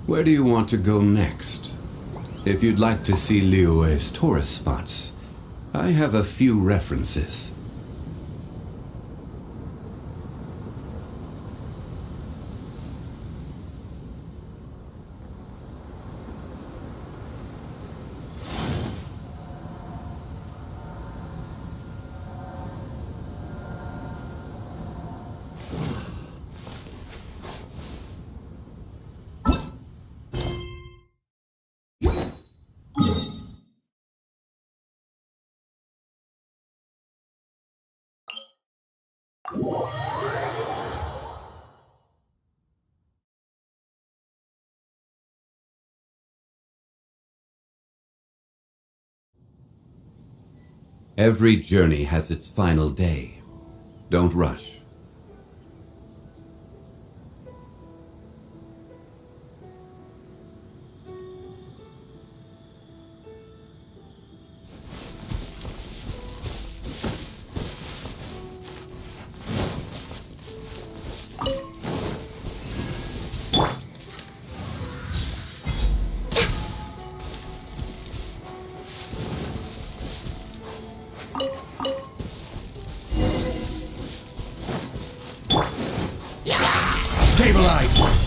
Where do you want to go next? If you'd like to see Liyue's tourist spots, I have a few references. Every journey has its final day. Don't rush. Stabilize!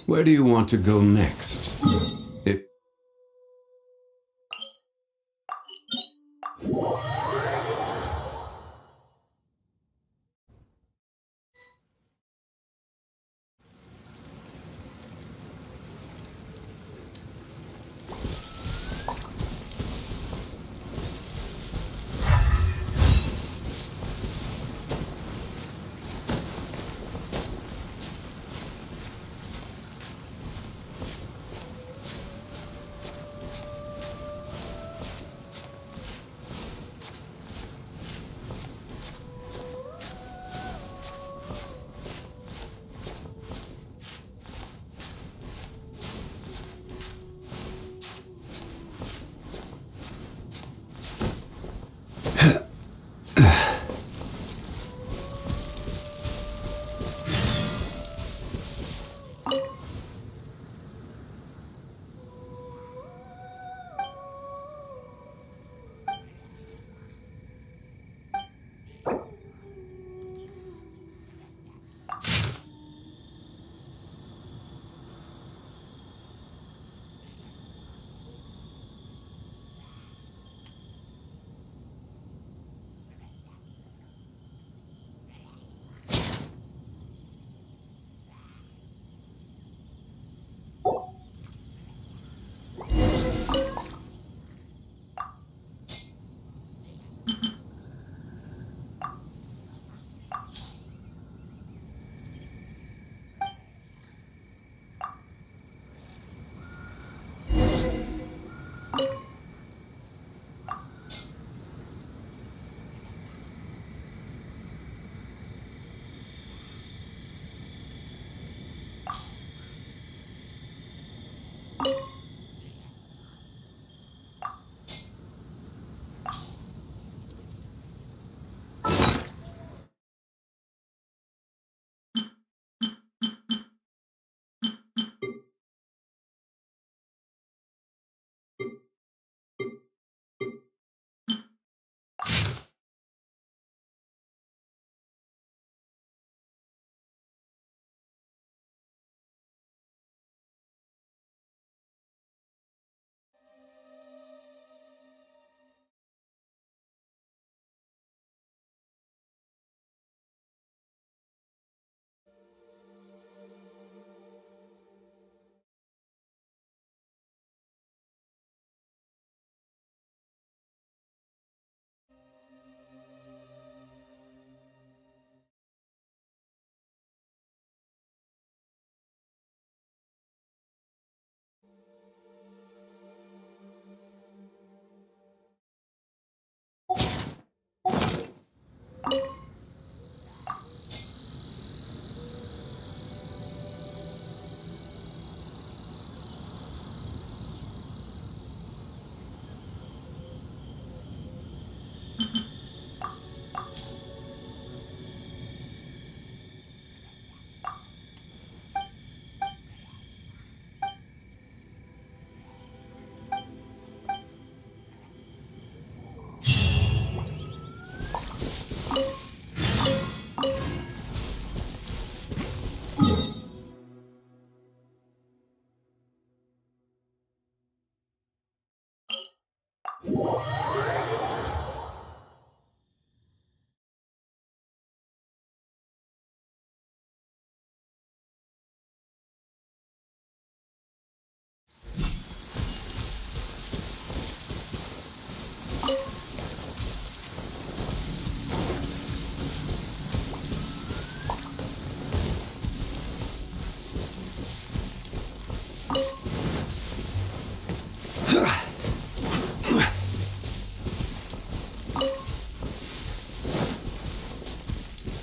Where do you want to go next? If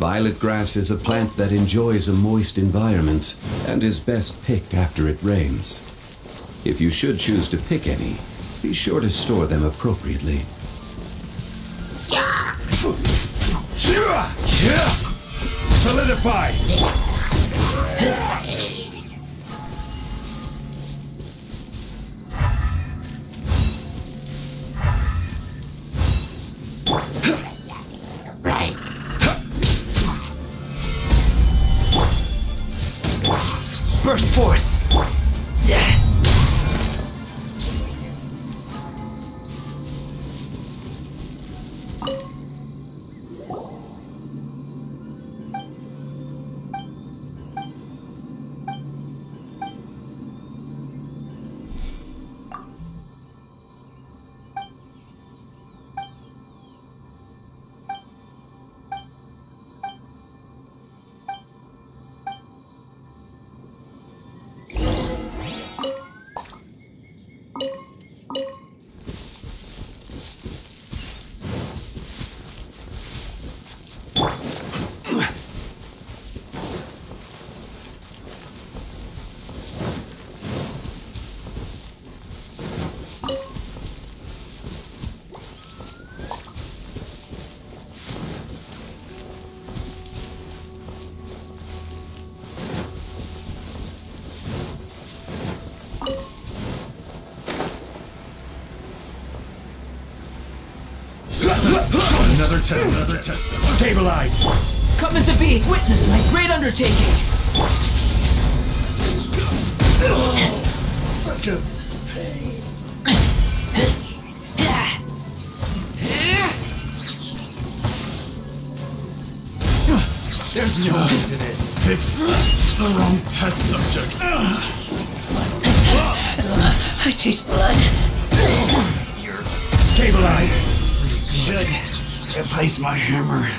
Violet grass is a plant that enjoys a moist environment and is best picked after it rains. If you should choose to pick any, be sure to store them appropriately. Solidify! Burst forth! Another test. Stabilize! Coming to be! Witness my great undertaking! Such a pain. There's no end to this. Picked the wrong test subject. I taste blood. Stabilize! Should replace my hammer.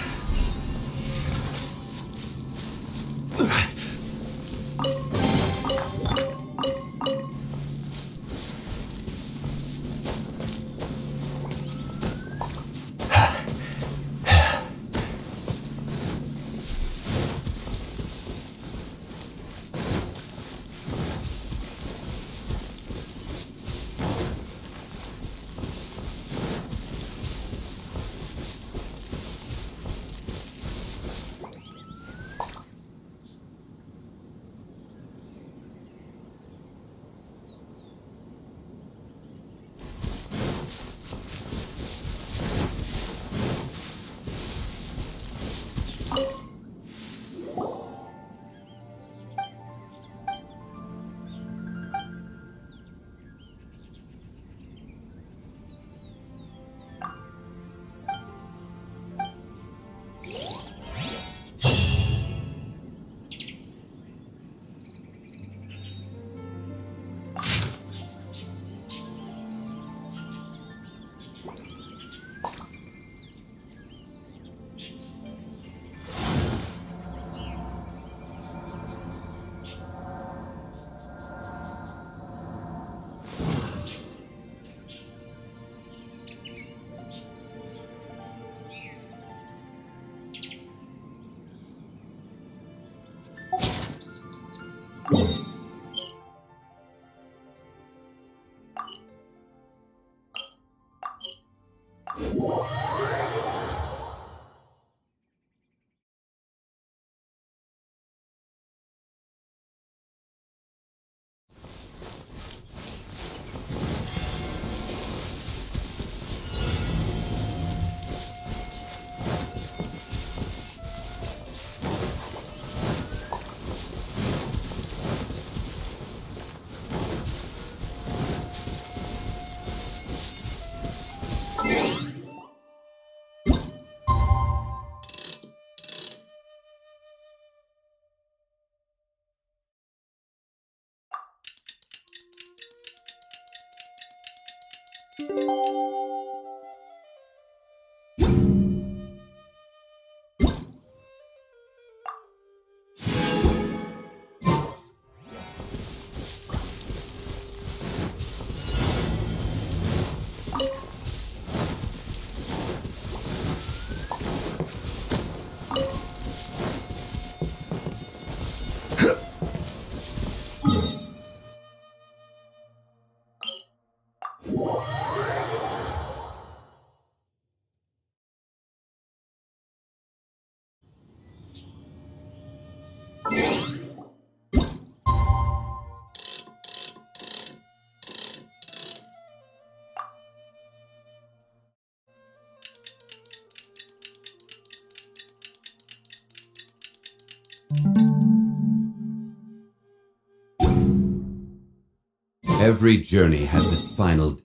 Every journey has its final.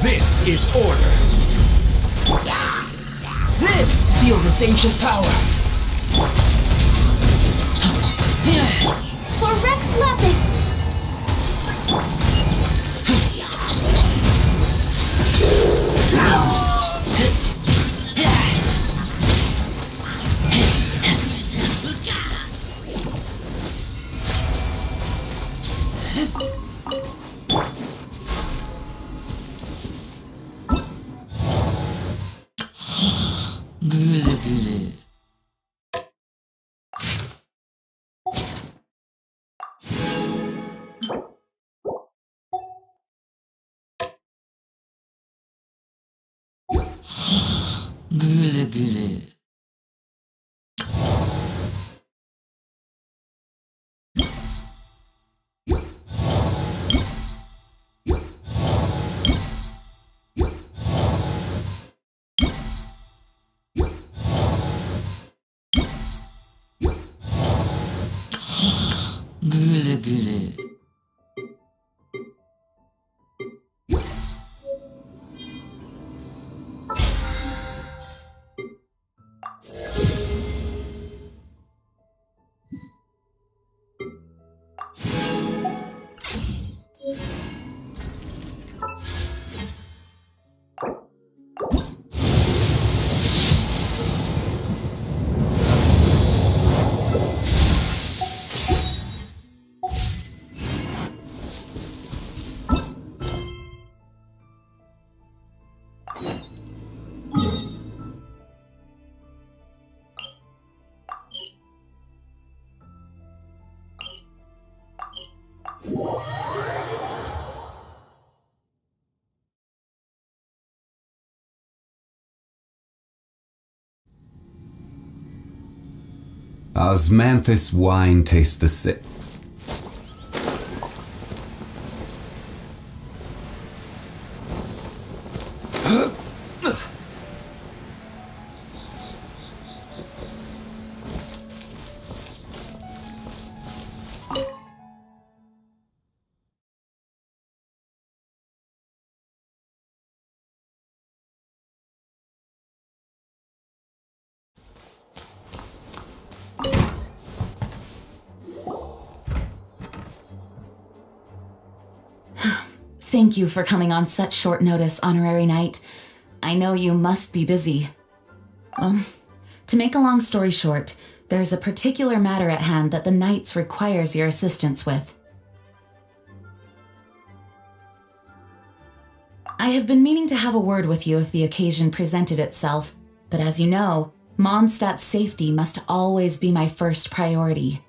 This is order. Live! Feel this ancient power! For Rex Lapis! Osmanthus wine tastes the same. Thank you for coming on such short notice, Honorary Knight. I know you must be busy. Well, to make a long story short, there's a particular matter at hand that the Knights requires your assistance with. I have been meaning to have a word with you if the occasion presented itself, but as you know, Mondstadt's safety must always be my first priority.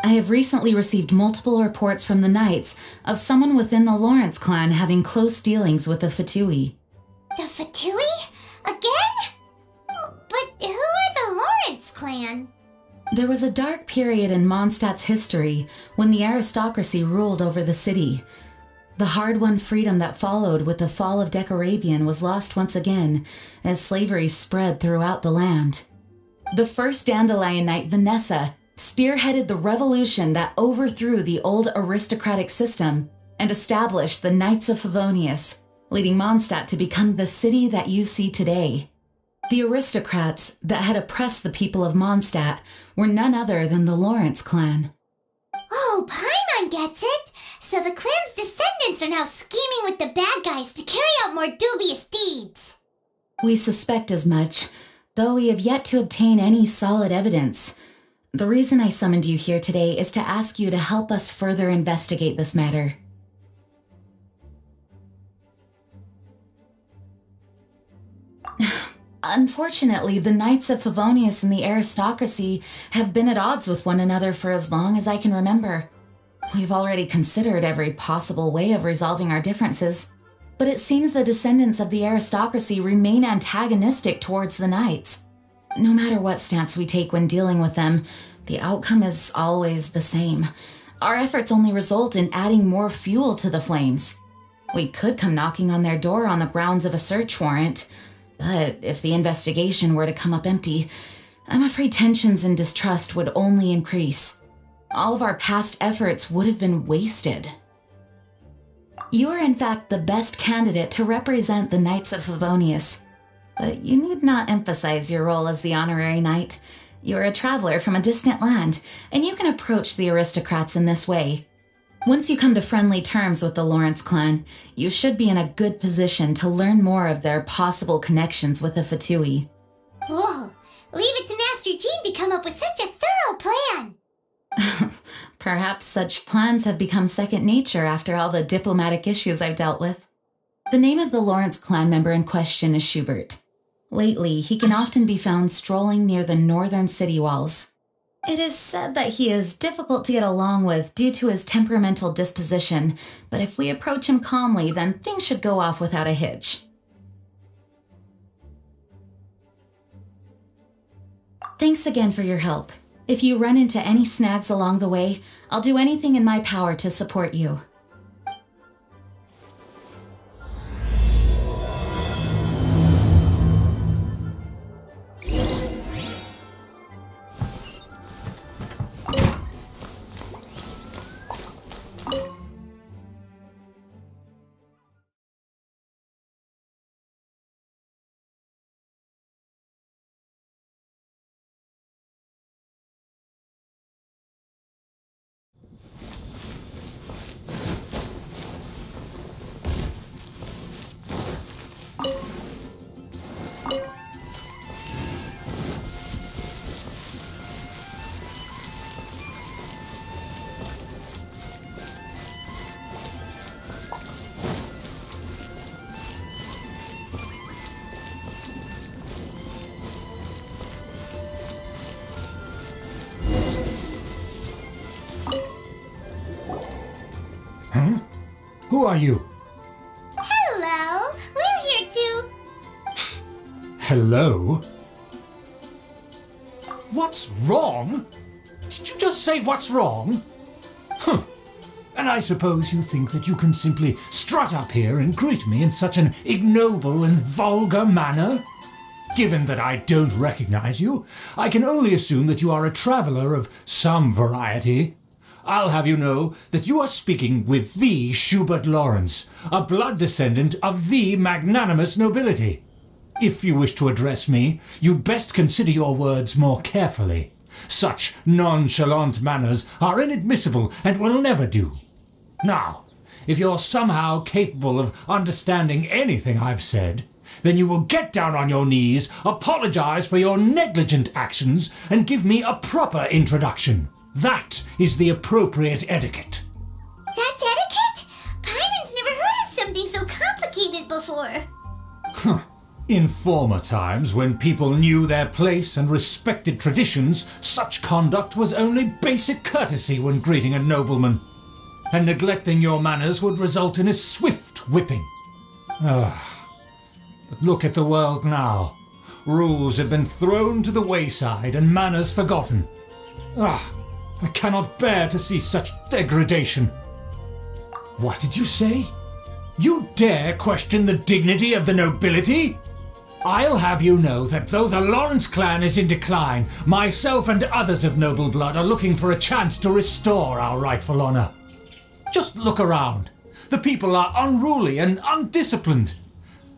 I have recently received multiple reports from the Knights of someone within the Lawrence clan having close dealings with the Fatui. The Fatui? Again? But who are the Lawrence clan? There was a dark period in Mondstadt's history when the aristocracy ruled over the city. The hard-won freedom that followed with the fall of Decorabian was lost once again as slavery spread throughout the land. The first Dandelion Knight, Vanessa, spearheaded the revolution that overthrew the old aristocratic system and established the Knights of Favonius, leading Mondstadt to become the city that you see today. The aristocrats that had oppressed the people of Mondstadt were none other than the Lawrence clan. Oh, Paimon gets it! So the clan's descendants are now scheming with the bad guys to carry out more dubious deeds. We suspect as much, though we have yet to obtain any solid evidence. The reason I summoned you here today is to ask you to help us further investigate this matter. Unfortunately, the Knights of Favonius and the aristocracy have been at odds with one another for as long as I can remember. We've already considered every possible way of resolving our differences, but it seems the descendants of the aristocracy remain antagonistic towards the Knights. No matter what stance we take when dealing with them, the outcome is always the same. Our efforts only result in adding more fuel to the flames. We could come knocking on their door on the grounds of a search warrant, but if the investigation were to come up empty, I'm afraid tensions and distrust would only increase. All of our past efforts would have been wasted. You are in fact the best candidate to represent the Knights of Favonius, but you need not emphasize your role as the honorary knight. You're a traveler from a distant land, and you can approach the aristocrats in this way. Once you come to friendly terms with the Lawrence clan, you should be in a good position to learn more of their possible connections with the Fatui. Whoa, leave it to Master Jean to come up with such a thorough plan. Perhaps such plans have become second nature after all the diplomatic issues I've dealt with. The name of the Lawrence clan member in question is Schubert. Lately, he can often be found strolling near the northern city walls. It is said that he is difficult to get along with due to his temperamental disposition, but if we approach him calmly, then things should go off without a hitch. Thanks again for your help. If you run into any snags along the way, I'll do anything in my power to support you. Who are you? Hello, we're here to... Hello? What's wrong? Did you just say what's wrong? Huh. And I suppose you think that you can simply strut up here and greet me in such an ignoble and vulgar manner? Given that I don't recognize you, I can only assume that you are a traveler of some variety. I'll have you know that you are speaking with the Schubert Lawrence, a blood descendant of the magnanimous nobility. If you wish to address me, you'd best consider your words more carefully. Such nonchalant manners are inadmissible and will never do. Now, if you're somehow capable of understanding anything I've said, then you will get down on your knees, apologize for your negligent actions, and give me a proper introduction. That is the appropriate etiquette. That's etiquette? Paimon's never heard of something so complicated before. In former times, when people knew their place and respected traditions, such conduct was only basic courtesy when greeting a nobleman. And neglecting your manners would result in a swift whipping. But look at the world now. Rules have been thrown to the wayside and manners forgotten. I cannot bear to see such degradation. What did you say? You dare question the dignity of the nobility? I'll have you know that though the Lawrence clan is in decline, myself and others of noble blood are looking for a chance to restore our rightful honor. Just look around. The people are unruly and undisciplined.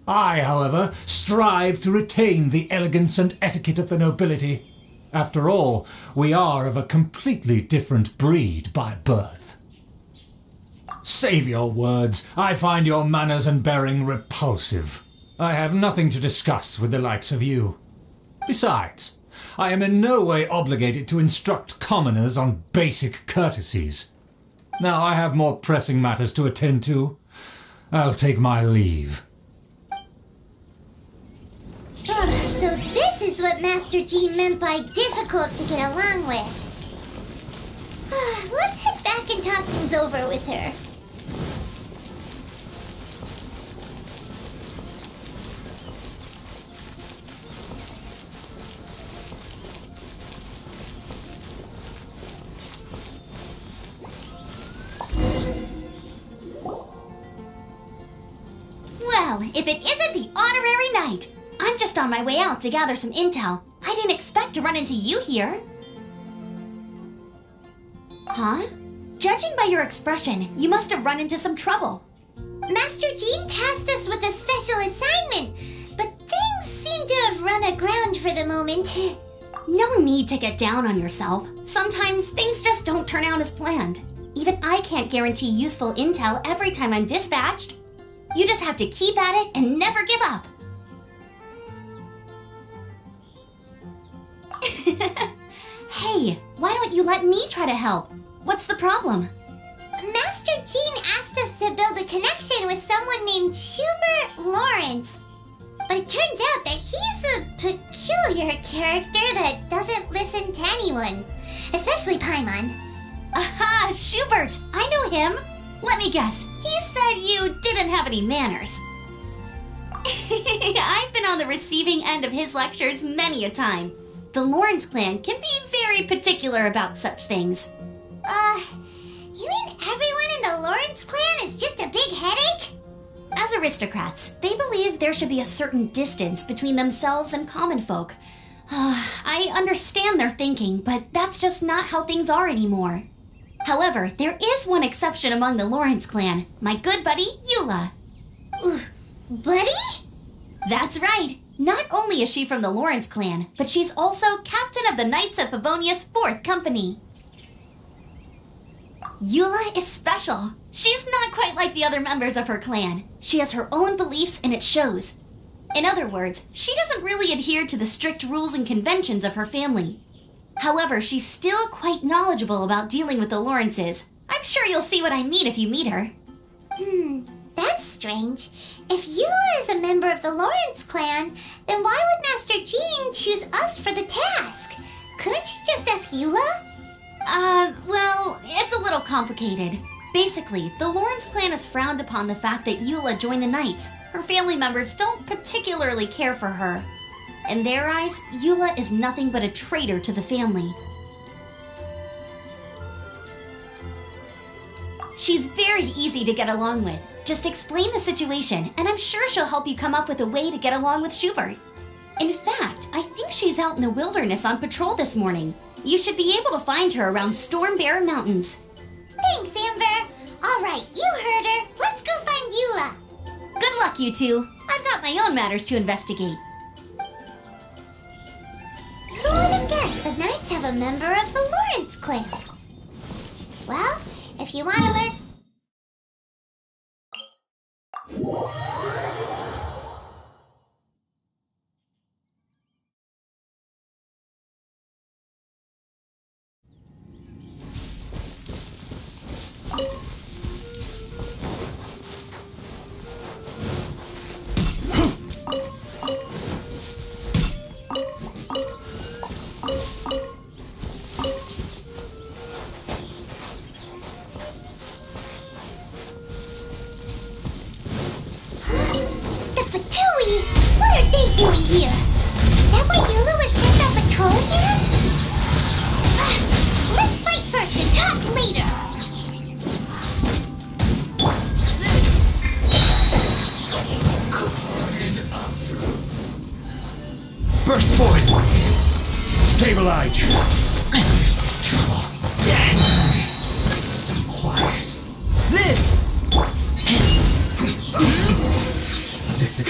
I, however, strive to retain the elegance and etiquette of the nobility. After all, we are of a completely different breed by birth. Save your words. I find your manners and bearing repulsive. I have nothing to discuss with the likes of you. Besides, I am in no way obligated to instruct commoners on basic courtesies. Now I have more pressing matters to attend to. I'll take my leave. So this is what Master G meant by difficult to get along with. Let's head back and talk things over with her. Well, if it isn't the honorary knight! I'm just on my way out to gather some intel. I didn't expect to run into you here. Huh? Judging by your expression, you must have run into some trouble. Master Jean tasked us with a special assignment, but things seem to have run aground for the moment. No need to get down on yourself. Sometimes things just don't turn out as planned. Even I can't guarantee useful intel every time I'm dispatched. You just have to keep at it and never give up. Hey, why don't you let me try to help? What's the problem? Master Jean asked us to build a connection with someone named Schubert Lawrence. But it turns out that he's a peculiar character that doesn't listen to anyone, especially Paimon. Aha, Schubert! I know him! Let me guess, he said you didn't have any manners. I've been on the receiving end of his lectures many a time. The Lawrence clan can be very particular about such things. You mean everyone in the Lawrence clan is just a big headache? As aristocrats, they believe there should be a certain distance between themselves and common folk. I understand their thinking, but that's just not how things are anymore. However, there is one exception among the Lawrence clan, my good buddy, Eula. Buddy? That's right. Not only is she from the Lawrence clan, but she's also captain of the Knights of Favonia's 4th Company. Eula is special. She's not quite like the other members of her clan. She has her own beliefs and it shows. In other words, she doesn't really adhere to the strict rules and conventions of her family. However, she's still quite knowledgeable about dealing with the Lawrences. I'm sure you'll see what I mean if you meet her. That's strange. If Eula is a member of the Lawrence clan, then why would Master Jean choose us for the task? Couldn't she just ask Eula? Well, it's a little complicated. Basically, the Lawrence clan has frowned upon the fact that Eula joined the Knights. Her family members don't particularly care for her. In their eyes, Eula is nothing but a traitor to the family. She's very easy to get along with. Just explain the situation, and I'm sure she'll help you come up with a way to get along with Schubert. In fact, I think she's out in the wilderness on patrol this morning. You should be able to find her around Stormbear Mountains. Thanks, Amber. All right, you heard her. Let's go find Eula. Good luck, you two. I've got my own matters to investigate. Who would have guessed the Knights have a member of the Lawrence clan? Well, if you want to learn... What are they doing here? Is that why Eula was sent on patrol here? stabilize! This is trouble. Some quiet. Live! This is...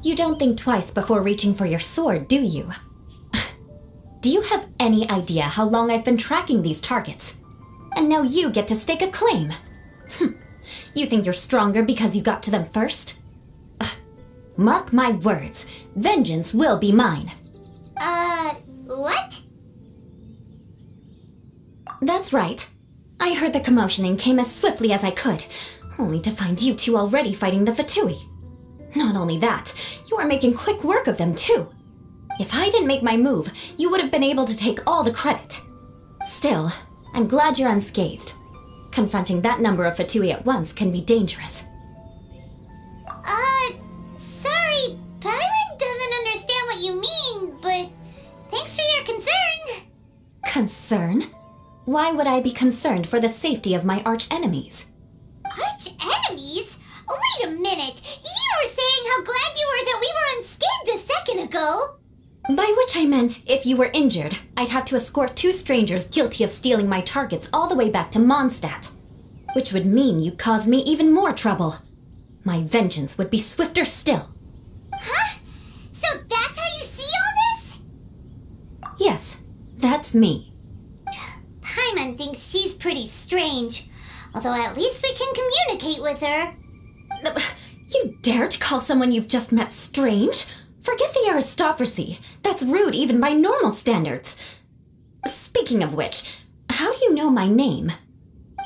You don't think twice before reaching for your sword, do you? Do you have any idea how long I've been tracking these targets? And now you get to stake a claim. You think you're stronger because you got to them first? Mark my words, vengeance will be mine. What? That's right. I heard the commotion and came as swiftly as I could, only to find you two already fighting the Fatui. Not only that, you are making quick work of them too. If I didn't make my move, you would have been able to take all the credit. Still, I'm glad you're unscathed. Confronting that number of Fatui at once can be dangerous. Sorry, Paimon doesn't understand what you mean, but thanks for your concern. Concern? Why would I be concerned for the safety of my arch-enemies? Arch-enemies? Oh, wait a minute! You were saying how glad you were that we were unscathed a second ago! By which I meant, if you were injured, I'd have to escort two strangers guilty of stealing my targets all the way back to Mondstadt. Which would mean you'd cause me even more trouble. My vengeance would be swifter still. Huh? So that's how you see all this? Yes, that's me. Paimon thinks she's pretty strange. Although at least we can communicate with her. You dare to call someone you've just met strange? Forget the aristocracy. That's rude even by normal standards. Speaking of which, how do you know my name?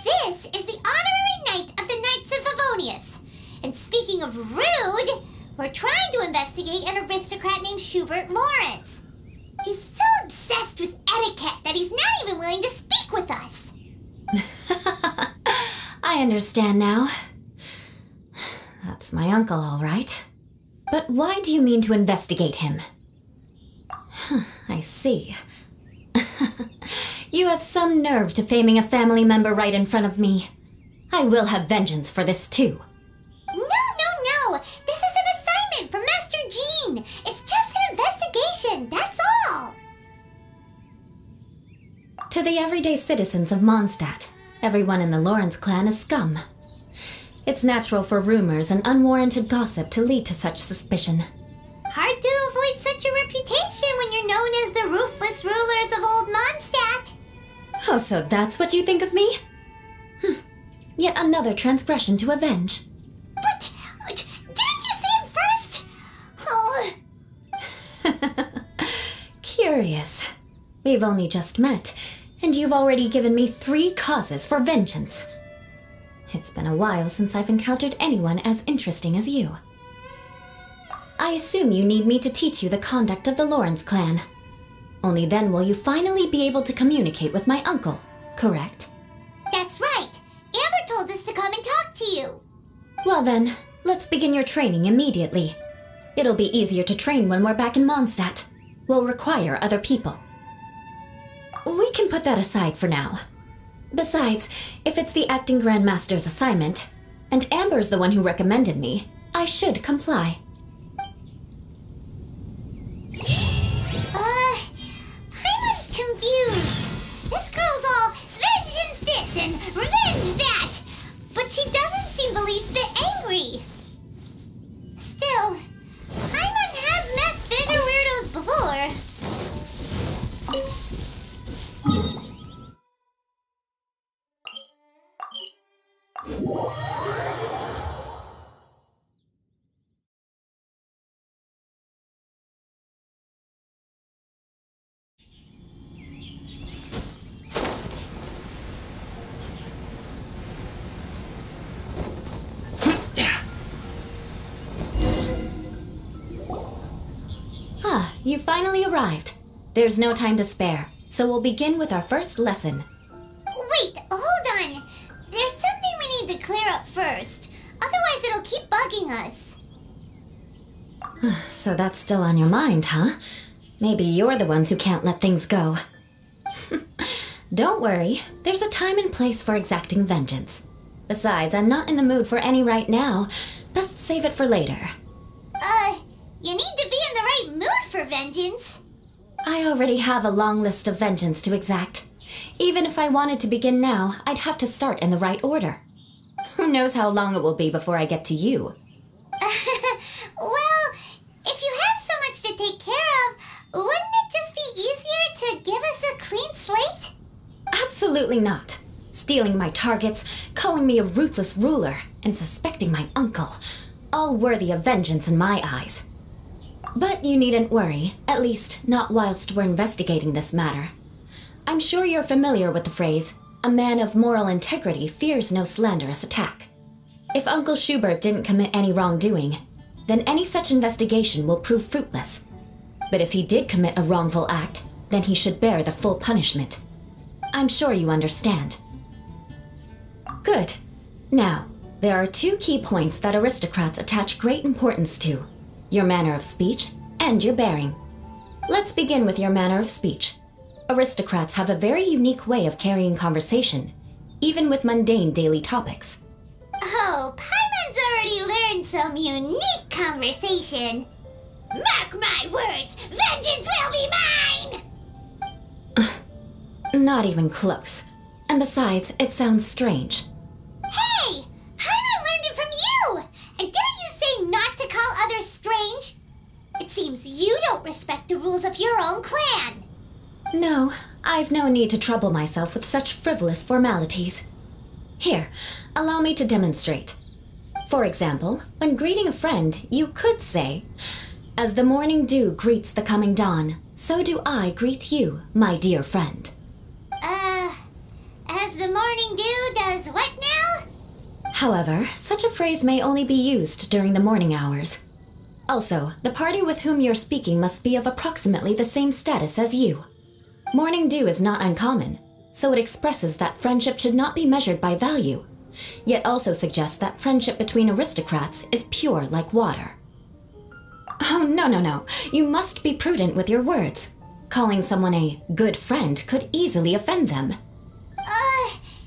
This is the honorary knight of the Knights of Favonius. And speaking of rude, we're trying to investigate an aristocrat named Schubert Lawrence. He's so obsessed with etiquette that he's not even willing to speak with us. I understand now. That's my uncle, all right. But why do you mean to investigate him? I see. You have some nerve to faming a family member right in front of me. I will have vengeance for this too. No. This is an assignment from Master Jean. It's just an investigation, that's all. To the everyday citizens of Mondstadt, everyone in the Lawrence clan is scum. It's natural for rumors and unwarranted gossip to lead to such suspicion. Hard to avoid such a reputation when you're known as the ruthless rulers of Old Mondstadt. Oh, so that's what you think of me? Yet another transgression to avenge. But didn't you say it first? Oh. Curious. We've only just met, and you've already given me 3 causes for vengeance. It's been a while since I've encountered anyone as interesting as you. I assume you need me to teach you the conduct of the Lawrence clan. Only then will you finally be able to communicate with my uncle, correct? That's right. Amber told us to come and talk to you. Well then, let's begin your training immediately. It'll be easier to train when we're back in Mondstadt. We'll require other people. We can put that aside for now. Besides, if it's the acting Grandmaster's assignment, and Amber's the one who recommended me, I should comply. Paimon's confused. This girl's all vengeance this and revenge that. But she doesn't seem the least bit angry. Still, Paimon has met bigger weirdos before. you finally arrived. There's no time to spare, so we'll begin with our first lesson. Wait, hold on. There's something we need to clear up first. Otherwise, it'll keep bugging us. So that's still on your mind, huh? Maybe you're the ones who can't let things go. Don't worry, there's a time and place for exacting vengeance. Besides, I'm not in the mood for any right now. Best save it for later. You need to be in the right mood for vengeance. I already have a long list of vengeance to exact. Even if I wanted to begin now, I'd have to start in the right order. Who knows how long it will be before I get to you? Well, if you have so much to take care of, wouldn't it just be easier to give us a clean slate? Absolutely not. Stealing my targets, calling me a ruthless ruler, and suspecting my uncle. All worthy of vengeance in my eyes. But you needn't worry, at least not whilst we're investigating this matter. I'm sure you're familiar with the phrase, a man of moral integrity fears no slanderous attack. If Uncle Schubert didn't commit any wrongdoing, then any such investigation will prove fruitless. But if he did commit a wrongful act, then he should bear the full punishment. I'm sure you understand. Good. Now, there are two key points that aristocrats attach great importance to: your manner of speech and your bearing. Let's begin with your manner of speech. Aristocrats have a very unique way of carrying conversation, even with mundane daily topics. Oh, Paimon's already learned some unique conversation. Mark my words, vengeance will be mine! Not even close. And besides, it sounds strange. Hey! Paimon learned it from you! And didn't you say not to call others strange? It seems you don't respect the rules of your own clan. No, I've no need to trouble myself with such frivolous formalities. Here, allow me to demonstrate. For example, when greeting a friend, you could say, "As the morning dew greets the coming dawn, so do I greet you, my dear friend." As the morning dew does what now? However, such a phrase may only be used during the morning hours. Also, the party with whom you're speaking must be of approximately the same status as you. Morning dew is not uncommon, so it expresses that friendship should not be measured by value, yet also suggests that friendship between aristocrats is pure like water. Oh, no. You must be prudent with your words. Calling someone a good friend could easily offend them.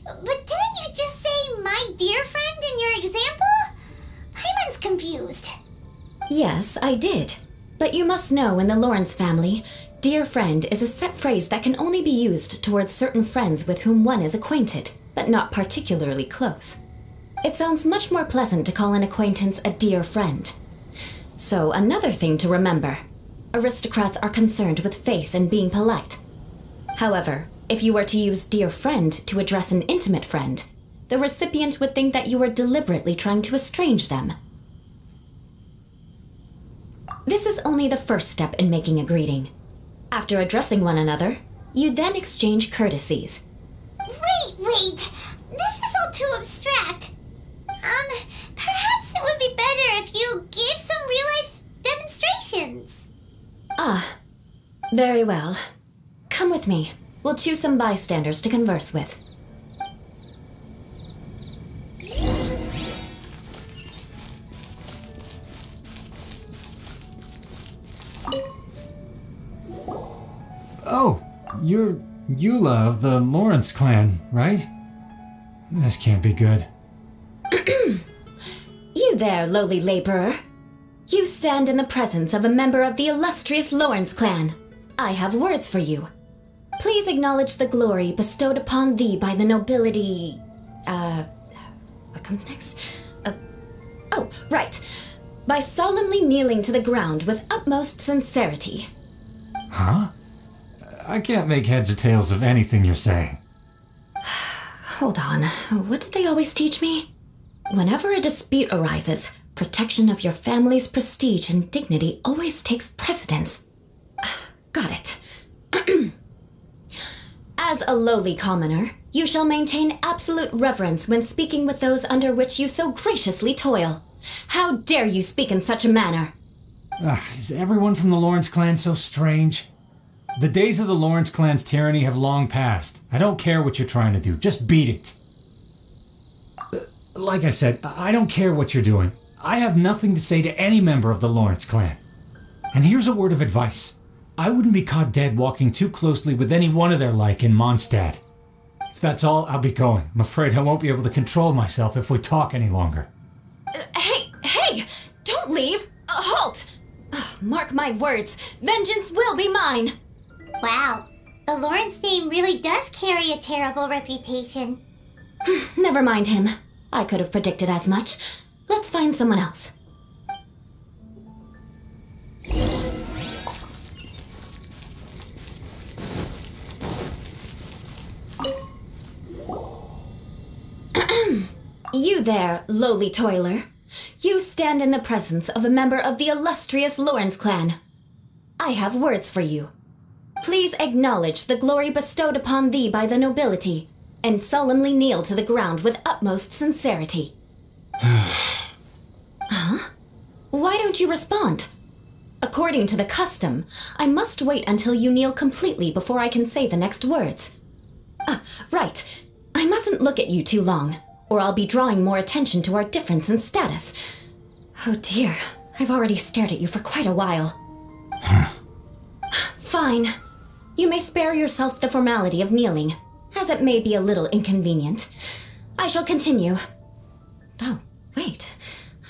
But didn't you just say my dear friend in your example? Paimon's confused. Yes, I did. But you must know in the Lawrence family, dear friend is a set phrase that can only be used towards certain friends with whom one is acquainted, but not particularly close. It sounds much more pleasant to call an acquaintance a dear friend. So another thing to remember, aristocrats are concerned with face and being polite. However, if you were to use dear friend to address an intimate friend, the recipient would think that you were deliberately trying to estrange them. This is only the first step in making a greeting. After addressing one another, you then exchange courtesies. Wait. This is all too abstract. Perhaps it would be better if you gave some real-life demonstrations. Very well. Come with me. We'll choose some bystanders to converse with. Oh, you're Eula of the Lawrence clan, right? This can't be good. You there, lowly laborer. You stand in the presence of a member of the illustrious Lawrence clan. I have words for you. Please acknowledge the glory bestowed upon thee by the nobility... What comes next? Oh, right. By solemnly kneeling to the ground with utmost sincerity. Huh? I can't make heads or tails of anything you're saying. Hold on. What did they always teach me? Whenever a dispute arises, protection of your family's prestige and dignity always takes precedence. Got it. As a lowly commoner, you shall maintain absolute reverence when speaking with those under which you so graciously toil. How dare you speak in such a manner? Is everyone from the Lawrence clan so strange? The days of the Lawrence clan's tyranny have long passed. I don't care what you're trying to do. Just beat it. Like I said, I don't care what you're doing. I have nothing to say to any member of the Lawrence clan. And here's a word of advice. I wouldn't be caught dead walking too closely with any one of their like in Mondstadt. If that's all, I'll be going. I'm afraid I won't be able to control myself if we talk any longer. Hey! Don't leave! Halt! Mark my words, vengeance will be mine! Wow, the Lawrence name really does carry a terrible reputation. Never mind him. I could have predicted as much. Let's find someone else. You there, lowly toiler. You stand in the presence of a member of the illustrious Lawrence clan. I have words for you. Please acknowledge the glory bestowed upon thee by the nobility, and solemnly kneel to the ground with utmost sincerity. Huh? Why don't you respond? According to the custom, I must wait until you kneel completely before I can say the next words. Right. I mustn't look at you too long, or I'll be drawing more attention to our difference in status. Oh dear, I've already stared at you for quite a while. Fine. You may spare yourself the formality of kneeling, as it may be a little inconvenient. I shall continue. Oh, wait.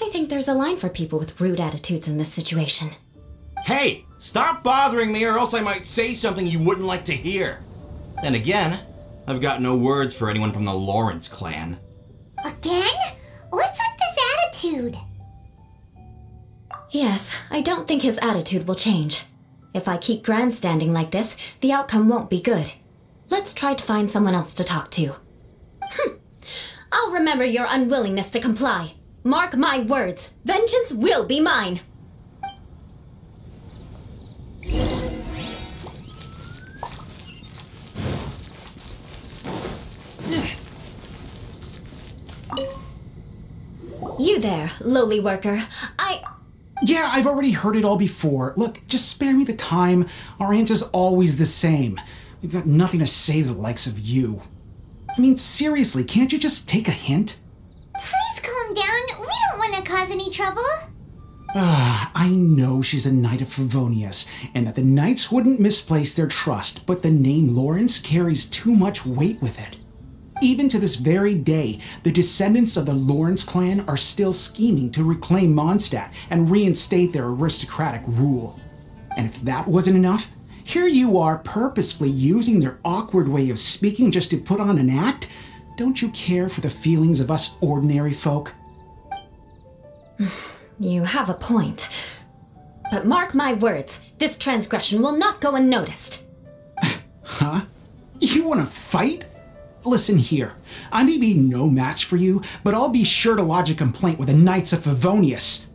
I think there's a line for people with rude attitudes in this situation. Hey, stop bothering me or else I might say something you wouldn't like to hear. Then again, I've got no words for anyone from the Lawrence clan. Again? What's with this attitude? Yes, I don't think his attitude will change. If I keep grandstanding like this, the outcome won't be good. Let's try to find someone else to talk to. I'll remember your unwillingness to comply. Mark my words, vengeance will be mine. You there, lowly worker. Yeah, I've already heard it all before. Look, just spare me the time. Our answer's always the same. We've got nothing to say to the likes of you. I mean, seriously, can't you just take a hint? Please calm down. We don't want to cause any trouble. I know she's a knight of Favonius, and that the knights wouldn't misplace their trust, but the name Lawrence carries too much weight with it. Even to this very day, the descendants of the Lawrence clan are still scheming to reclaim Mondstadt and reinstate their aristocratic rule. And if that wasn't enough, here you are purposefully using their awkward way of speaking just to put on an act? Don't you care for the feelings of us ordinary folk? You have a point. But mark my words, this transgression will not go unnoticed. Huh? You want to fight? Listen here, I may be no match for you, but I'll be sure to lodge a complaint with the Knights of Favonius.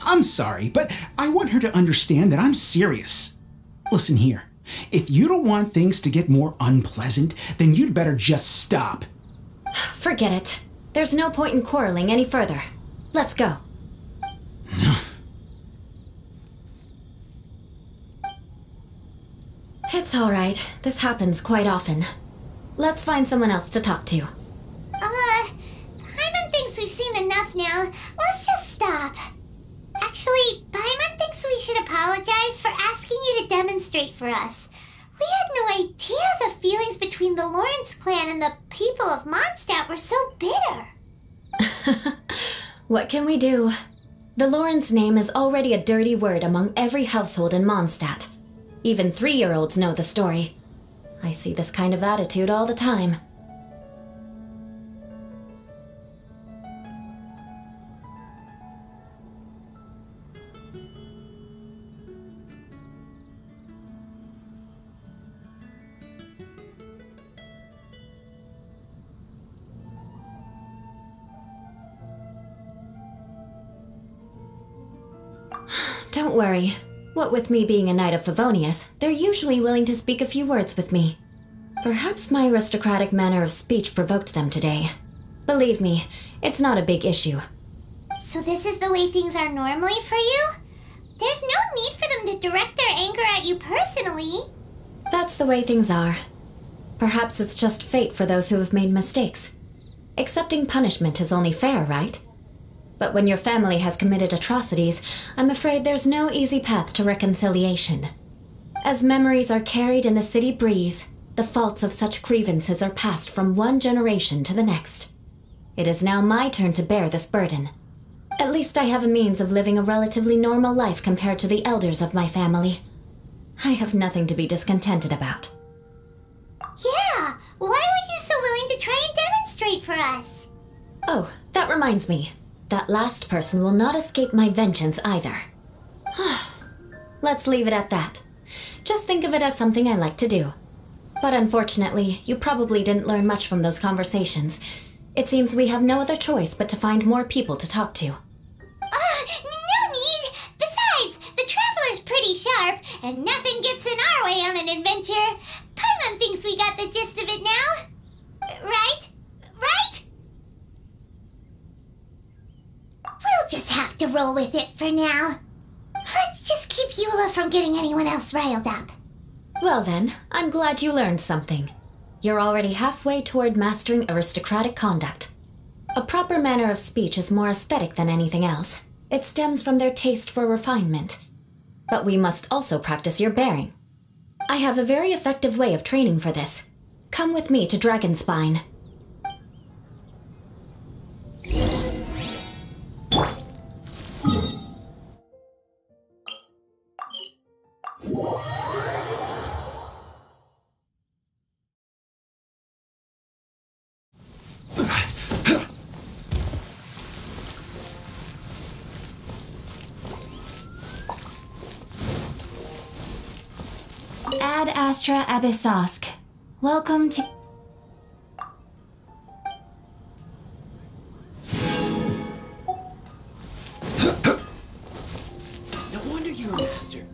I'm sorry, but I want her to understand that I'm serious. Listen here, if you don't want things to get more unpleasant, then you'd better just stop. Forget it. There's no point in quarreling any further. Let's go. It's all right. This happens quite often. Let's find someone else to talk to. Paimon thinks we've seen enough now. Let's just stop. Actually, Paimon thinks we should apologize for asking you to demonstrate for us. We had no idea the feelings between the Lawrence clan and the people of Mondstadt were so bitter. What can we do? The Lawrence name is already a dirty word among every household in Mondstadt. Even 3-year-olds know the story. I see this kind of attitude all the time. Don't worry. What with me being a knight of Favonius, they're usually willing to speak a few words with me. Perhaps my aristocratic manner of speech provoked them today. Believe me, it's not a big issue. So this is the way things are normally for you? There's no need for them to direct their anger at you personally. That's the way things are. Perhaps it's just fate for those who have made mistakes. Accepting punishment is only fair, right? But when your family has committed atrocities, I'm afraid there's no easy path to reconciliation. As memories are carried in the city breeze, the faults of such grievances are passed from one generation to the next. It is now my turn to bear this burden. At least I have a means of living a relatively normal life compared to the elders of my family. I have nothing to be discontented about. Yeah, why were you so willing to try and demonstrate for us? Oh, that reminds me. That last person will not escape my vengeance either. Let's leave it at that. Just think of it as something I like to do. But unfortunately, you probably didn't learn much from those conversations. It seems we have no other choice but to find more people to talk to. No need! Besides, the Traveler's pretty sharp, and nothing gets in our way on an adventure. Paimon thinks we got the gist of it now. Right? Right? We'll just have to roll with it for now. Let's just keep Eula from getting anyone else riled up. Well then, I'm glad you learned something. You're already halfway toward mastering aristocratic conduct. A proper manner of speech is more aesthetic than anything else. It stems from their taste for refinement. But we must also practice your bearing. I have a very effective way of training for this. Come with me to Dragonspine. Ad Astra Abyssosk. Welcome to... No wonder you're a master.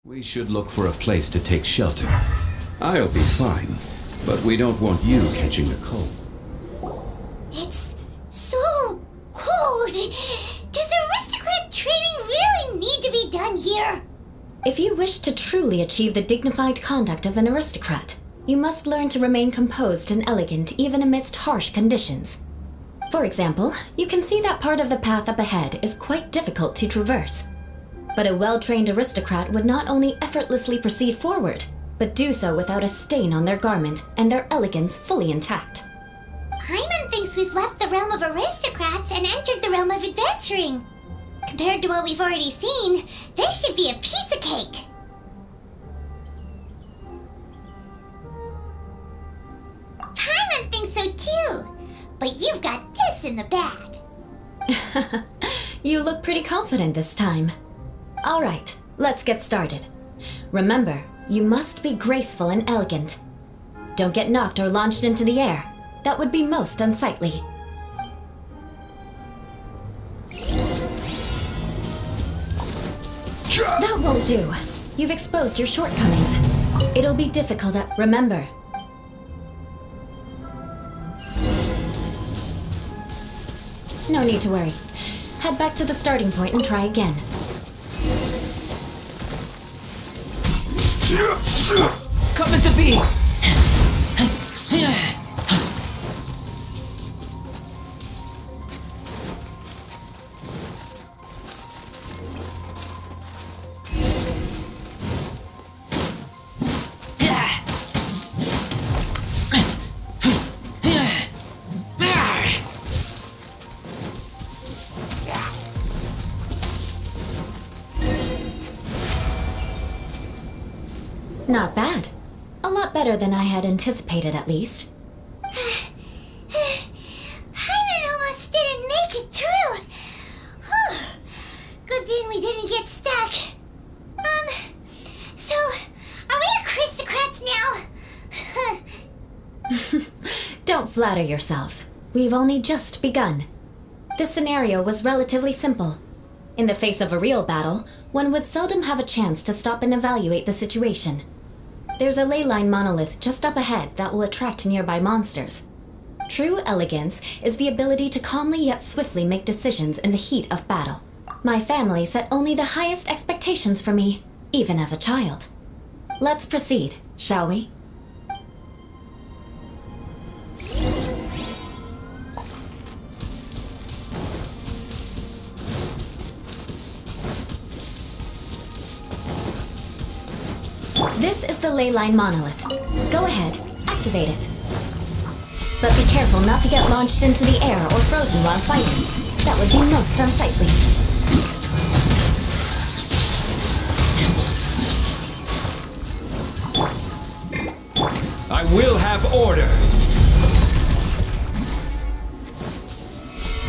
We should look for a place to take shelter. I'll be fine, but we don't want you catching the cold. It's so cold. Does aristocrat training really need to be done here? If you wish to truly achieve the dignified conduct of an aristocrat, you must learn to remain composed and elegant even amidst harsh conditions. For example, you can see that part of the path up ahead is quite difficult to traverse. But a well-trained aristocrat would not only effortlessly proceed forward, but do so without a stain on their garment and their elegance fully intact. Paimon thinks we've left the realm of aristocrats and entered the realm of adventuring. Compared to what we've already seen, this should be a piece of cake. Paimon thinks so too, but you've got this in the bag. You look pretty confident this time. All right, let's get started. Remember, you must be graceful and elegant. Don't get knocked or launched into the air. That would be most unsightly. That won't do. You've exposed your shortcomings. It'll be difficult at... Remember. No need to worry. Head back to the starting point and try again. Coming to be! Not bad. A lot better than I had anticipated, at least. Paimon almost didn't make it through. Whew. Good thing we didn't get stuck. So, are we aristocrats now? Don't flatter yourselves. We've only just begun. This scenario was relatively simple. In the face of a real battle, one would seldom have a chance to stop and evaluate the situation. There's a ley line monolith just up ahead that will attract nearby monsters. True elegance is the ability to calmly yet swiftly make decisions in the heat of battle. My family set only the highest expectations for me, even as a child. Let's proceed, shall we? This is the ley line monolith. Go ahead, activate it. But be careful not to get launched into the air or frozen while fighting. That would be most unsightly. I will have order!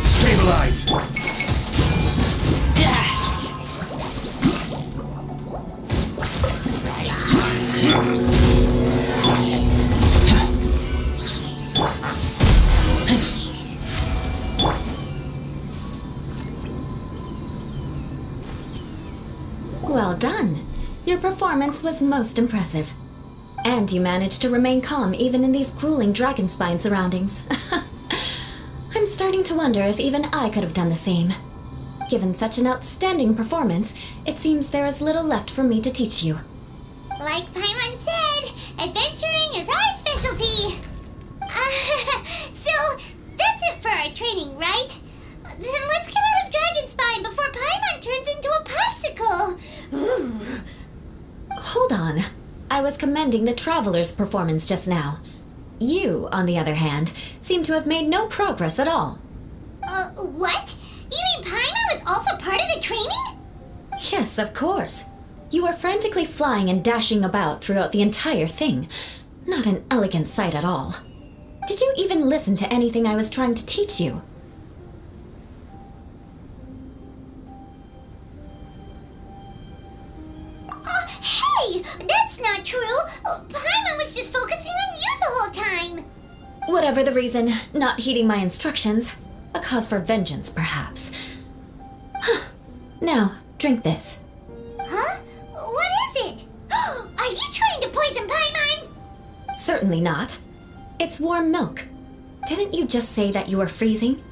Stabilize! Well done. Your performance was most impressive. And you managed to remain calm even in these grueling dragonspine surroundings. I'm starting to wonder if even I could have done the same. Given such an outstanding performance, it seems there is little left for me to teach you. Like Paimon said, adventuring is our specialty. So, that's it for our training, right? Then let's get out of Dragonspine before Paimon turns into a popsicle. Ooh. Hold on. I was commending the Traveler's performance just now. You, on the other hand, seem to have made no progress at all. What? You mean Paimon was also part of the training? Yes, of course. You were frantically flying and dashing about throughout the entire thing. Not an elegant sight at all. Did you even listen to anything I was trying to teach you? Hey! That's not true! Paimon was just focusing on you the whole time! Whatever the reason, not heeding my instructions. A cause for vengeance, perhaps. Now, drink this. Huh? What is it? Are you trying to poison Paimon? Certainly not. It's warm milk. Didn't you just say that you were freezing?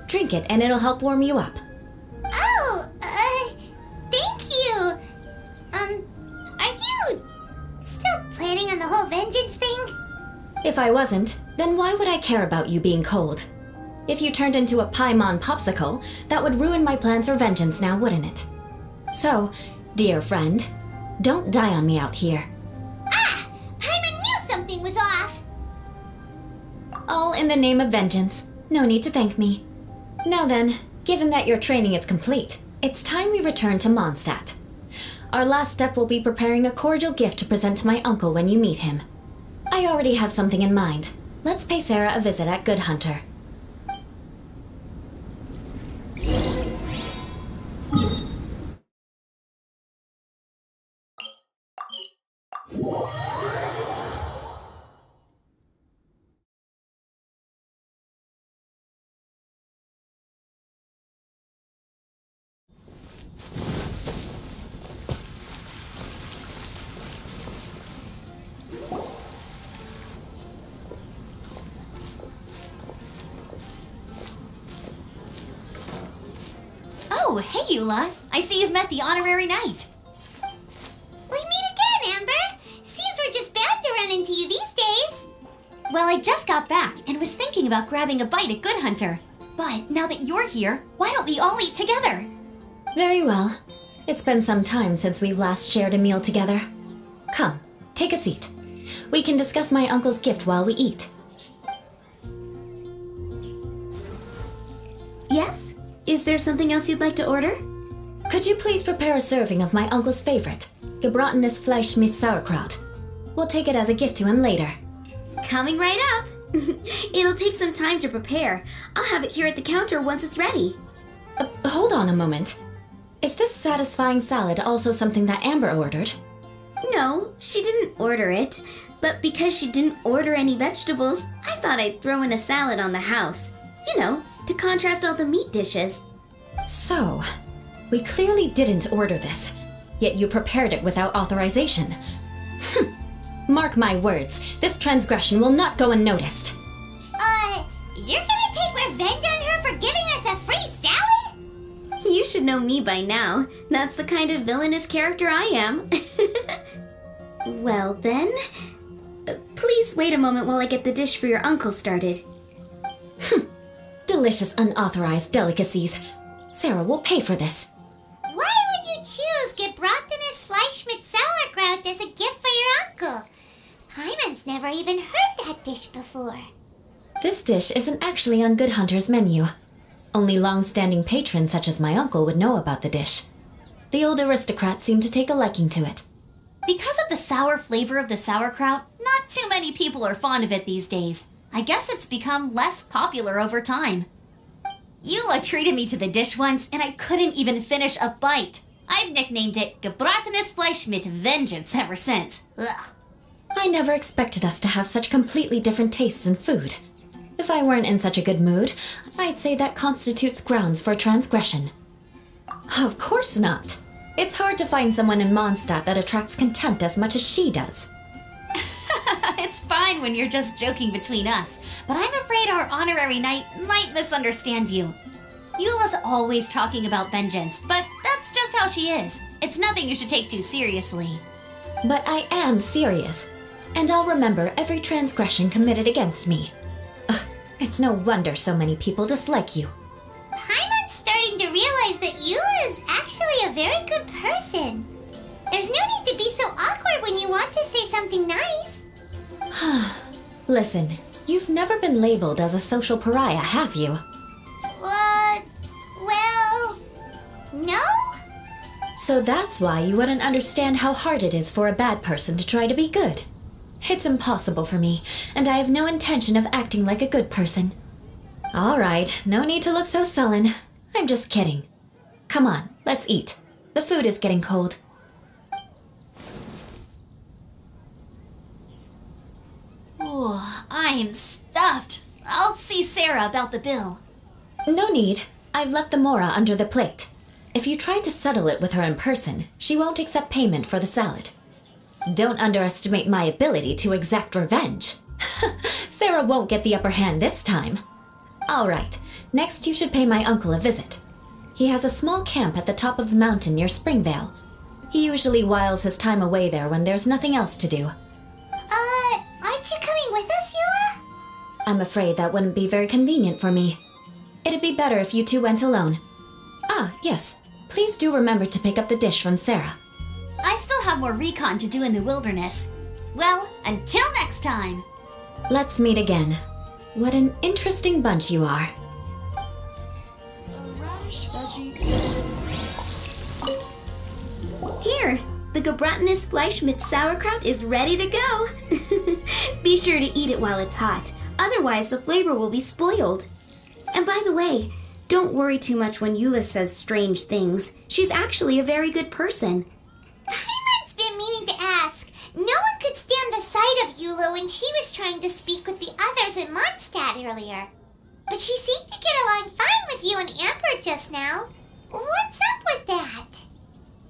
Drink it and it'll help warm you up. Oh, thank you. Are you still planning on the whole vengeance thing? If I wasn't, then why would I care about you being cold? If you turned into a Paimon popsicle, that would ruin my plans for vengeance now, wouldn't it? So, dear friend, don't die on me out here. Ah! Paimon knew something was off! All in the name of vengeance. No need to thank me. Now then, given that your training is complete, it's time we return to Mondstadt. Our last step will be preparing a cordial gift to present to my uncle when you meet him. I already have something in mind. Let's pay Sarah a visit at Good Hunter. Oh, hey, Eula. I see you've met the honorary knight. We meet again, Amber! Well, I just got back and was thinking about grabbing a bite at Good Hunter. But now that you're here, why don't we all eat together? Very well. It's been some time since we've last shared a meal together. Come, take a seat. We can discuss my uncle's gift while we eat. Yes? Is there something else you'd like to order? Could you please prepare a serving of my uncle's favorite, gebratenes Fleisch mit Sauerkraut? We'll take it as a gift to him later. Coming right up. It'll take some time to prepare. I'll have it here at the counter once it's ready. Hold on a moment. Is this satisfying salad also something that Amber ordered? No, she didn't order it. But because she didn't order any vegetables, I thought I'd throw in a salad on the house. You know, to contrast all the meat dishes. So, we clearly didn't order this, yet you prepared it without authorization. Mark my words, this transgression will not go unnoticed. You're gonna take revenge on her for giving us a free salad? You should know me by now. That's the kind of villainous character I am. Well then, please wait a moment while I get the dish for your uncle started. Delicious unauthorized delicacies. Sarah will pay for this. Why would you choose gebratenes Fleisch mit Sauerkraut as a gift for your uncle? Hyman's never even heard that dish before. This dish isn't actually on Good Hunter's menu. Only long-standing patrons such as my uncle would know about the dish. The old aristocrat seemed to take a liking to it. Because of the sour flavor of the sauerkraut, not too many people are fond of it these days. I guess it's become less popular over time. Eula treated me to the dish once, and I couldn't even finish a bite. I've nicknamed it gebratenes Fleisch mit Vengeance ever since. Ugh. I never expected us to have such completely different tastes in food. If I weren't in such a good mood, I'd say that constitutes grounds for transgression. Of course not. It's hard to find someone in Mondstadt that attracts contempt as much as she does. It's fine when you're just joking between us, but I'm afraid our honorary knight might misunderstand you. Eula's always talking about vengeance, but that's just how she is. It's nothing you should take too seriously. But I am serious, and I'll remember every transgression committed against me. It's no wonder so many people dislike you. Hyman's starting to realize that Eula is actually a very good person. There's no need to be so awkward when you want to say something nice. Listen, you've never been labeled as a social pariah, have you? Well, no? So that's why you wouldn't understand how hard it is for a bad person to try to be good. It's impossible for me, and I have no intention of acting like a good person. All right, no need to look so sullen. I'm just kidding. Come on, let's eat. The food is getting cold. Oh, I am stuffed. I'll see Sarah about the bill. No need. I've left the mora under the plate. If you try to settle it with her in person, she won't accept payment for the salad. Don't underestimate my ability to exact revenge. Sarah won't get the upper hand this time. All right, next you should pay my uncle a visit. He has a small camp at the top of the mountain near Springvale. He usually whiles his time away there when there's nothing else to do. Aren't you coming with us, Eula? I'm afraid that wouldn't be very convenient for me. It'd be better if you two went alone. Ah, yes. Please do remember to pick up the dish from Sarah. I still have more recon to do in the wilderness. Well, until next time. Let's meet again. What an interesting bunch you are. Here, the gebratenes Fleisch mit Sauerkraut is ready to go. Be sure to eat it while it's hot, otherwise the flavor will be spoiled. And by the way, don't worry too much when Eula says strange things. She's actually a very good person. Hyman's been meaning to ask. No one could stand the sight of Eula when she was trying to speak with the others in Mondstadt earlier. But she seemed to get along fine with you and Amber just now. What's up with that?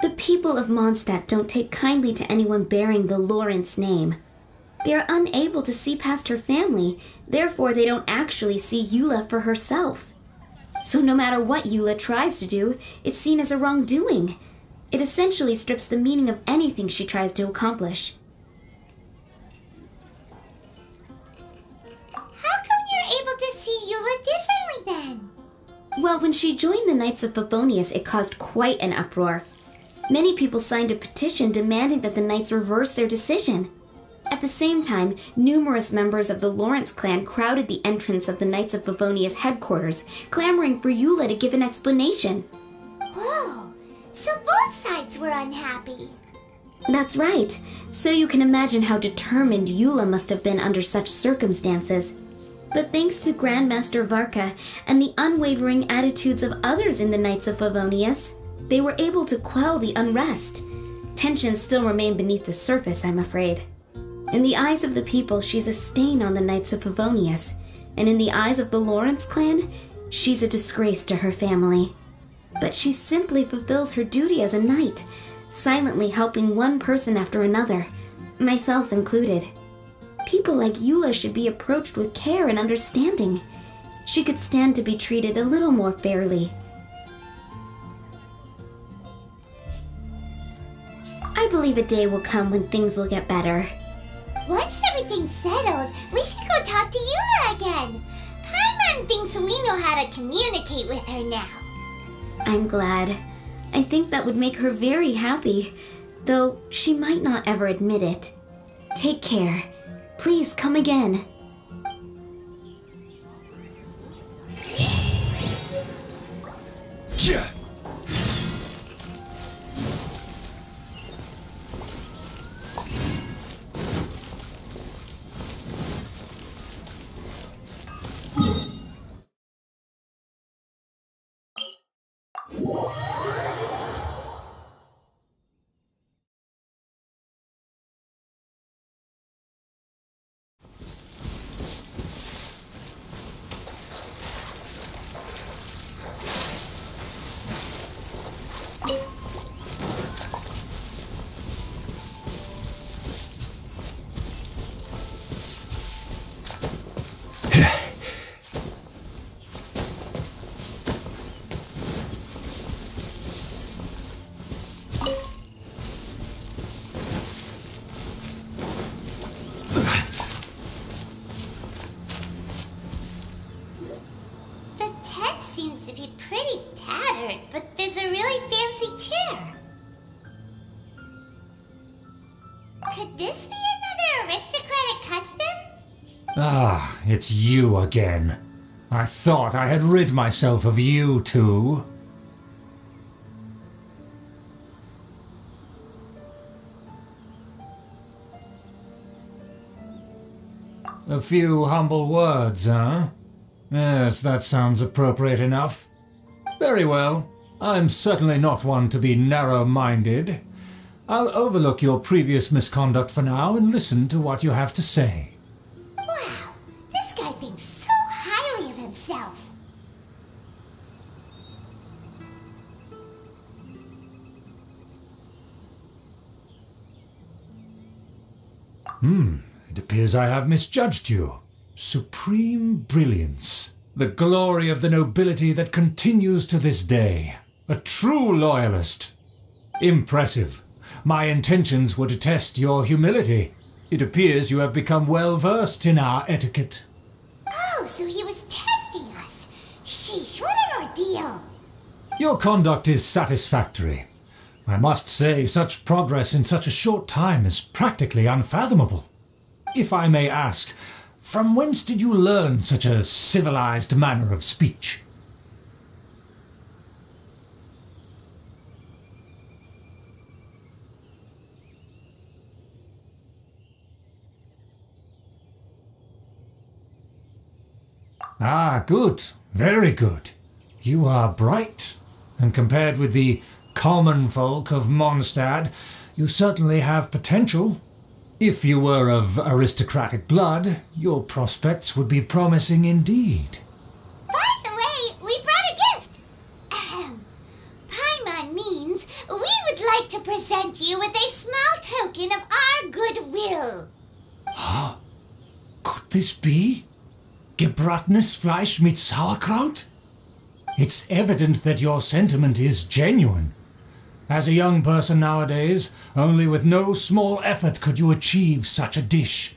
The people of Mondstadt don't take kindly to anyone bearing the Lawrence name. They are unable to see past her family, therefore they don't actually see Eula for herself. So no matter what Eula tries to do, it's seen as a wrongdoing. It essentially strips the meaning of anything she tries to accomplish. Well, when she joined the Knights of Favonius, it caused quite an uproar. Many people signed a petition demanding that the Knights reverse their decision. At the same time, numerous members of the Lawrence clan crowded the entrance of the Knights of Favonius headquarters, clamoring for Eula to give an explanation. Whoa, so both sides were unhappy. That's right. So you can imagine how determined Eula must have been under such circumstances. But thanks to Grandmaster Varka and the unwavering attitudes of others in the Knights of Favonius, they were able to quell the unrest. Tensions still remain beneath the surface, I'm afraid. In the eyes of the people, she's a stain on the Knights of Favonius, and in the eyes of the Lawrence clan, she's a disgrace to her family. But she simply fulfills her duty as a knight, silently helping one person after another, myself included. People like Eula should be approached with care and understanding. She could stand to be treated a little more fairly. I believe a day will come when things will get better. Once everything's settled, we should go talk to Eula again. Paimon thinks we know how to communicate with her now. I'm glad. I think that would make her very happy, though she might not ever admit it. Take care. Please come again. Yeah. Ah, it's you again. I thought I had rid myself of you two. A few humble words, huh? Yes, that sounds appropriate enough. Very well. I'm certainly not one to be narrow-minded. I'll overlook your previous misconduct for now and listen to what you have to say. Wow, this guy thinks so highly of himself. It appears I have misjudged you. Supreme brilliance. The glory of the nobility that continues to this day. A true loyalist. Impressive. My intentions were to test your humility. It appears you have become well versed in our etiquette. Oh, so he was testing us. Sheesh, what an ordeal. Your conduct is satisfactory. I must say, such progress in such a short time is practically unfathomable. If I may ask, from whence did you learn such a civilized manner of speech? Ah, good. Very good. You are bright, and compared with the common folk of Mondstadt, you certainly have potential. If you were of aristocratic blood, your prospects would be promising indeed. By the way, we brought a gift. Paimon means we would like to present you with a small token of our goodwill. Could this be? Gebratnes Fleisch mit Sauerkraut? It's evident that your sentiment is genuine. As a young person nowadays, only with no small effort could you achieve such a dish.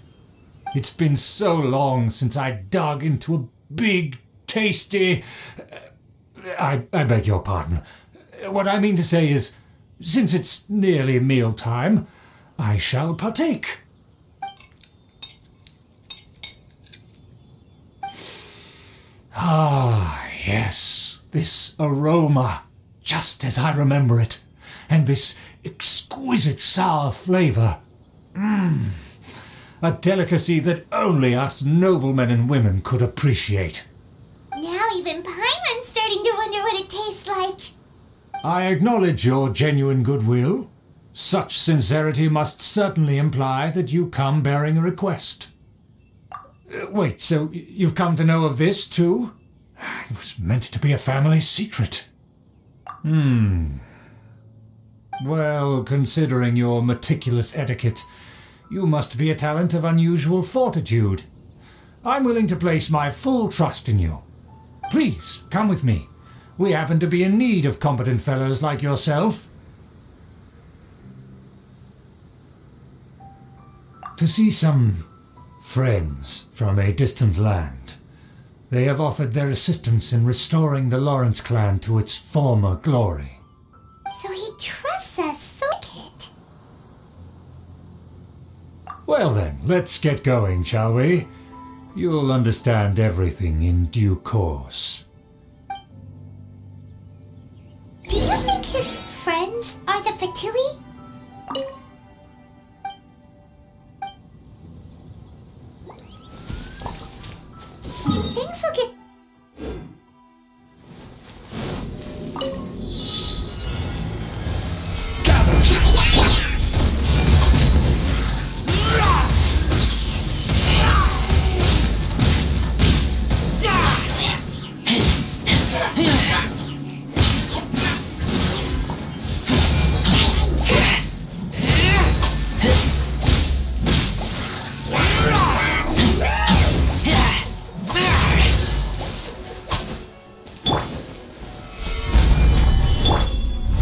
It's been so long since I dug into a big, tasty... I beg your pardon. What I mean to say is, since it's nearly mealtime, I shall partake. Ah, yes, this aroma, just as I remember it, and this exquisite sour flavour. A delicacy that only us noblemen and women could appreciate. Now even Paimon's starting to wonder what it tastes like. I acknowledge your genuine goodwill. Such sincerity must certainly imply that you come bearing a request. Wait, so you've come to know of this too? It was meant to be a family secret. Well, considering your meticulous etiquette, you must be a talent of unusual fortitude. I'm willing to place my full trust in you. Please, come with me. We happen to be in need of competent fellows like yourself. To see some friends from a distant land. They have offered their assistance in restoring the Lawrence clan to its former glory. So he trusts us, so it. Well then, let's get going, shall we? You'll understand everything in due course. Do you think his friends are the Fatui? Things will get...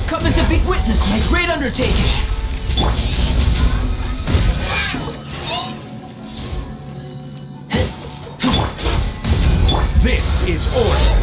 Coming to be witness my great undertaking. This is order.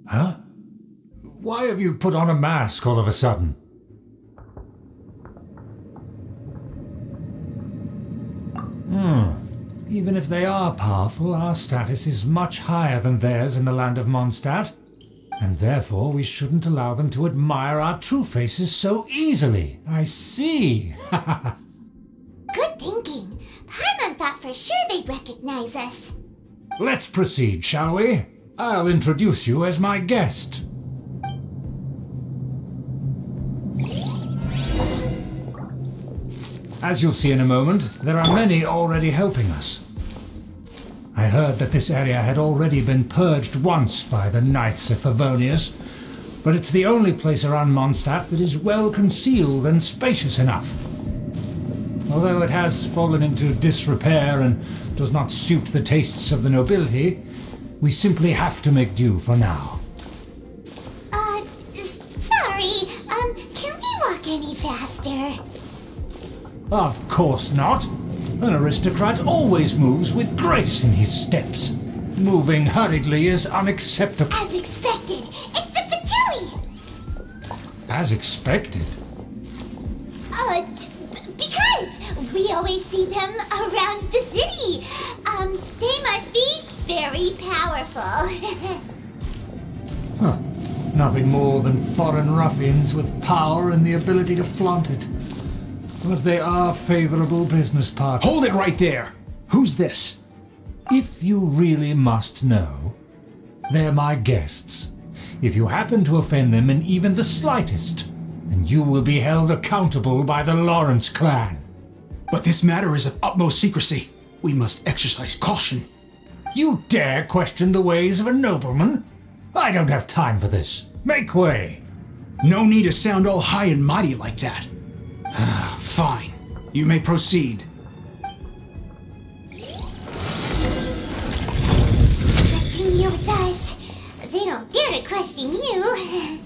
Huh? Why have you put on a mask all of a sudden? Even if they are powerful, our status is much higher than theirs in the land of Mondstadt, and therefore we shouldn't allow them to admire our true faces so easily. I see. Good thinking. Paimon thought for sure they'd recognize us. Let's proceed, shall we? I'll introduce you as my guest. As you'll see in a moment, there are many already helping us. I heard that this area had already been purged once by the Knights of Favonius, but it's the only place around Mondstadt that is well concealed and spacious enough. Although it has fallen into disrepair and does not suit the tastes of the nobility, we simply have to make do for now. Sorry, can we walk any faster? Of course not. An aristocrat always moves with grace in his steps. Moving hurriedly is unacceptable. As expected, it's the Fatui! As expected? Because we always see them around the city. They must be very powerful. Huh. Nothing more than foreign ruffians with power and the ability to flaunt it. But they are favorable business partners. Hold it right there! Who's this? If you really must know, they're my guests. If you happen to offend them in even the slightest, then you will be held accountable by the Lawrence clan. But this matter is of utmost secrecy. We must exercise caution. You dare question the ways of a nobleman? I don't have time for this. Make way. No need to sound all high and mighty like that. Fine. You may proceed. Continue with us. They don't dare to question you.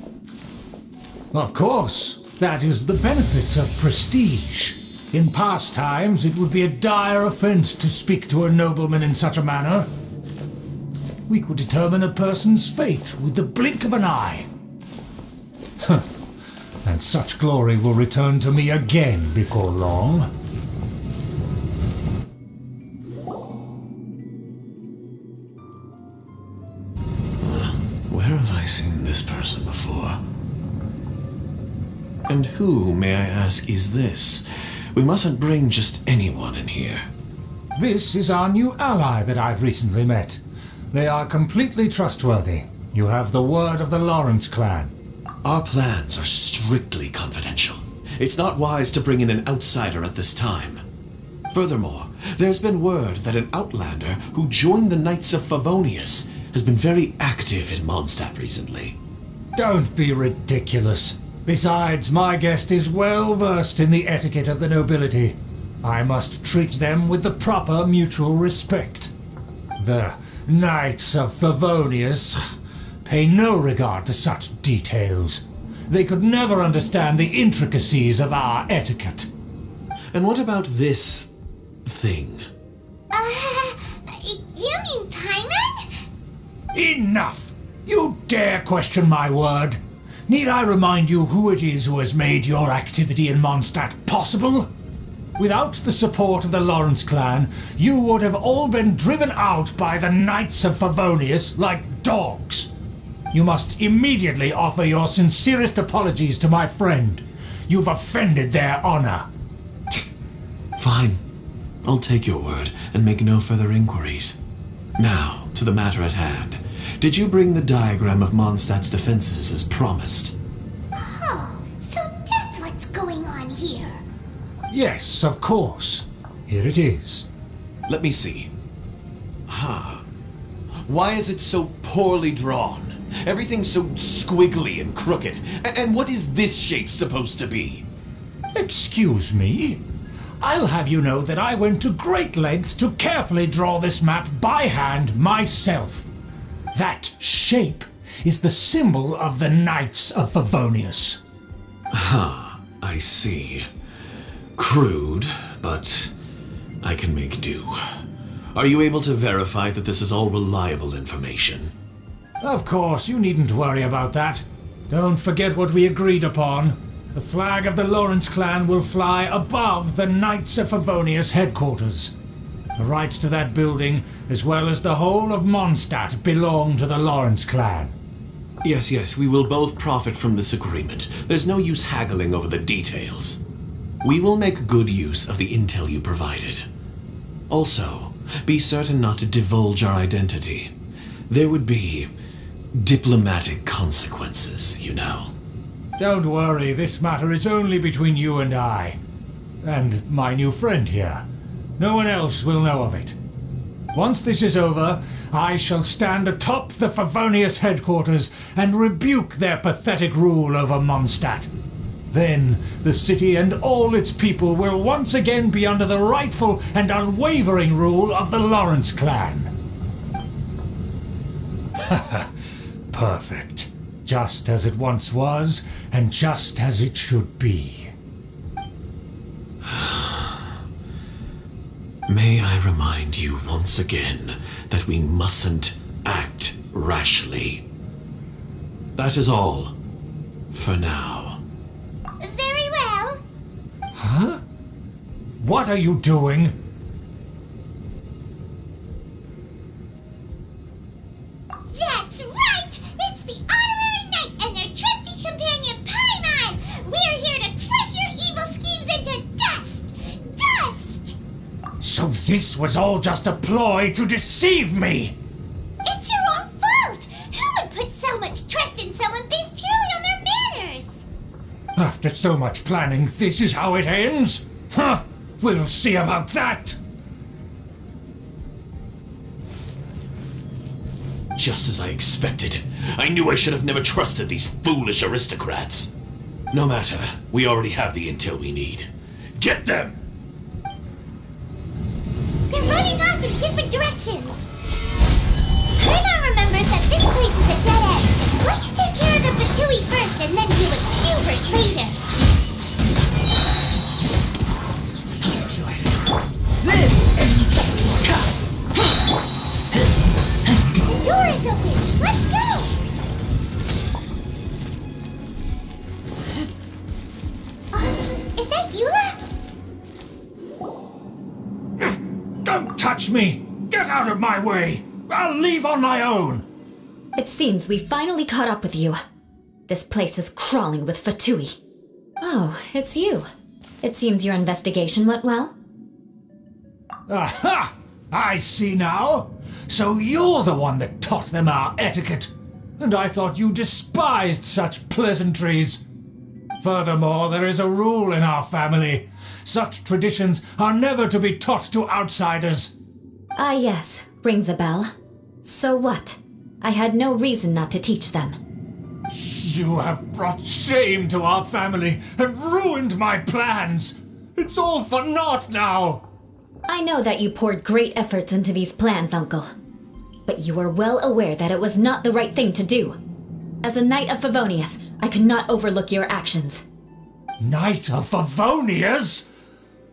Of course, that is the benefit of prestige. In past times, it would be a dire offense to speak to a nobleman in such a manner. We could determine a person's fate with the blink of an eye. Huh. And such glory will return to me again before long. Where have I seen this person before? And who, may I ask, is this? We mustn't bring just anyone in here. This is our new ally that I've recently met. They are completely trustworthy. You have the word of the Lawrence clan. Our plans are strictly confidential. It's not wise to bring in an outsider at this time. Furthermore, there's been word that an outlander who joined the Knights of Favonius has been very active in Mondstadt recently. Don't be ridiculous. Besides, my guest is well versed in the etiquette of the nobility. I must treat them with the proper mutual respect. The Knights of Favonius pay no regard to such details. They could never understand the intricacies of our etiquette. And what about this thing? You mean Paimon? Enough! You dare question my word? Need I remind you who it is who has made your activity in Mondstadt possible? Without the support of the Lawrence clan, you would have all been driven out by the Knights of Favonius like dogs. You must immediately offer your sincerest apologies to my friend. You've offended their honor. Fine. I'll take your word and make no further inquiries. Now, to the matter at hand. Did you bring the diagram of Mondstadt's defenses as promised? Oh, so that's what's going on here. Yes, of course. Here it is. Let me see. Why is it so poorly drawn? Everything's so squiggly and crooked. And what is this shape supposed to be? Excuse me? I'll have you know that I went to great lengths to carefully draw this map by hand myself. That shape is the symbol of the Knights of Favonius. I see. Crude, but I can make do. Are you able to verify that this is all reliable information? Of course, you needn't worry about that. Don't forget what we agreed upon. The flag of the Lawrence clan will fly above the Knights of Favonius headquarters. The rights to that building, as well as the whole of Mondstadt, belong to the Lawrence clan. Yes, we will both profit from this agreement. There's no use haggling over the details. We will make good use of the intel you provided. Also, be certain not to divulge our identity. There would be diplomatic consequences, you know. Don't worry, this matter is only between you and I. And my new friend here. No one else will know of it. Once this is over, I shall stand atop the Favonius headquarters and rebuke their pathetic rule over Mondstadt. Then the city and all its people will once again be under the rightful and unwavering rule of the Lawrence clan. Perfect. Just as it once was, and just as it should be. May I remind you once again that we mustn't act rashly. That is all, for now. Very well. Huh? What are you doing? This was all just a ploy to deceive me! It's your own fault! Who would put so much trust in someone based purely on their manners? After so much planning, this is how it ends? Huh! We'll see about that! Just as I expected. I knew I should have never trusted these foolish aristocrats. No matter, we already have the intel we need. Get them! They're running off in different directions. Paimon remembers that this place is a dead end. Let's take care of the Fatui first and then deal with Schubert later. The door is open. Let's go! Is that Eula? Don't touch me! Get out of my way! I'll leave on my own! It seems we finally caught up with you. This place is crawling with Fatui. Oh, it's you. It seems your investigation went well. Aha! I see now! So you're the one that taught them our etiquette, and I thought you despised such pleasantries. Furthermore, there is a rule in our family. Such traditions are never to be taught to outsiders. Ah, yes, rings a bell. So what? I had no reason not to teach them. You have brought shame to our family and ruined my plans. It's all for naught now. I know that you poured great efforts into these plans, Uncle. But you are well aware that it was not the right thing to do. As a Knight of Favonius, I could not overlook your actions. Knight of Favonius?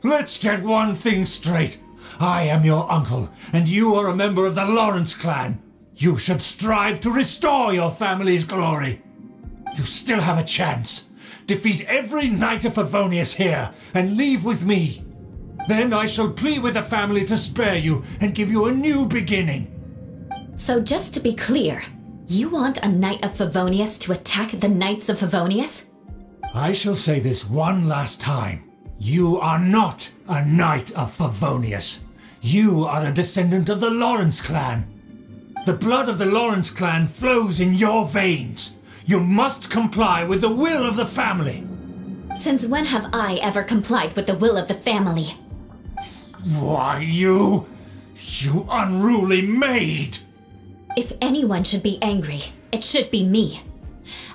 Let's get one thing straight. I am your uncle, and you are a member of the Lawrence clan. You should strive to restore your family's glory. You still have a chance. Defeat every Knight of Favonius here, and leave with me. Then I shall plead with the family to spare you and give you a new beginning. So just to be clear, you want a Knight of Favonius to attack the Knights of Favonius? I shall say this one last time. You are not a Knight of Favonius. You are a descendant of the Lawrence clan. The blood of the Lawrence clan flows in your veins. You must comply with the will of the family. Since when have I ever complied with the will of the family? Why, you unruly maid! If anyone should be angry, it should be me.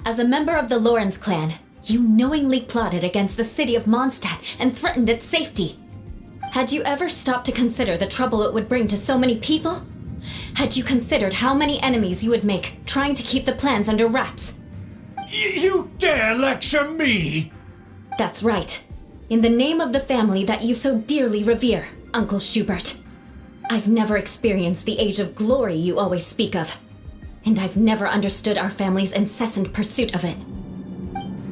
As a member of the Lawrence clan, you knowingly plotted against the city of Mondstadt and threatened its safety. Had you ever stopped to consider the trouble it would bring to so many people? Had you considered how many enemies you would make trying to keep the plans under wraps? You dare lecture me? That's right. In the name of the family that you so dearly revere, Uncle Schubert. I've never experienced the age of glory you always speak of, and I've never understood our family's incessant pursuit of it.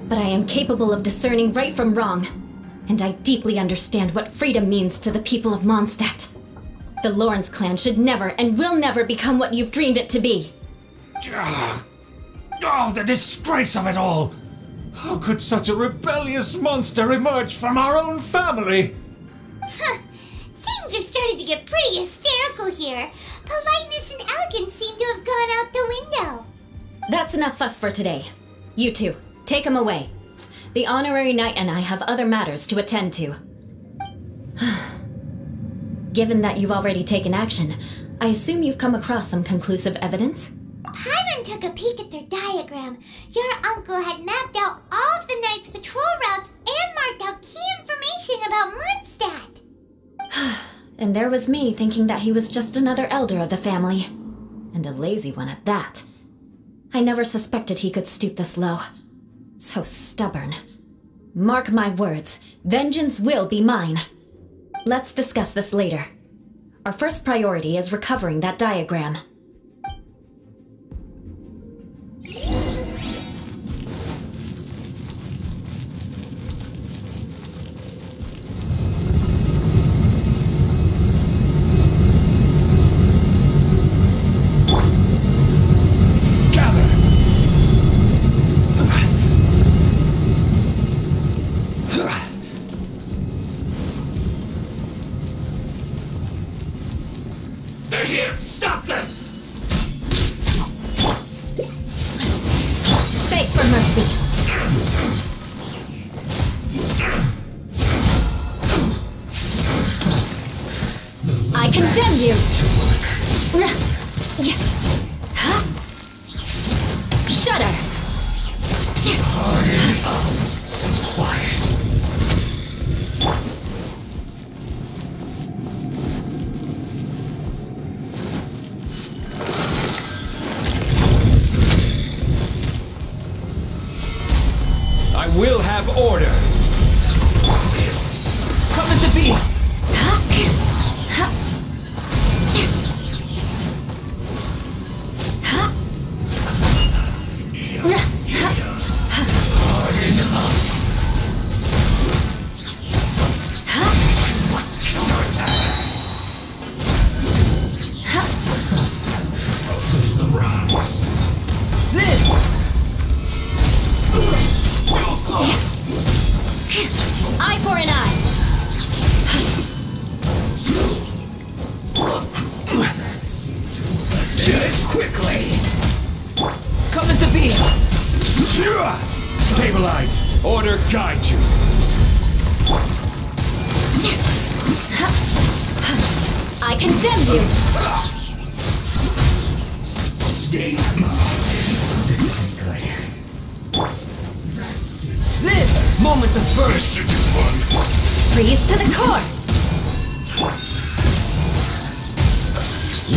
But I am capable of discerning right from wrong, and I deeply understand what freedom means to the people of Mondstadt. The Lawrence clan should never and will never become what you've dreamed it to be. Oh, the disgrace of it all! How could such a rebellious monster emerge from our own family? Huh. Things are starting to get pretty hysterical here. Politeness and elegance seem to have gone out the window. That's enough fuss for today. You two, take him away. The honorary knight and I have other matters to attend to. Given that you've already taken action, I assume you've come across some conclusive evidence? Paimon took a peek at their diagram. Your uncle had mapped out all of the Knight's patrol routes and marked out key information about Mondstadt. And there was me thinking that he was just another elder of the family. And a lazy one at that. I never suspected he could stoop this low. So stubborn. Mark my words, vengeance will be mine. Let's discuss this later. Our first priority is recovering that diagram. beg for mercy. I condemn you! Shudder! Some quiet. I will have order. Coming to be. Eye for an eye. Do this quickly. Coming to be. Stabilize. Order guide you. I condemn you. Stay. This isn't good. Live! Moments of burst! Freeze to the core.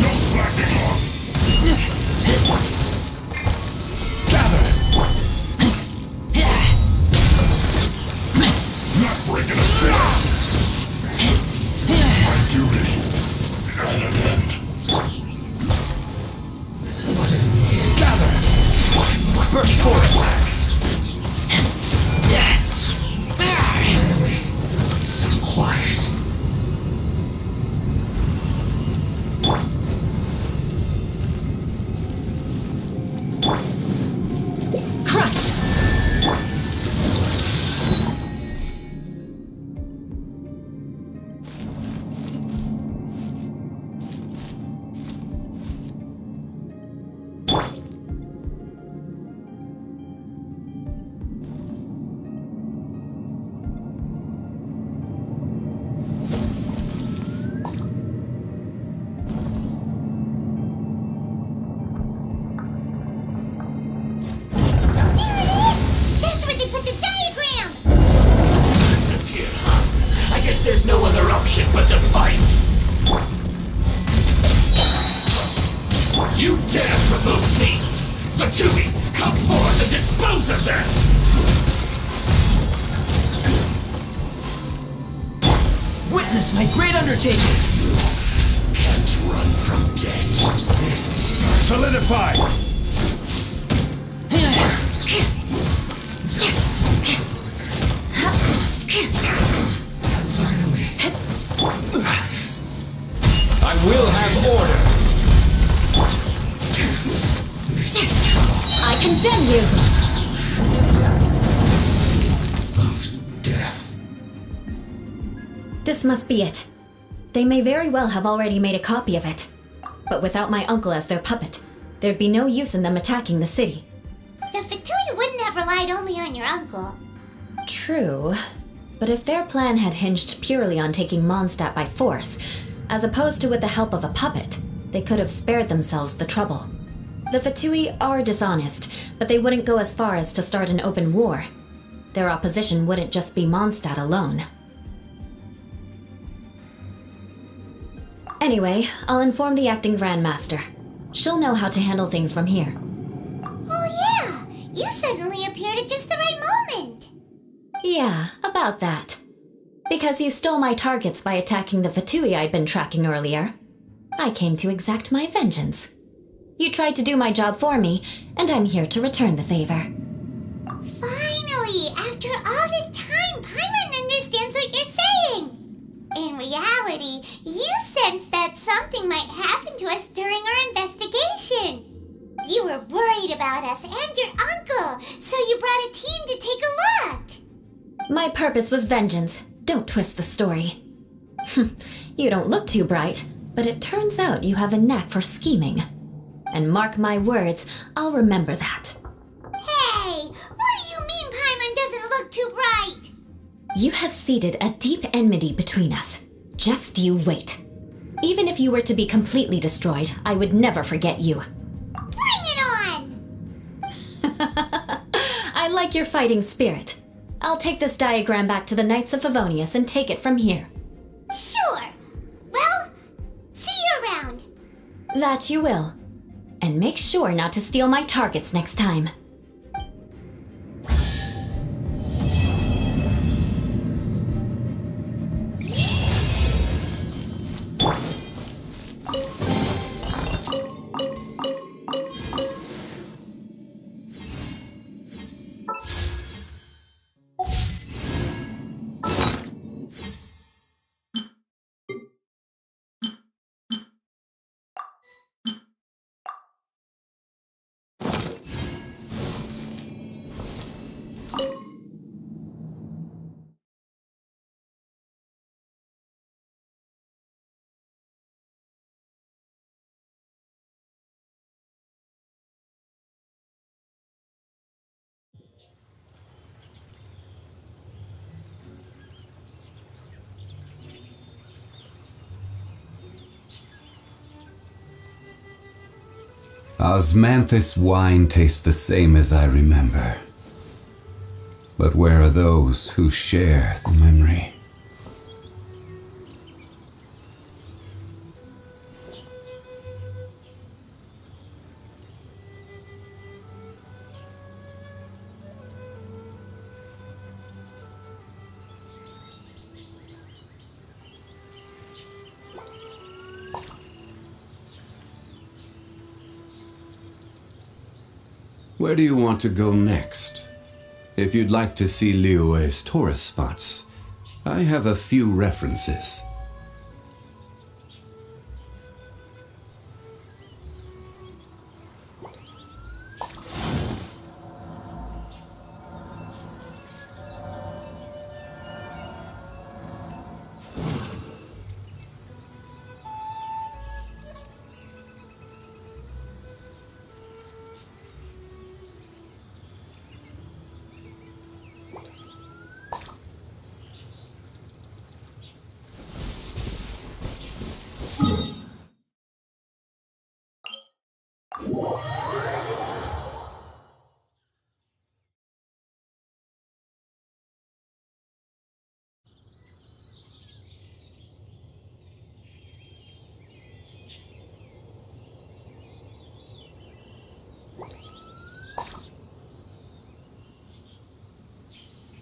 No slacking off. Gather. Not breaking a sweat. My duty at an end. Gather. First force! Some quiet. Crush. That's where they put the diagram! This here, huh? I guess there's no other option but to fight. You dare provoke me! Fatui, come forth and dispose of them! Witness my great undertaking! Can't run from death. Use this. Solidify! Finally. I will have order! I condemn you. Of death. This must be it. They may very well have already made a copy of it. But without my uncle as their puppet, there'd be no use in them attacking the city. The Fatui wouldn't have relied only on your uncle. True. But if their plan had hinged purely on taking Mondstadt by force, as opposed to with the help of a puppet, they could have spared themselves the trouble. The Fatui are dishonest, but they wouldn't go as far as to start an open war. Their opposition wouldn't just be Mondstadt alone. Anyway, I'll inform the acting Grandmaster. She'll know how to handle things from here. Oh yeah! You suddenly appeared at just the right moment! Yeah, about that. Because you stole my targets by attacking the Fatui I'd been tracking earlier. I came to exact my vengeance. You tried to do my job for me, and I'm here to return the favor. Finally! After all this time, Paimon understands what you're saying! In reality, you sensed that something might happen to us during our investigation. You were worried about us and your uncle, so you brought a team to take a look. My purpose was vengeance. Don't twist the story. You don't look too bright, but it turns out you have a knack for scheming. And mark my words, I'll remember that. Hey, What do you mean Paimon doesn't look too bright? You have seeded a deep enmity between us. Just you wait. Even if you were to be completely destroyed, I would never forget you. Bring it on! I like your fighting spirit. I'll take this diagram back to the Knights of Favonius and take it from here. Sure. Well, see you around. That you will. And make sure not to steal my targets next time. Osmanthus wine tastes the same as I remember. But where are those who share the memory? Where do you want to go next? If you'd like to see Liyue's tourist spots, I have a few references.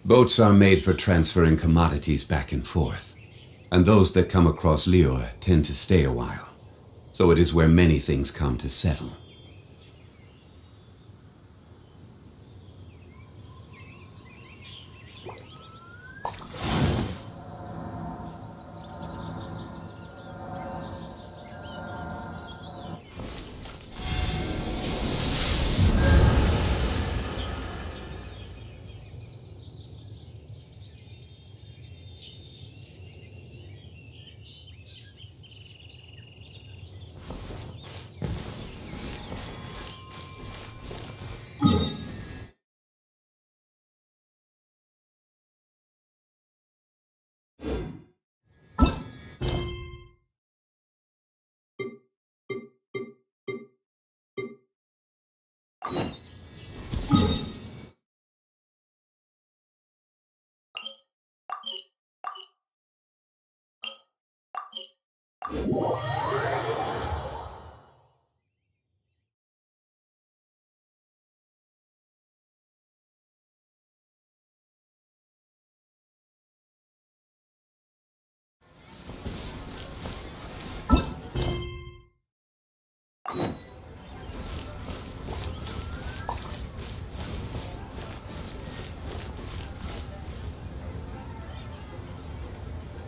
Boats are made for transferring commodities back and forth, and those that come across Liyue tend to stay a while, so it is where many things come to settle.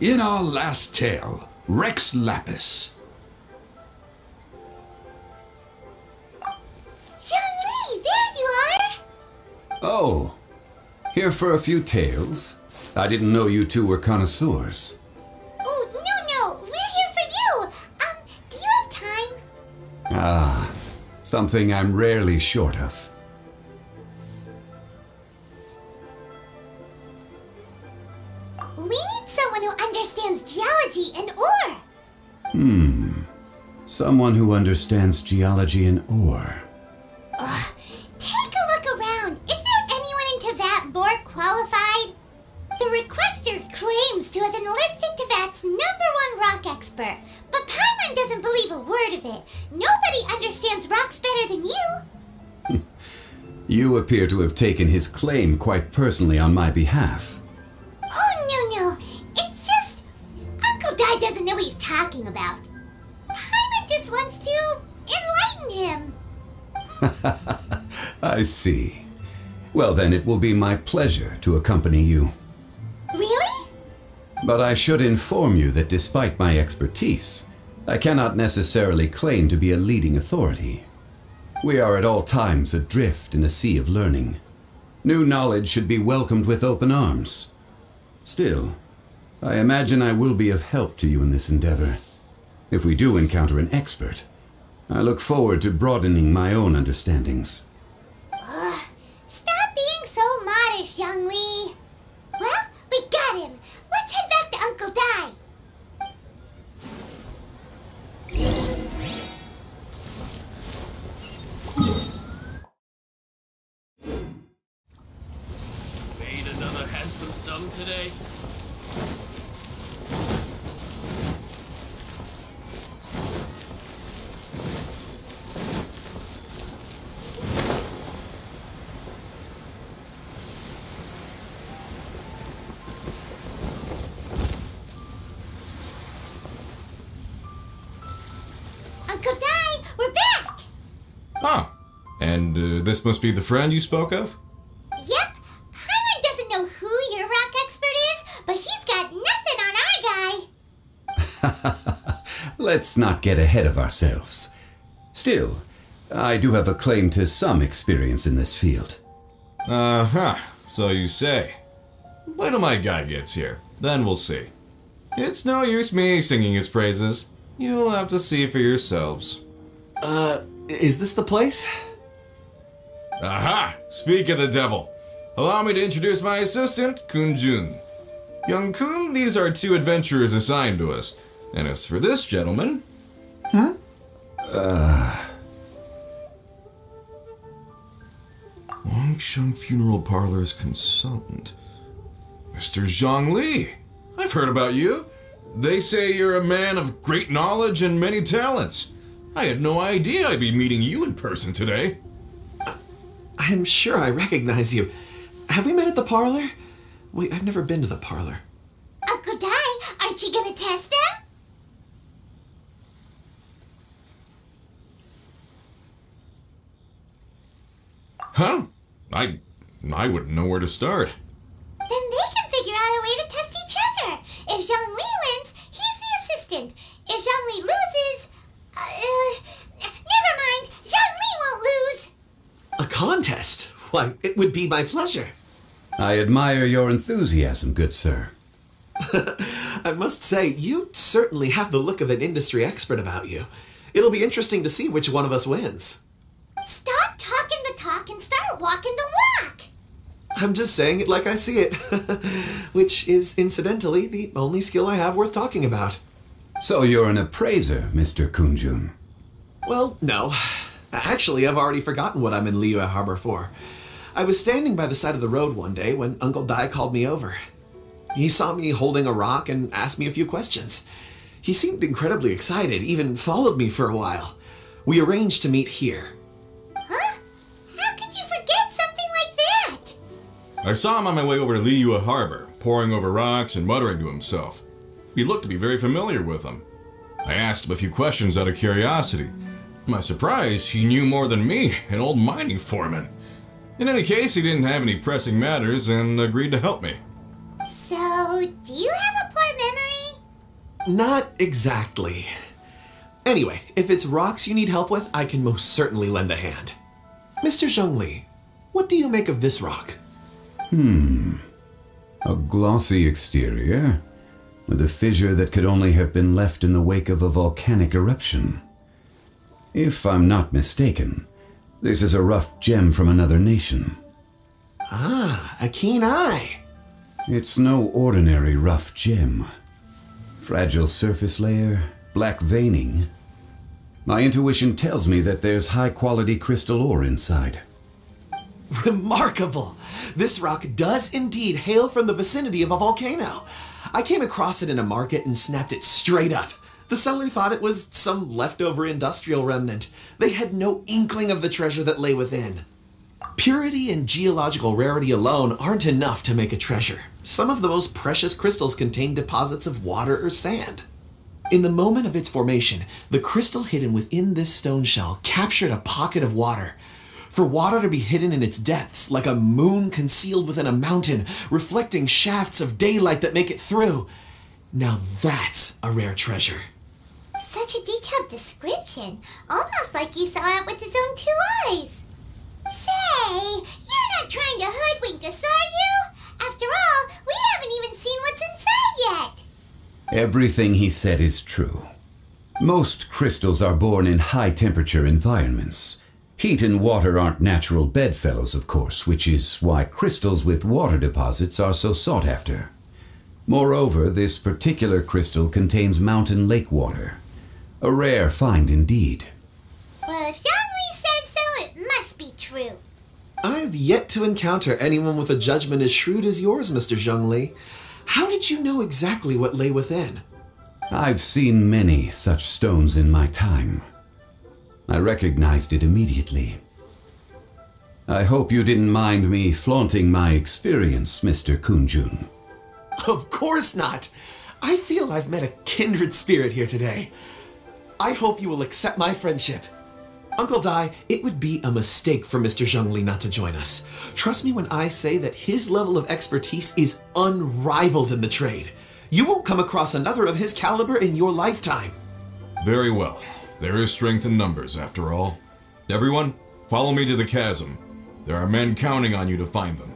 In our last tale, Rex Lapis. Zhongli, there you are! Oh, here for a few tales? I didn't know you two were connoisseurs. Oh, no, we're here for you! Do you have time? Ah, something I'm rarely short of. We need someone who understands geology and ore. Someone who understands geology and ore. Take a look around. Is there anyone in Teyvat more qualified? The requester claims to have enlisted Teyvat's #1 rock expert, but Paimon doesn't believe a word of it. Nobody understands rocks better than you. You appear to have taken his claim quite personally on my behalf. Oh, no. It's just... Uncle Dai doesn't know what he's talking about. Paimon just wants to enlighten him. I see. Well, then it will be my pleasure to accompany you. Really? But I should inform you that despite my expertise, I cannot necessarily claim to be a leading authority. We are at all times adrift in a sea of learning. New knowledge should be welcomed with open arms. Still, I imagine I will be of help to you in this endeavor. If we do encounter an expert, I look forward to broadening my own understandings. Stop being so modest, Young Lee. Well, we got him. Let's head back to Uncle Dai. Made another handsome sum today? Uncle Dai, we're back. Ah, and this must be the friend you spoke of? Yep. Paimon doesn't know who your rock expert is, but he's got nothing on our guy. Let's not get ahead of ourselves. Still, I do have a claim to some experience in this field. Uh-huh, so you say. Wait till my guy gets here, then we'll see. It's no use me singing his praises. You'll have to see for yourselves. Is this the place? Aha! Speak of the devil. Allow me to introduce my assistant, Kun-jun. Young Kun, these are 2 adventurers assigned to us. And as for this gentleman... Wangsheng Funeral Parlor's consultant. Mr. Zhang Li. I've heard about you. They say you're a man of great knowledge and many talents. I had no idea I'd be meeting you in person today. I'm sure I recognize you. Have we met at the parlor? Wait, I've never been to the parlor. Uncle Dai, aren't you gonna test them? Huh? I wouldn't know where to start. Then they can figure out a way to test each other. If Zhang Li wins, he's the assistant. If Zhang Li loses... never mind. Zhang Li won't lose. A contest? Why, it would be my pleasure. I admire your enthusiasm, good sir. I must say, you certainly have the look of an industry expert about you. It'll be interesting to see which one of us wins. Stop talking the talk and start walking the walk. I'm just saying it like I see it. Which is, incidentally, the only skill I have worth talking about. So you're an appraiser, Mr. Kun-jun. Well, no. Actually, I've already forgotten what I'm in Liyue Harbor for. I was standing by the side of the road one day when Uncle Dai called me over. He saw me holding a rock and asked me a few questions. He seemed incredibly excited, even followed me for a while. We arranged to meet here. Huh? How could you forget something like that? I saw him on my way over to Liyue Harbor, poring over rocks and muttering to himself. He looked to be very familiar with them. I asked him a few questions out of curiosity. To my surprise, he knew more than me, an old mining foreman. In any case, he didn't have any pressing matters and agreed to help me. So, do you have a poor memory? Not exactly. Anyway, if it's rocks you need help with, I can most certainly lend a hand. Mr. Zhongli, what do you make of this rock? A glossy exterior, with a fissure that could only have been left in the wake of a volcanic eruption. If I'm not mistaken, this is a rough gem from another nation. Ah, a keen eye. It's no ordinary rough gem. Fragile surface layer, black veining. My intuition tells me that there's high-quality crystal ore inside. Remarkable! This rock does indeed hail from the vicinity of a volcano. I came across it in a market and snapped it straight up. The seller thought it was some leftover industrial remnant. They had no inkling of the treasure that lay within. Purity and geological rarity alone aren't enough to make a treasure. Some of the most precious crystals contain deposits of water or sand. In the moment of its formation, the crystal hidden within this stone shell captured a pocket of water. For water to be hidden in its depths, like a moon concealed within a mountain, reflecting shafts of daylight that make it through. Now that's a rare treasure. Such a detailed description, almost like you saw it with his own 2 eyes. Say, you're not trying to hoodwink us, are you? After all, we haven't even seen what's inside yet. Everything he said is true. Most crystals are born in high-temperature environments. Heat and water aren't natural bedfellows, of course, which is why crystals with water deposits are so sought after. Moreover, this particular crystal contains mountain lake water. A rare find indeed. Well, if Zhongli says so, it must be true. I've yet to encounter anyone with a judgment as shrewd as yours, Mr. Zhongli. How did you know exactly what lay within? I've seen many such stones in my time. I recognized it immediately. I hope you didn't mind me flaunting my experience, Mr. Kunjun. Of course not! I feel I've met a kindred spirit here today. I hope you will accept my friendship. Uncle Dai, it would be a mistake for Mr. Zhongli not to join us. Trust me when I say that his level of expertise is unrivaled in the trade. You won't come across another of his caliber in your lifetime. Very well. There is strength in numbers, after all. Everyone, follow me to the chasm. There are men counting on you to find them.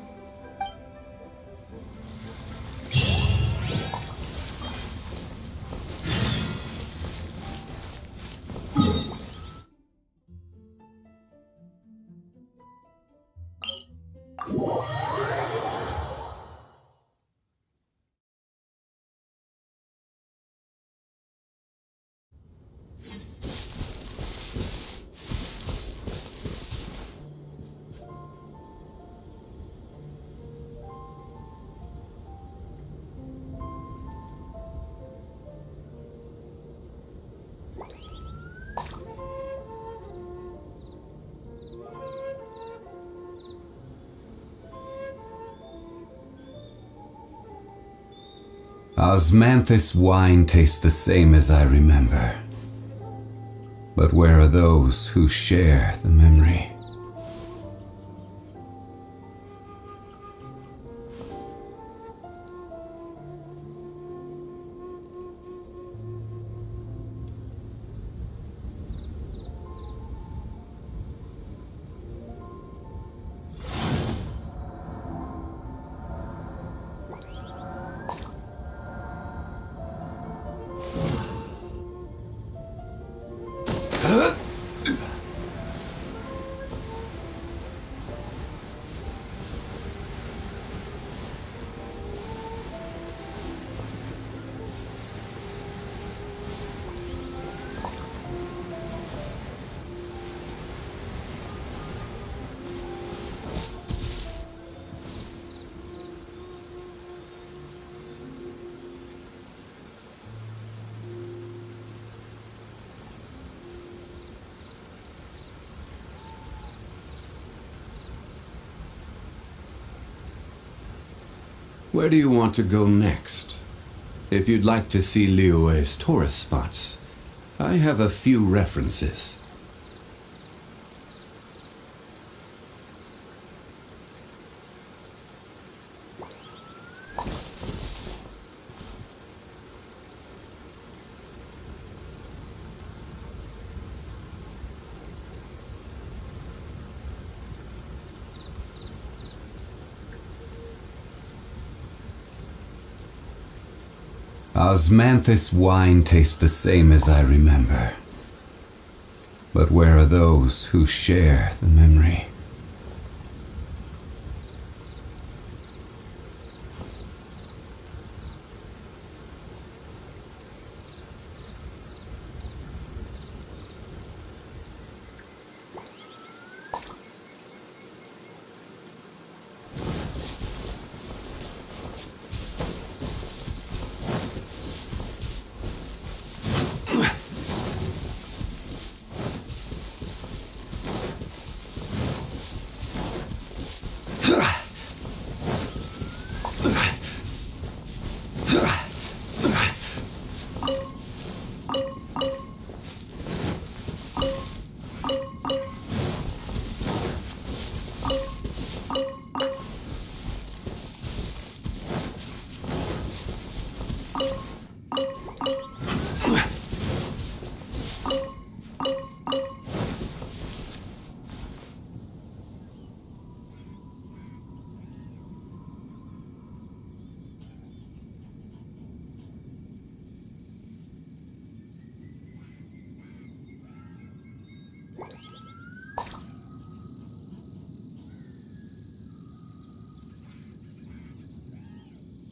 Osmanthus wine tastes the same as I remember. But where are those who share the memory? Where do you want to go next? If you'd like to see Liyue's tourist spots, I have a few references. Osmanthus wine tastes the same as I remember. But where are those who share the memory?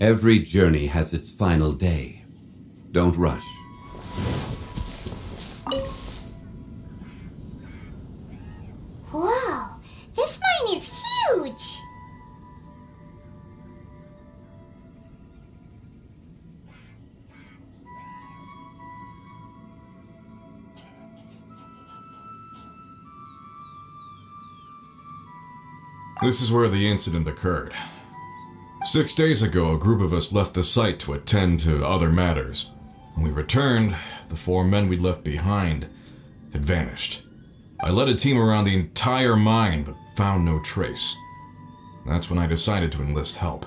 Every journey has its final day. Don't rush. Whoa, this mine is huge! This is where the incident occurred. 6 days ago, a group of us left the site to attend to other matters. When we returned, the 4 men we'd left behind had vanished. I led a team around the entire mine, but found no trace. That's when I decided to enlist help.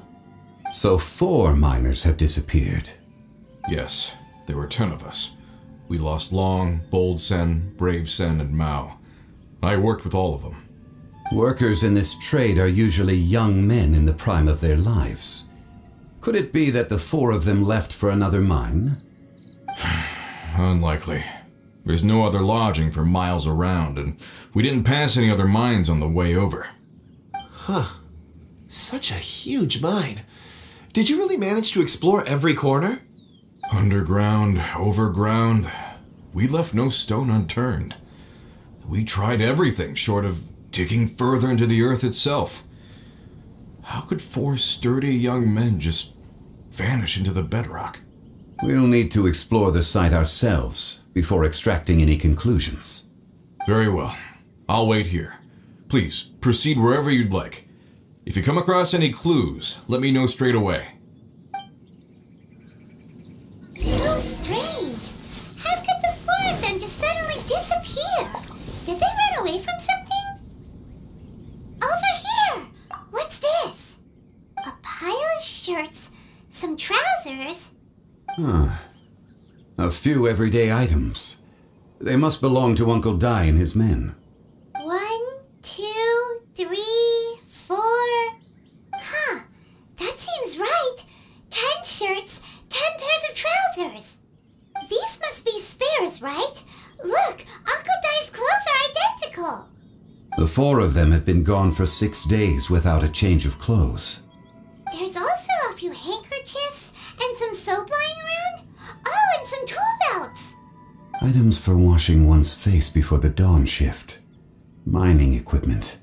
So 4 miners have disappeared. Yes, there were 10 of us. We lost Long, Bold Sen, Brave Sen, and Mao. I worked with all of them. Workers in this trade are usually young men in the prime of their lives. Could it be that the 4 of them left for another mine? Unlikely. There's no other lodging for miles around, and we didn't pass any other mines on the way over. Huh. Such a huge mine. Did you really manage to explore every corner? Underground, overground, we left no stone unturned. We tried everything short of digging further into the earth itself. How could 4 sturdy young men just vanish into the bedrock? We'll need to explore the site ourselves before extracting any conclusions. Very well. I'll wait here. Please, proceed wherever you'd like. If you come across any clues, let me know straight away. So strange. How could the 4 of them just suddenly disappear? Did they run away from something? Over here! What's this? A pile of shirts, some trousers. A few everyday items. They must belong to Uncle Dai and his men. 1, 2, 3, 4. Huh, that seems right. 10 shirts, 10 pairs of trousers. These must be spares, right? Look, Uncle Dai's clothes are identical. The 4 of them have been gone for 6 days without a change of clothes. There's also a few handkerchiefs and some soap lying around. Oh, and some tool belts. Items for washing one's face before the dawn shift. Mining equipment.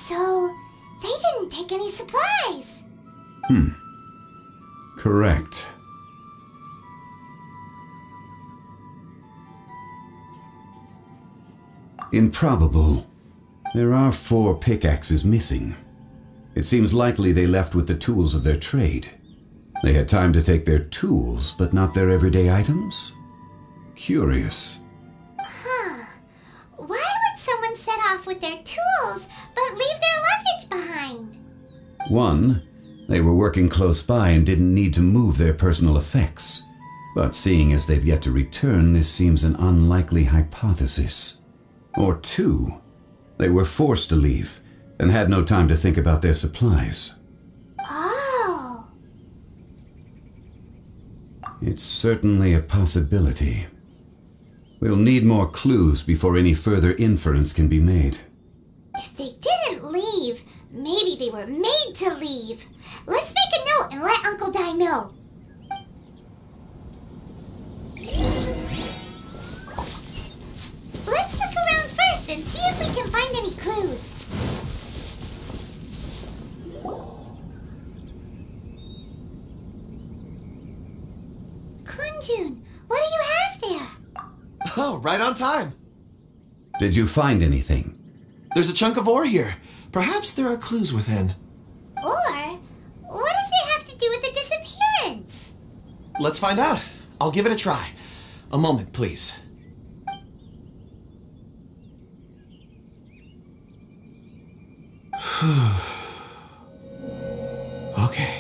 So, they didn't take any supplies. Correct. Improbable. There are 4 pickaxes missing. It seems likely they left with the tools of their trade. They had time to take their tools, but not their everyday items? Curious. Huh. Why would someone set off with their tools, but leave their luggage behind? 1, they were working close by and didn't need to move their personal effects. But seeing as they've yet to return, this seems an unlikely hypothesis. Or 2, they were forced to leave and had no time to think about their supplies. Oh. It's certainly a possibility. We'll need more clues before any further inference can be made. If they didn't leave, maybe they were made to leave. Let's make a note and let Uncle Dai know. Let's look around first and see if we can find any clues. Kunjun, what do you have there? Oh, right on time. Did you find anything? There's a chunk of ore here. Perhaps there are clues within. Or, what does it have to do with the disappearance? Let's find out. I'll give it a try. A moment, please. Okay.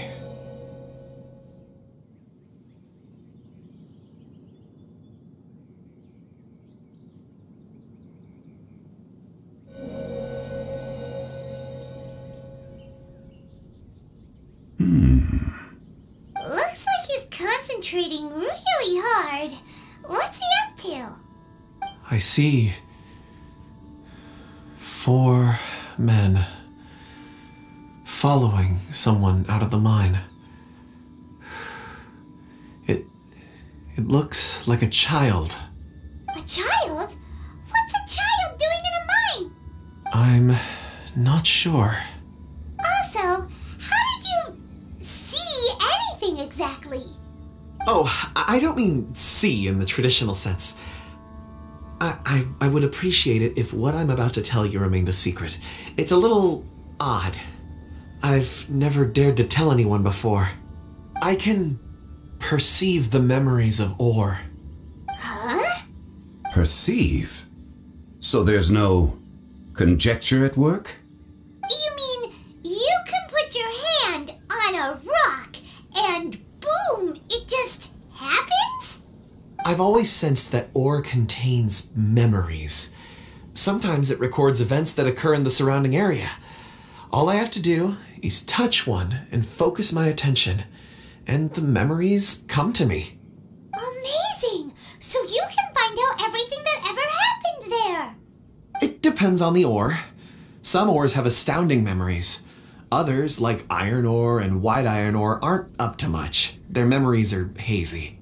Looks like he's concentrating really hard. What's he up to? I see 4 men following someone out of the mine. It looks like a child. A child? What's a child doing in a mine? I'm not sure. Also, how did you see anything exactly? Oh, I don't mean see in the traditional sense. I would appreciate it if what I'm about to tell you remained a secret. It's a little odd. I've never dared to tell anyone before. I can perceive the memories of Or. Huh? Perceive? So there's no conjecture at work? You mean you can put your hand on a rock and boom, it just happens? I've always sensed that Or contains memories. Sometimes it records events that occur in the surrounding area. All I have to do is touch one and focus my attention, and the memories come to me. Amazing! So you can find out everything that ever happened there. It depends on the ore. Some ores have astounding memories. Others, like iron ore and white iron ore, aren't up to much. Their memories are hazy.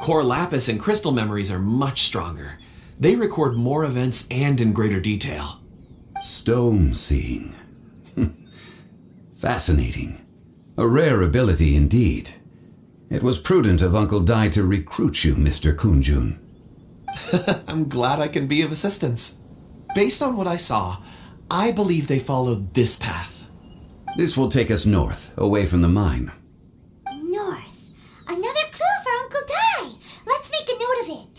Core lapis and crystal memories are much stronger. They record more events and in greater detail. Stone seeing. Fascinating. A rare ability indeed. It was prudent of Uncle Dai to recruit you, Mr. Kunjun. I'm glad I can be of assistance. Based on what I saw, I believe they followed this path. This will take us north, away from the mine. North. Another clue for Uncle Dai. Let's make a note of it.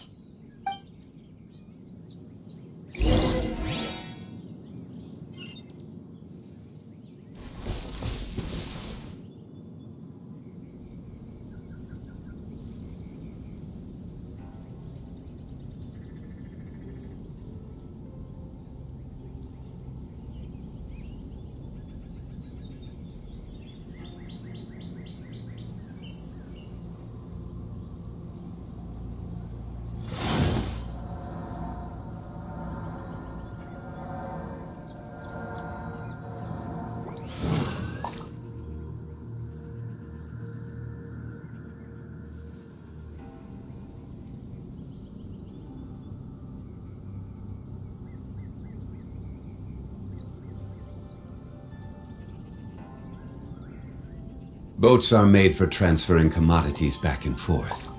Boats are made for transferring commodities back and forth,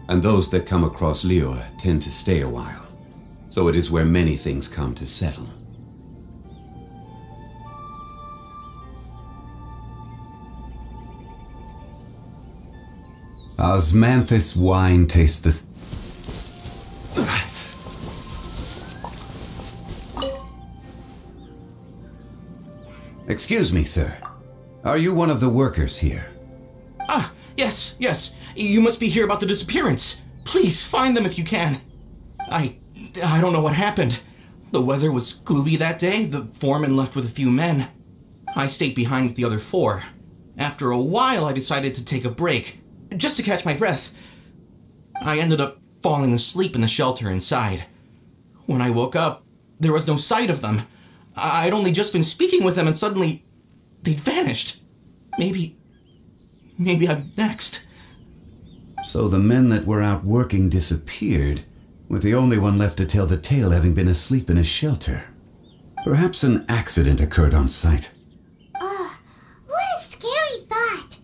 and those that come across Liu tend to stay a while. So it is where many things come to settle. Osmanthus wine tastes the... Excuse me, sir. Are you one of the workers here? Ah, yes. You must be here about the disappearance. Please find them if you can. I don't know what happened. The weather was gloomy that day. The foreman left with a few men. I stayed behind with the other 4. After a while, I decided to take a break, just to catch my breath. I ended up falling asleep in the shelter inside. When I woke up, there was no sight of them. I'd only just been speaking with them and suddenly they'd vanished. Maybe I'm next. So the men that were out working disappeared, with the only one left to tell the tale having been asleep in a shelter. Perhaps an accident occurred on site. What a scary thought.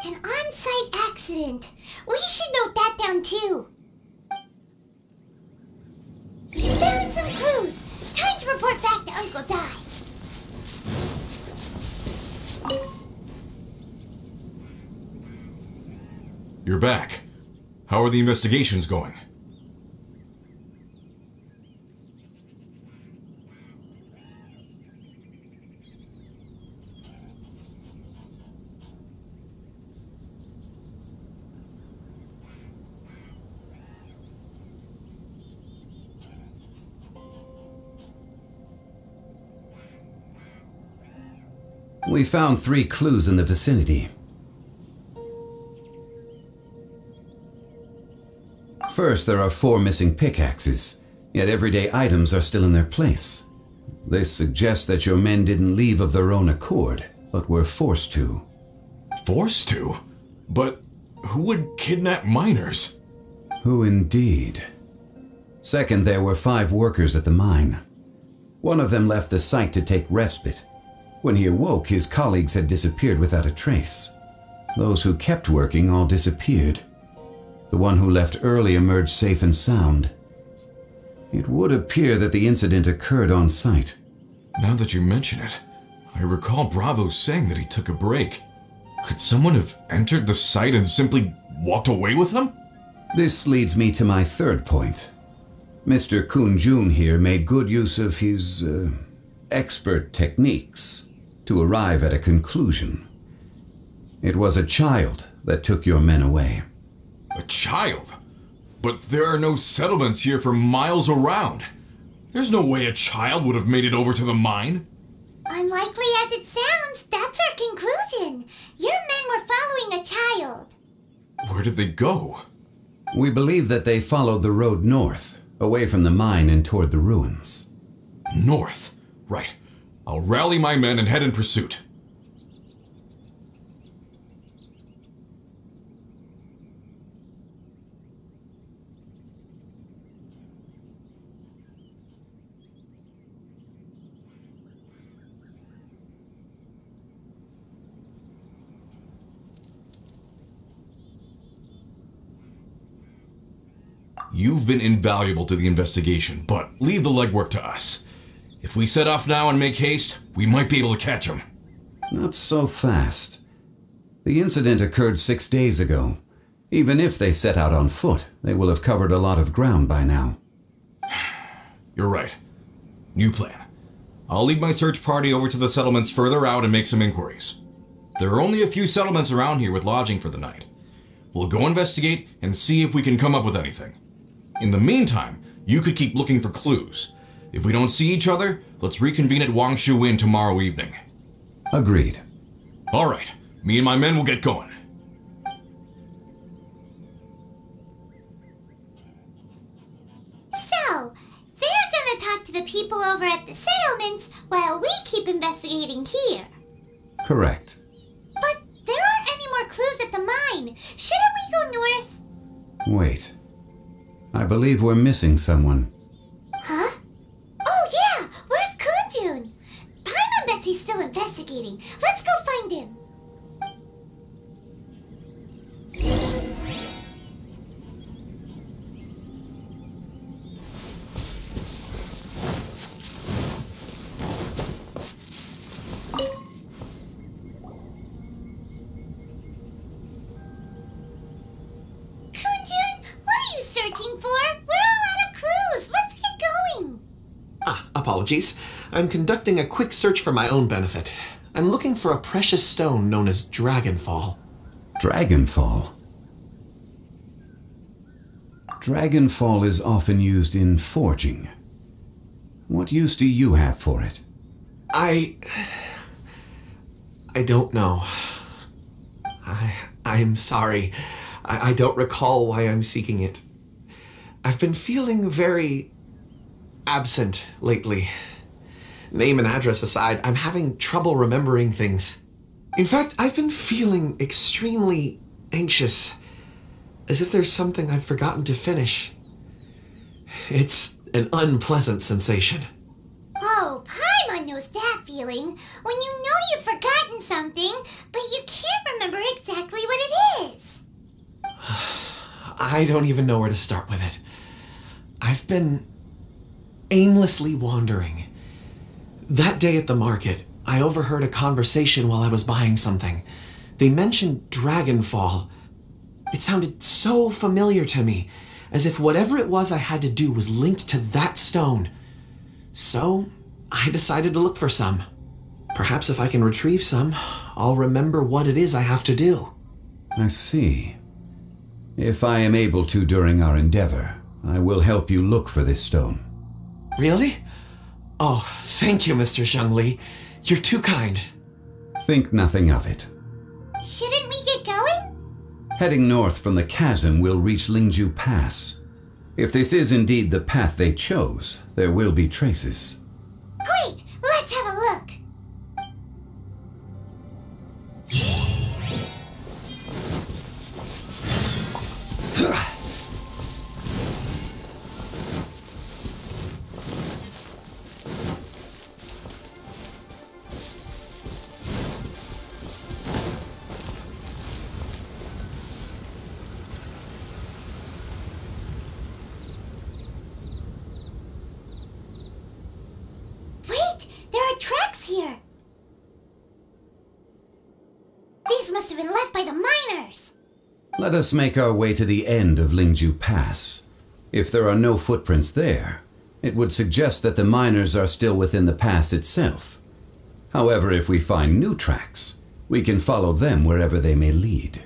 An on-site accident. We should note that down too. We found some clues. Time to report back to Uncle Dai. You're back. How are the investigations going? We found 3 clues in the vicinity. First, there are 4 missing pickaxes, yet everyday items are still in their place. This suggests that your men didn't leave of their own accord, but were forced to. Forced to? But who would kidnap miners? Who indeed? Second, there were 5 workers at the mine. One of them left the site to take respite. When he awoke, his colleagues had disappeared without a trace. Those who kept working all disappeared. The one who left early emerged safe and sound. It would appear that the incident occurred on site. Now that you mention it, I recall Bravo saying that he took a break. Could someone have entered the site and simply walked away with him? This leads me to my third point. Mr. Kun-jun here made good use of his expert techniques to arrive at a conclusion. It was a child that took your men away. A child? But there are no settlements here for miles around. There's no way a child would have made it over to the mine. Unlikely as it sounds, that's our conclusion. Your men were following a child. Where did they go? We believe that they followed the road north, away from the mine and toward the ruins. North? Right. I'll rally my men and head in pursuit. You've been invaluable to the investigation, but leave the legwork to us. If we set off now and make haste, we might be able to catch him. Not so fast. The incident occurred 6 days ago. Even if they set out on foot, they will have covered a lot of ground by now. You're right. New plan. I'll lead my search party over to the settlements further out and make some inquiries. There are only a few settlements around here with lodging for the night. We'll go investigate and see if we can come up with anything. In the meantime, you could keep looking for clues. If we don't see each other, let's reconvene at Wangshu Inn tomorrow evening. Agreed. All right. Me and my men will get going. So, they're gonna talk to the people over at the settlements while we keep investigating here. Correct. But there aren't any more clues at the mine. Shouldn't we go north? Wait. I believe we're missing someone. Huh? Oh yeah! Where's Kunjun? Paimon bets he's still investigating. Let's go find him. Kunjun, what are you searching for? We're all out of clues. Let's get going. Apologies. I'm conducting a quick search for my own benefit. I'm looking for a precious stone known as Dragonfall. Dragonfall? Dragonfall is often used in forging. What use do you have for it? I don't know. I'm sorry. I don't recall why I'm seeking it. I've been feeling very absent lately. Name and address aside, I'm having trouble remembering things. In fact, I've been feeling extremely anxious, as if there's something I've forgotten to finish. It's an unpleasant sensation. Oh, Paimon knows that feeling. When you know you've forgotten something, but you can't remember exactly what it is. I don't even know where to start with it. I've been aimlessly wandering. That day at the market, I overheard a conversation while I was buying something. They mentioned Dragonfall. It sounded so familiar to me, as if whatever it was I had to do was linked to that stone. So, I decided to look for some. Perhaps if I can retrieve some, I'll remember what it is I have to do. I see. If I am able to during our endeavor, I will help you look for this stone. Really? Oh, thank you, Mr. Zhengli. You're too kind. Think nothing of it. Shouldn't we get going? Heading north from the chasm, we'll reach Lingju Pass. If this is indeed the path they chose, there will be traces. Great! Let's have a look. must have been left by the miners. Let us make our way to the end of Lingju Pass. If there are no footprints there, it would suggest that the miners are still within the pass itself. However, if we find new tracks, we can follow them wherever they may lead.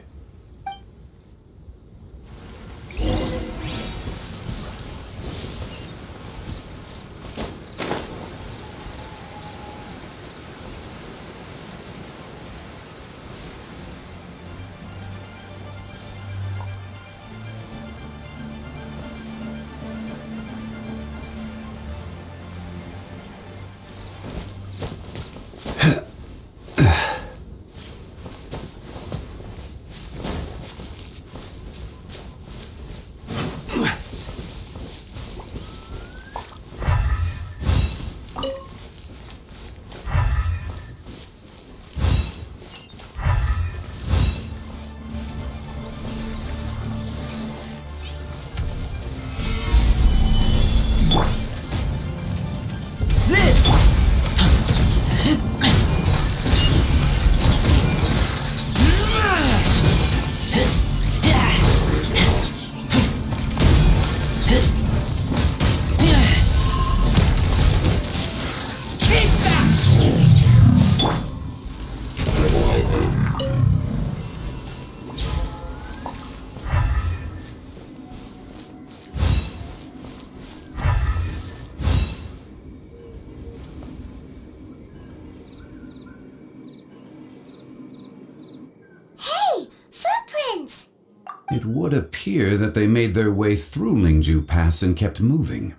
It would appear that they made their way through Lingju Pass and kept moving.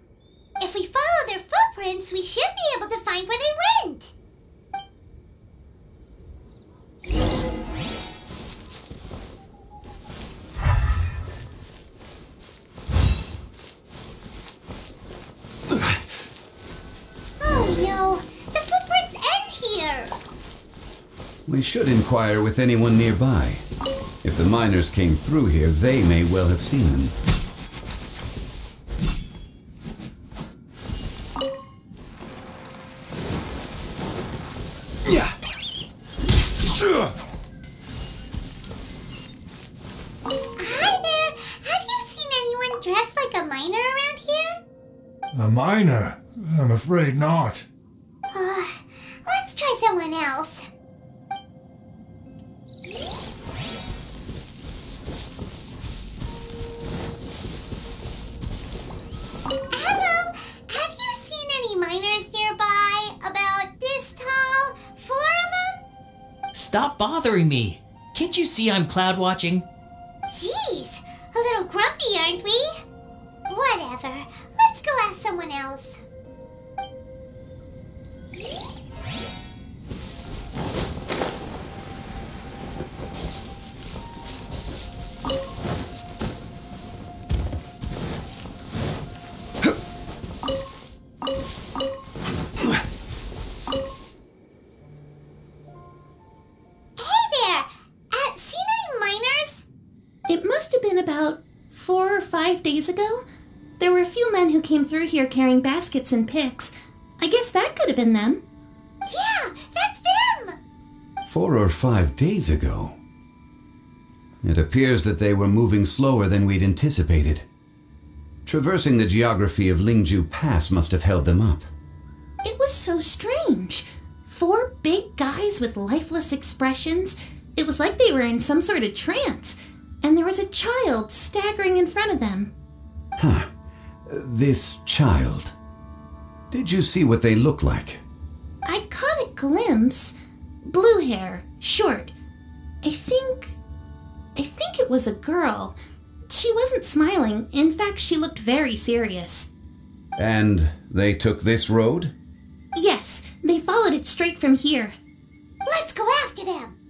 If we follow their footprints, we should be able to find where they went. Oh no, the footprints end here. We should inquire with anyone nearby. If the miners came through here, they may well have seen them. Hi there! Have you seen anyone dressed like a miner around here? A miner? I'm afraid not. Let's try someone else. Hello! Have you seen any miners nearby? About this tall? 4 of them? Stop bothering me. Can't you see I'm cloud watching? Jeez, a little grumpy, aren't we? Whatever. Let's go ask someone else. It must have been about 4 or 5 days ago. There were a few men who came through here carrying baskets and picks. I guess that could have been them. Yeah, that's them! 4 or 5 days ago. It appears that they were moving slower than we'd anticipated. Traversing the geography of Lingju Pass must have held them up. It was so strange. 4 big guys with lifeless expressions. It was like they were in some sort of trance. And there was a child staggering in front of them. Huh. This child. Did you see what they look like? I caught a glimpse. Blue hair, short. I think it was a girl. She wasn't smiling. In fact, she looked very serious. And they took this road? Yes, they followed it straight from here. Let's go after them!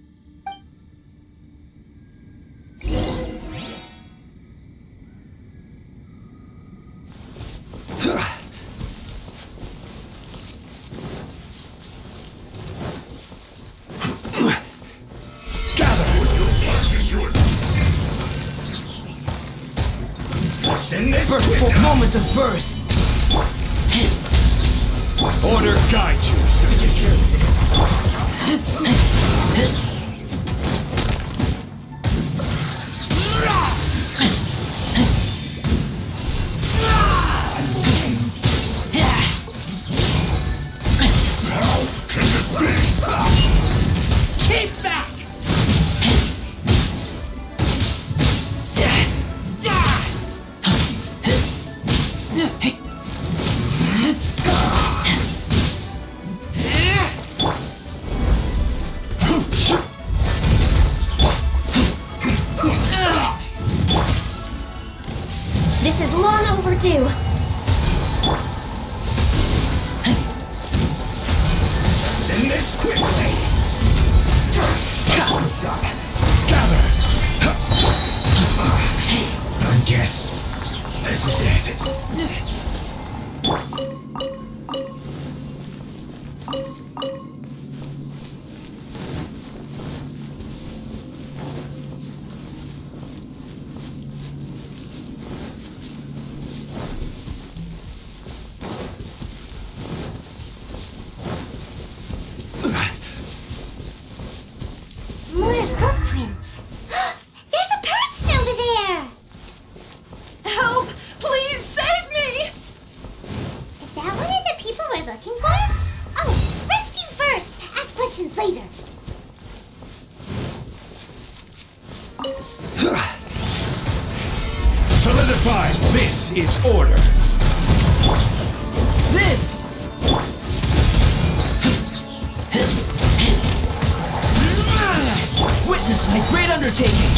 First moment of birth. Order guide you. do. Send this quickly. Gather. I guess this is it. More footprints. There's a person over there. Help! Please save me! Is that one of the people we're looking for? Oh, rescue first. Ask questions later. Solidify. This is order. Live! Witness my great undertaking!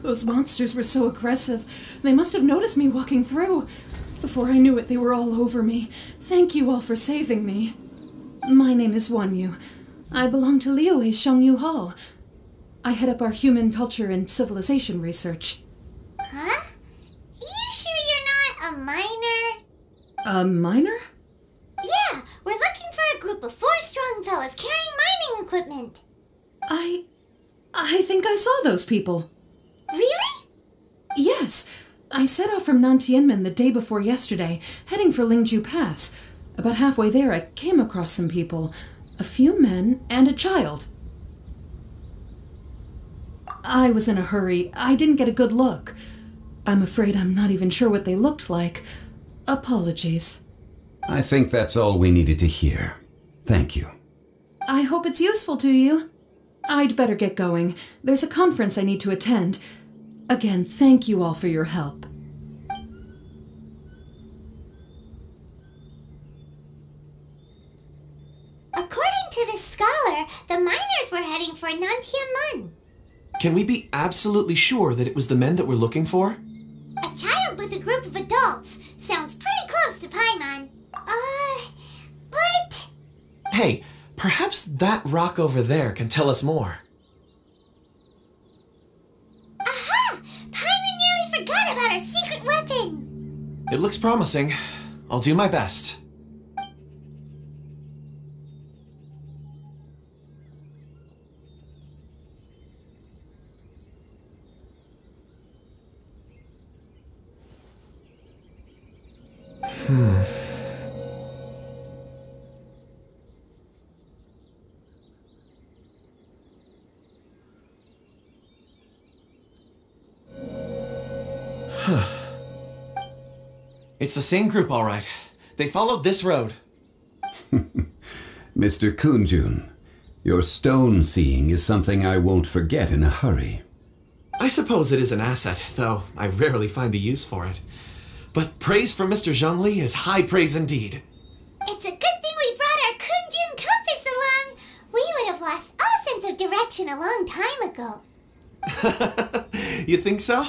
Those monsters were so aggressive. They must have noticed me walking through. Before I knew it, they were all over me. Thank you all for saving me. My name is Wanyu. I belong to Liyue Shengyu Hall. I head up our human culture and civilization research. Huh? You sure you're not a miner? A miner? Yeah, we're looking for a group of 4 strong fellas carrying mining equipment. I think I saw those people. Really? Yes. I set off from Nantianmen the day before yesterday, heading for Lingju Pass. About halfway there, I came across some people. A few men and a child. I was in a hurry. I didn't get a good look. I'm afraid I'm not even sure what they looked like. Apologies. I think that's all we needed to hear. Thank you. I hope it's useful to you. I'd better get going. There's a conference I need to attend. Again, thank you all for your help. According to this scholar, the miners were heading for Nantianmen. Can we be absolutely sure that it was the men that we're looking for? A child with a group of adults. Sounds pretty close to Paimon. But... Hey, perhaps that rock over there can tell us more. Aha! Paimon nearly forgot about our secret weapon. It looks promising. I'll do my best. It's the same group, all right. They followed this road. Mr. Kunjun, your stone seeing is something I won't forget in a hurry. I suppose it is an asset, though I rarely find a use for it. But praise from Mr. Zhongli is high praise indeed. It's a good thing we brought our Kunjun compass along. We would have lost all sense of direction a long time ago. You think so?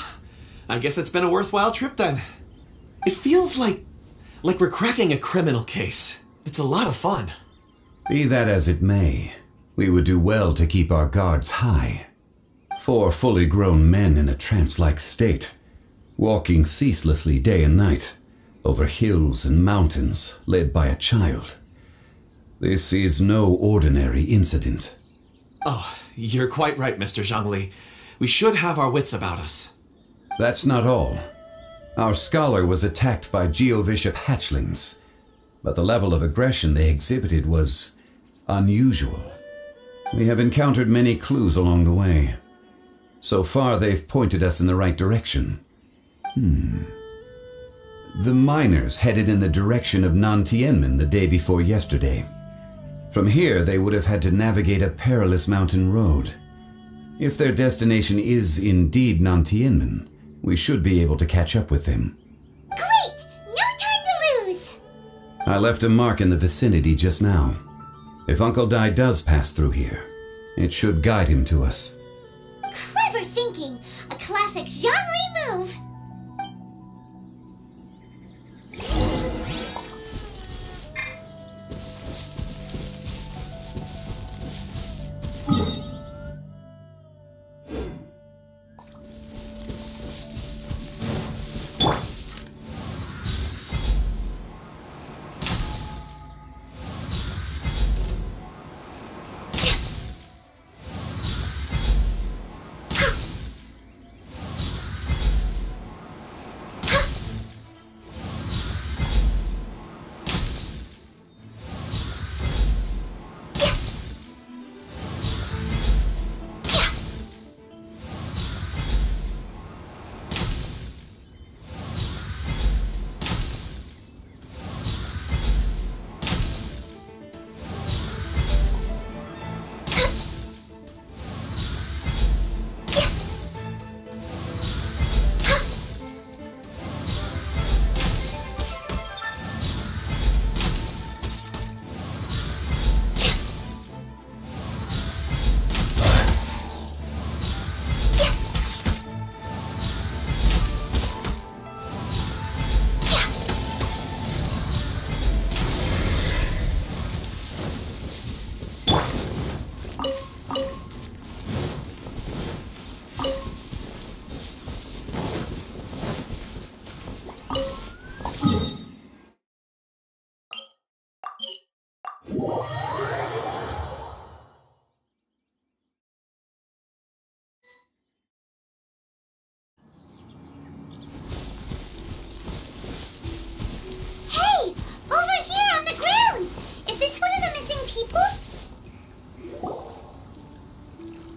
I guess it's been a worthwhile trip then. It feels like we're cracking a criminal case. It's a lot of fun. Be that as it may, we would do well to keep our guards high. 4 fully grown men in a trance-like state, walking ceaselessly day and night, over hills and mountains, led by a child. This is no ordinary incident. Oh, you're quite right, Mr. Zhongli. We should have our wits about us. That's not all. Our scholar was attacked by Geovishap hatchlings, but the level of aggression they exhibited was unusual. We have encountered many clues along the way. So far, they've pointed us in the right direction. The miners headed in the direction of Nantianmen the day before yesterday. From here, they would have had to navigate a perilous mountain road. If their destination is indeed Nantianmen, we should be able to catch up with them. Great! No time to lose! I left a mark in the vicinity just now. If Uncle Dai does pass through here, it should guide him to us. Clever thinking! A classic Zhongli move!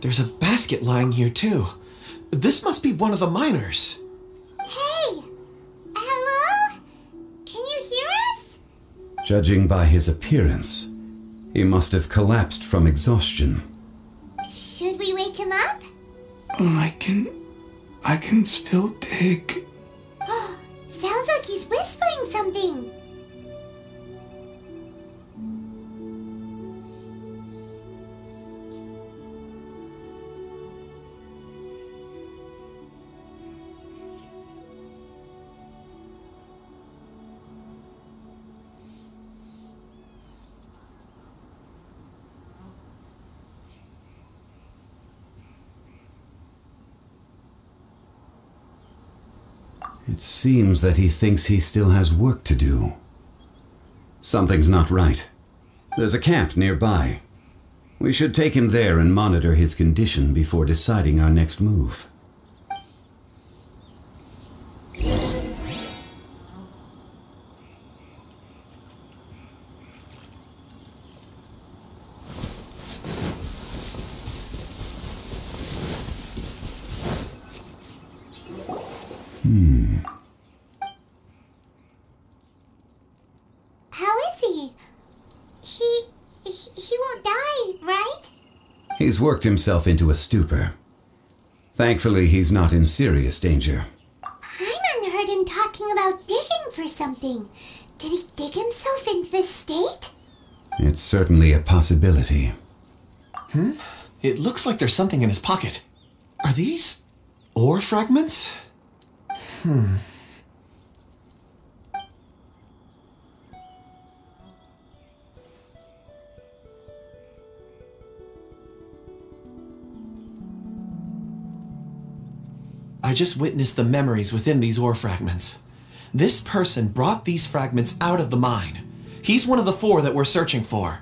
There's a basket lying here, too. This must be one of the miners. Hey! Hello? Can you hear us? Judging by his appearance, he must have collapsed from exhaustion. Should we wake him up? I can still dig. Sounds like he's whispering something. It seems that he thinks he still has work to do. Something's not right. There's a camp nearby. We should take him there and monitor his condition before deciding our next move. How is he? He won't die, right? He's worked himself into a stupor. Thankfully, he's not in serious danger. Paimon heard him talking about digging for something. Did he dig himself into this state? It's certainly a possibility. It looks like there's something in his pocket. Are these ore fragments? I just witnessed the memories within these ore fragments. This person brought these fragments out of the mine. He's one of the 4 that we're searching for.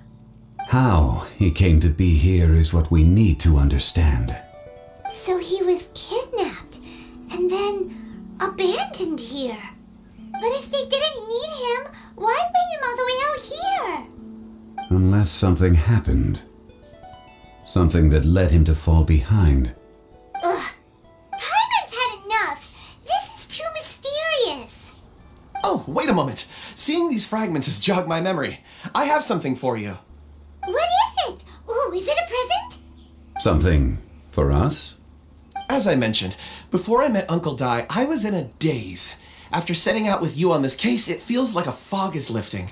How he came to be here is what we need to understand. So he was kidnapped and then abandoned here. But if they didn't need him, why bring him all the way out here? Unless something happened. Something that led him to fall behind. Ugh. Paimon's had enough. This is too mysterious. Oh, wait a moment. Seeing these fragments has jogged my memory. I have something for you. What Something for us? As I mentioned, before I met Uncle Dai, I was in a daze. After setting out with you on this case, it feels like a fog is lifting.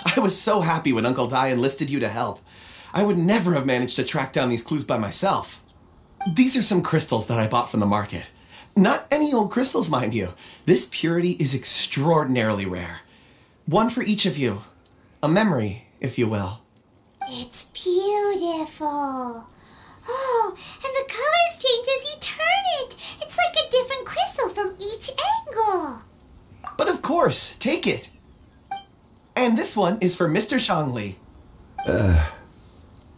I was so happy when Uncle Dai enlisted you to help. I would never have managed to track down these clues by myself. These are some crystals that I bought from the market. Not any old crystals, mind you. This purity is extraordinarily rare. One for each of you. A memory, if you will. It's beautiful. Oh, and the colors change as you turn it. It's like a different crystal from each angle. But of course, take it. And this one is for Mr. Shangli.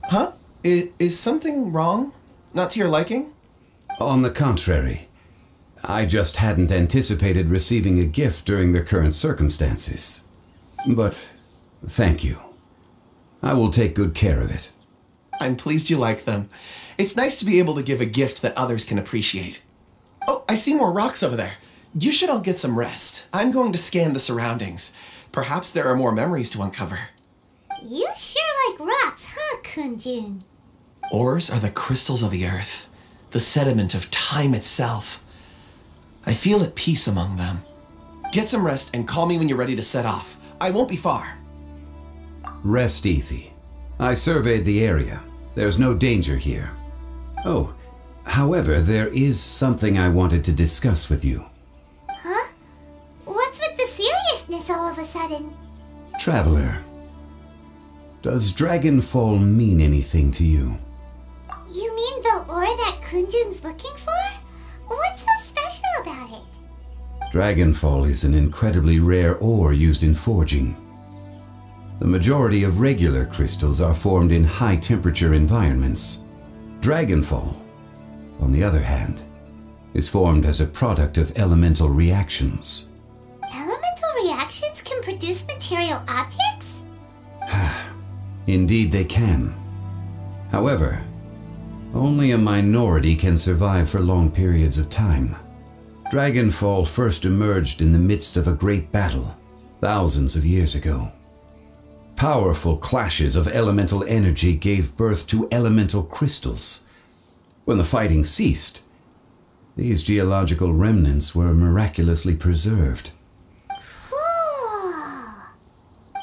Huh? Is something wrong? Not to your liking? On the contrary. I just hadn't anticipated receiving a gift during the current circumstances. But thank you. I will take good care of it. I'm pleased you like them. It's nice to be able to give a gift that others can appreciate. Oh, I see more rocks over there. You should all get some rest. I'm going to scan the surroundings. Perhaps there are more memories to uncover. You sure like rocks, huh, Kunjun? Ores are the crystals of the earth, the sediment of time itself. I feel at peace among them. Get some rest and call me when you're ready to set off. I won't be far. Rest easy. I surveyed the area. There's no danger here. Oh, however, there is something I wanted to discuss with you. Huh? What's with the seriousness all of a sudden? Traveler, does Dragonfall mean anything to you? You mean the ore that Kunjun's looking for? What's so special about it? Dragonfall is an incredibly rare ore used in forging. The majority of regular crystals are formed in high-temperature environments. Dragonfall, on the other hand, is formed as a product of elemental reactions. Elemental reactions can produce material objects? Indeed they can. However, only a minority can survive for long periods of time. Dragonfall first emerged in the midst of a great battle, thousands of years ago. Powerful clashes of elemental energy gave birth to elemental crystals. When the fighting ceased, these geological remnants were miraculously preserved. Cool.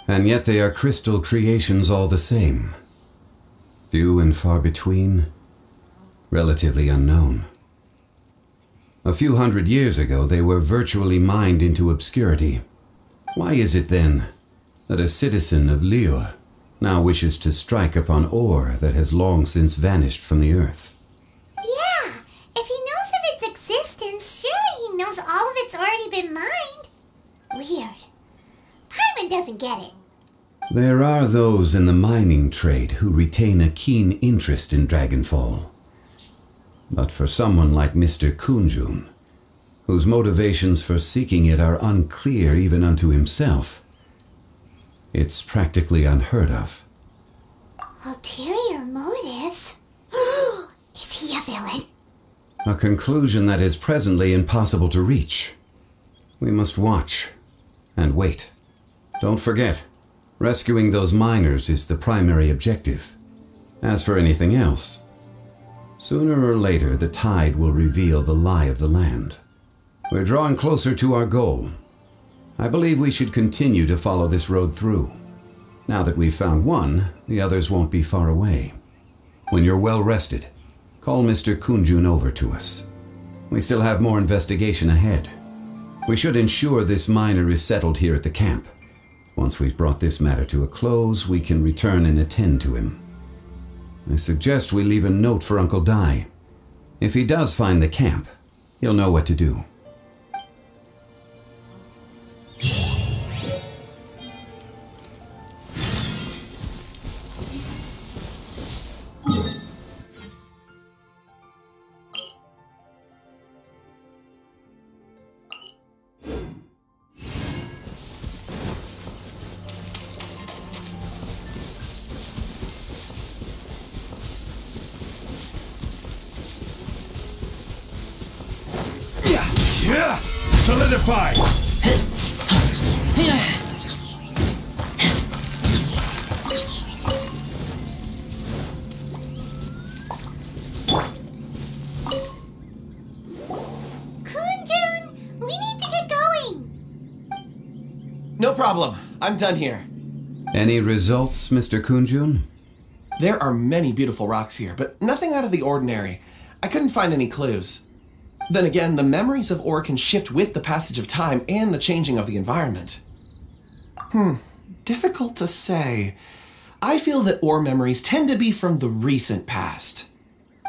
And yet they are crystal creations all the same. Few and far between, relatively unknown. A few hundred years ago, they were virtually mined into obscurity. Why is it then that a citizen of Liyue now wishes to strike upon ore that has long since vanished from the earth? Yeah, if he knows of its existence, surely he knows all of it's already been mined. Weird. Paimon doesn't get it. There are those in the mining trade who retain a keen interest in Dragonfall. But for someone like Mr. Kunjun, whose motivations for seeking it are unclear even unto himself, it's practically unheard of. Ulterior motives? Is he a villain? A conclusion that is presently impossible to reach. We must watch and wait. Don't forget, rescuing those miners is the primary objective. As for anything else, sooner or later the tide will reveal the lie of the land. We're drawing closer to our goal. I believe we should continue to follow this road through. Now that we've found one, the others won't be far away. When you're well rested, call Mr. Kunjun over to us. We still have more investigation ahead. We should ensure this miner is settled here at the camp. Once we've brought this matter to a close, we can return and attend to him. I suggest we leave a note for Uncle Dai. If he does find the camp, he'll know what to do. Yeah! Solidify! problem. I'm done here. Any results, Mr. Kunjun? There are many beautiful rocks here, but nothing out of the ordinary. I couldn't find any clues. Then again, the memories of ore can shift with the passage of time and the changing of the environment. Difficult to say. I feel that ore memories tend to be from the recent past.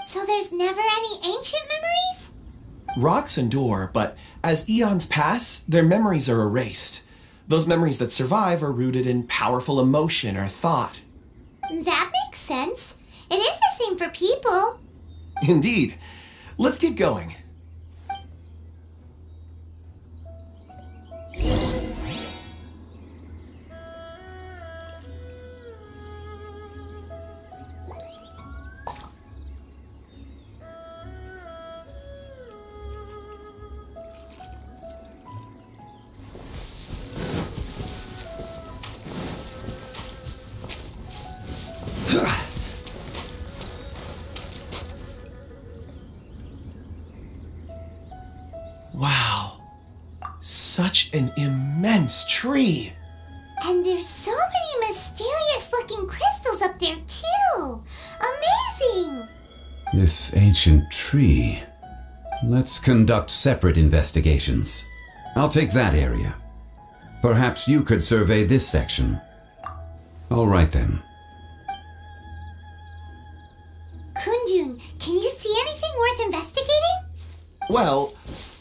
So there's never any ancient memories? Rocks endure, but as eons pass, their memories are erased. Those memories that survive are rooted in powerful emotion or thought. That makes sense. It is the same for people. Indeed. Let's keep going. Wow. Such an immense tree. And there's so many mysterious looking crystals up there too. Amazing! This ancient tree. Let's conduct separate investigations. I'll take that area. Perhaps you could survey this section. All right then. Kunjun, can you see anything worth investigating? Well,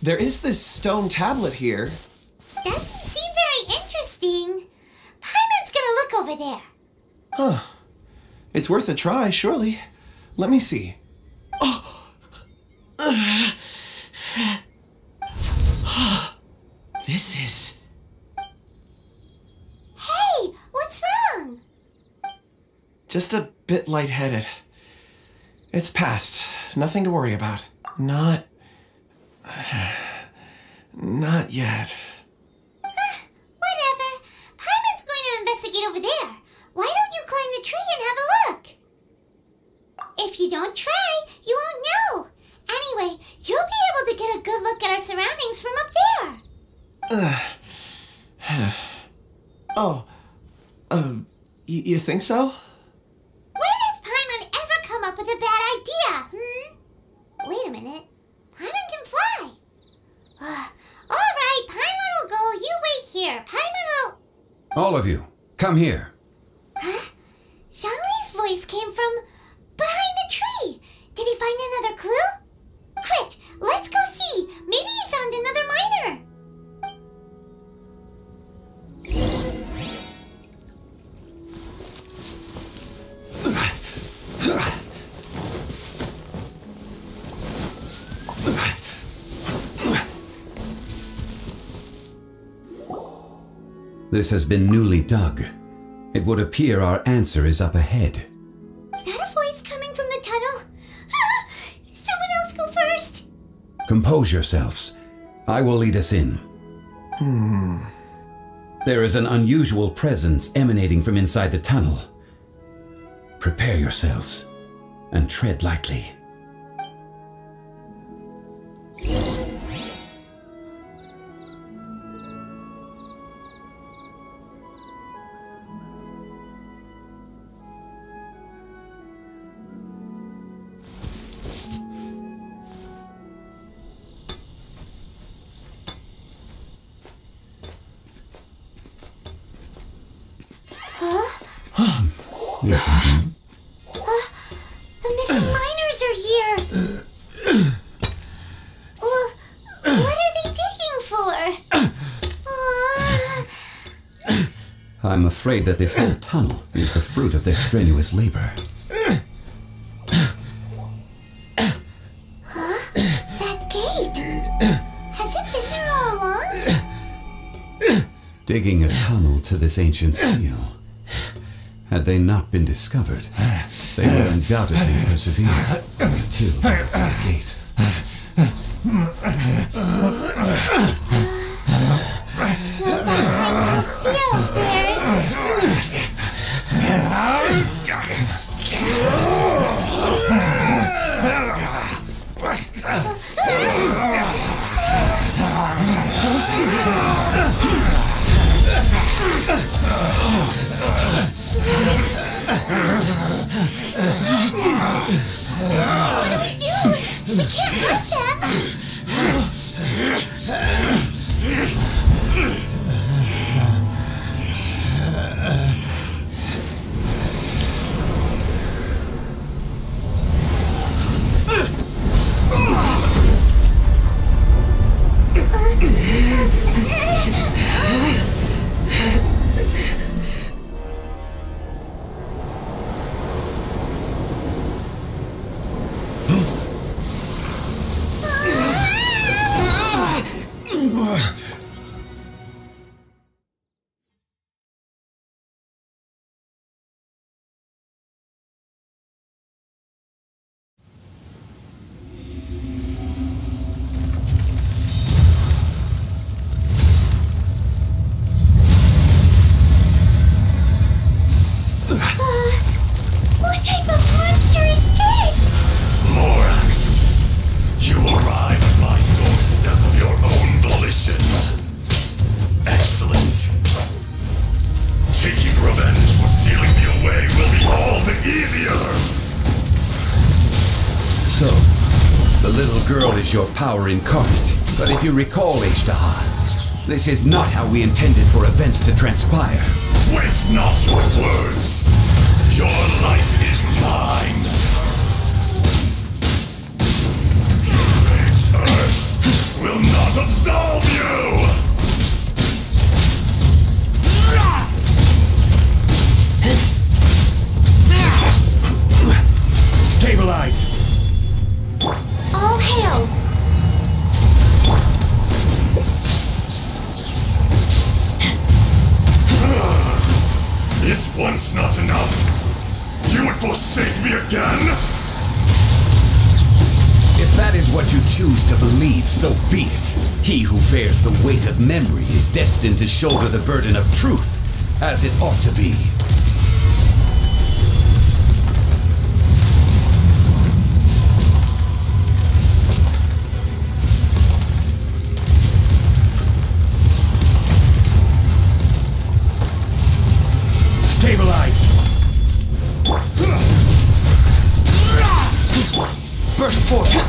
there is this stone tablet here. Doesn't seem very interesting. Paimon's gonna look over there. Huh. It's worth a try, surely. Let me see. Oh! This is... Hey, what's wrong? just a bit lightheaded. It's past. Nothing to worry about. Not yet. Whatever. Paimon's going to investigate over there. Why don't you climb the tree and have a look? If you don't try, you won't know. Anyway, you'll be able to get a good look at our surroundings from up there. You think so? When has Paimon ever come up with a bad idea, Wait a minute. Paimon can fly. All right, Paimon will go. You wait here. Paimon will... All of you, come here. Huh? Zhongli's voice came from behind the tree. Did he find another clue? Quick, let's go see. Maybe he found another miner. This has been newly dug. It would appear our answer is up ahead. Is that a voice coming from the tunnel? Someone else go first. Compose yourselves. I will lead us in. There is an unusual presence emanating from inside the tunnel. Prepare yourselves and tread lightly. Listen. The missing miners are here. What are they digging for? I'm afraid that this whole tunnel is the fruit of their strenuous labor. That gate. Has it been there all along? Digging a tunnel to this ancient seal. Had they not been discovered, they would undoubtedly persevere until the gate. So behind the seal there's... I can't hurt them! What type of monster is this? Morax, you arrive at my doorstep of your own volition. Excellent. Taking revenge for sealing me away will be all the easier. So, the little girl is your power incarnate. But if you recall, H-Daha, this is not how we intended for events to transpire. Waste not your words. Your life is mine. Enraged Earth will not absolve you! Stabilize! All hail! Is once not enough? You would forsake me again? If that is what you choose to believe, so be it. He who bears the weight of memory is destined to shoulder the burden of truth, as it ought to be. Stabilize! Burst forth!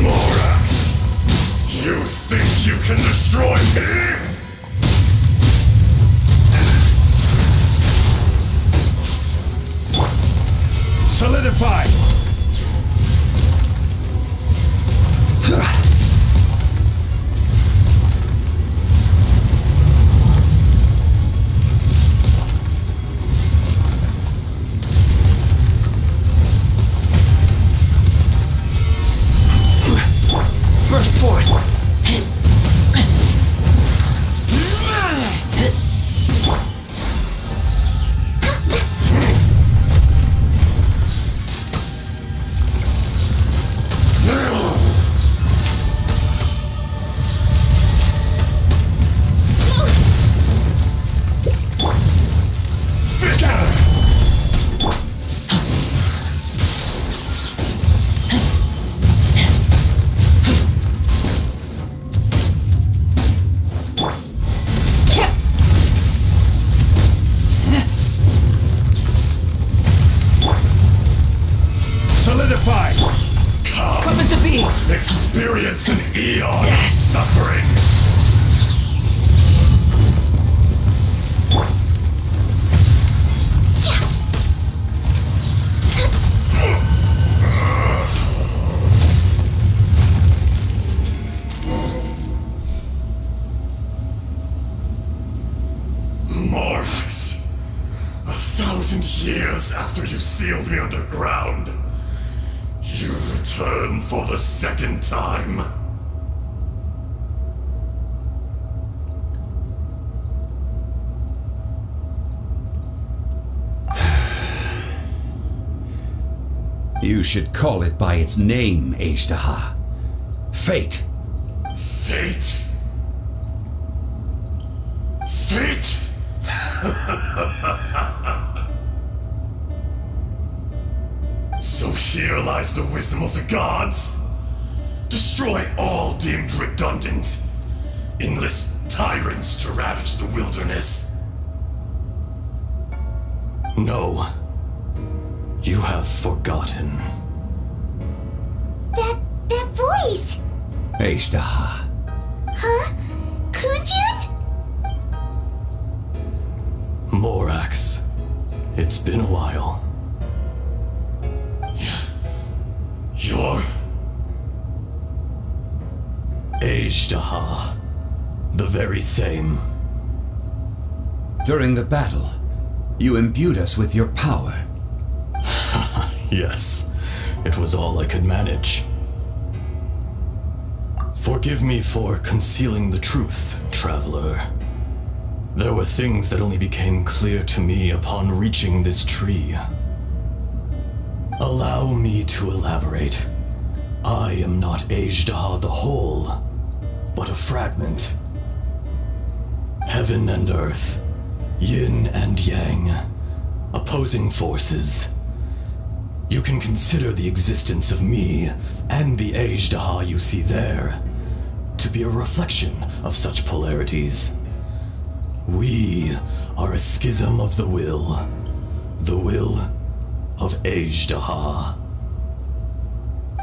Morax, you think you can destroy me? Solidify! Burst forth! Solidify! Come into being! Experience an eon of suffering! Morax, 1,000 years after you sealed me underground, you return for the second time. You should call it by its name, H-Daha. Fate. Fate? defeat? So here lies the wisdom of the gods. Destroy all deemed redundant. Enlist tyrants to ravage the wilderness. No. You have forgotten. That voice! Ashtaha. Huh? Kunjun? Morax. It's been a while. You're... Ashtaha. The very same. During the battle, you imbued us with your power. Yes, it was all I could manage. Forgive me for concealing the truth, traveler. There were things that only became clear to me upon reaching this tree. Allow me to elaborate. I am not Ashtaha the whole, but a fragment. Heaven and earth, yin and yang, opposing forces. You can consider the existence of me and the Ashtaha you see there to be a reflection of such polarities. We are a schism of the will of Ashtaha.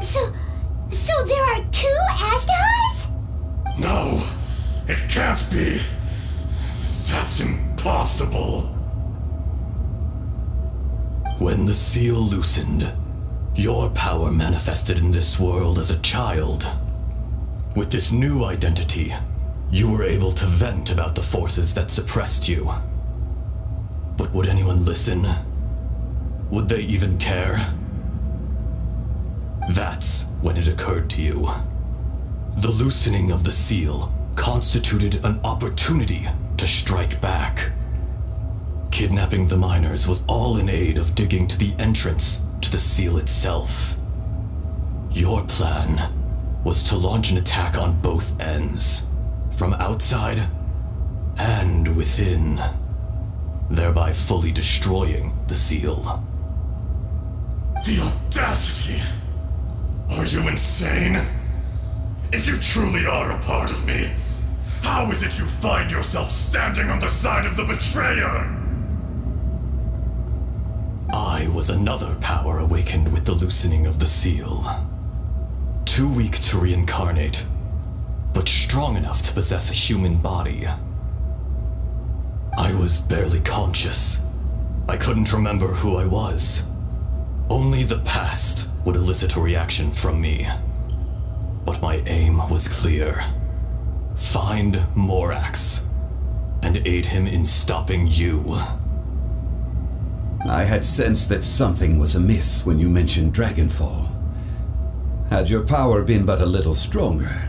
So there are two Ashtahas? No, it can't be. That's impossible. When the seal loosened, your power manifested in this world as a child. With this new identity, you were able to vent about the forces that suppressed you. But would anyone listen? Would they even care? That's when it occurred to you. The loosening of the seal constituted an opportunity to strike back. Kidnapping the miners was all in aid of digging to the entrance to the seal itself. Your plan was to launch an attack on both ends, from outside and within, thereby fully destroying the seal. The audacity! Are you insane? If you truly are a part of me, how is it you find yourself standing on the side of the betrayer? I was another power awakened with the loosening of the seal. Too weak to reincarnate, but strong enough to possess a human body. I was barely conscious. I couldn't remember who I was. Only the past would elicit a reaction from me. But my aim was clear. Find Morax and aid him in stopping you. I had sensed that something was amiss when you mentioned Dragonfall. Had your power been but a little stronger,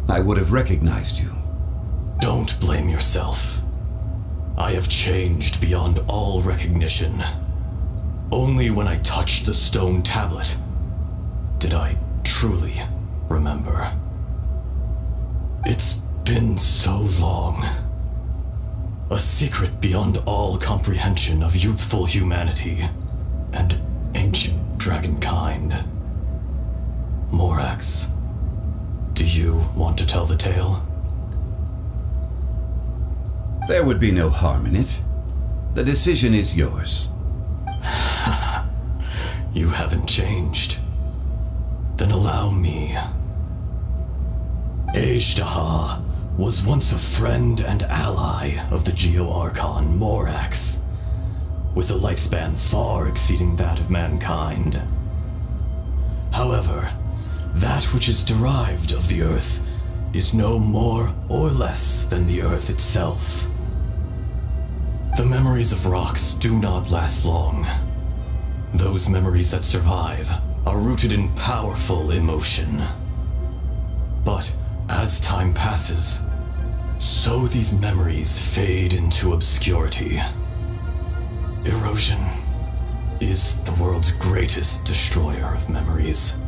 I would have recognized you. Don't blame yourself. I have changed beyond all recognition. Only when I touched the stone tablet did I truly remember. It's been so long. A secret beyond all comprehension of youthful humanity and ancient dragonkind. Morax, do you want to tell the tale? There would be no harm in it. The decision is yours. You haven't changed. Then allow me. Ashtaha was once a friend and ally of the Geo-Archon Morax, with a lifespan far exceeding that of mankind. However, that which is derived of the Earth is no more or less than the Earth itself. The memories of rocks do not last long. Those memories that survive are rooted in powerful emotion. But as time passes, so these memories fade into obscurity. Erosion is the world's greatest destroyer of memories.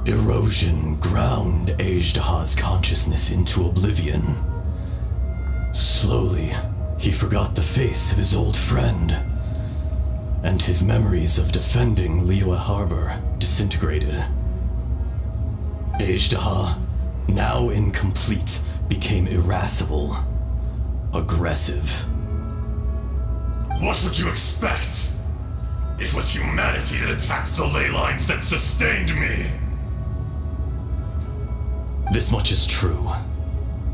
Erosion ground Ajdaha's consciousness into oblivion. Slowly, he forgot the face of his old friend, and his memories of defending Liyue Harbor disintegrated. Ajdaha, now incomplete, became irascible, aggressive. What would you expect? It was humanity that attacked the ley lines that sustained me. This much is true,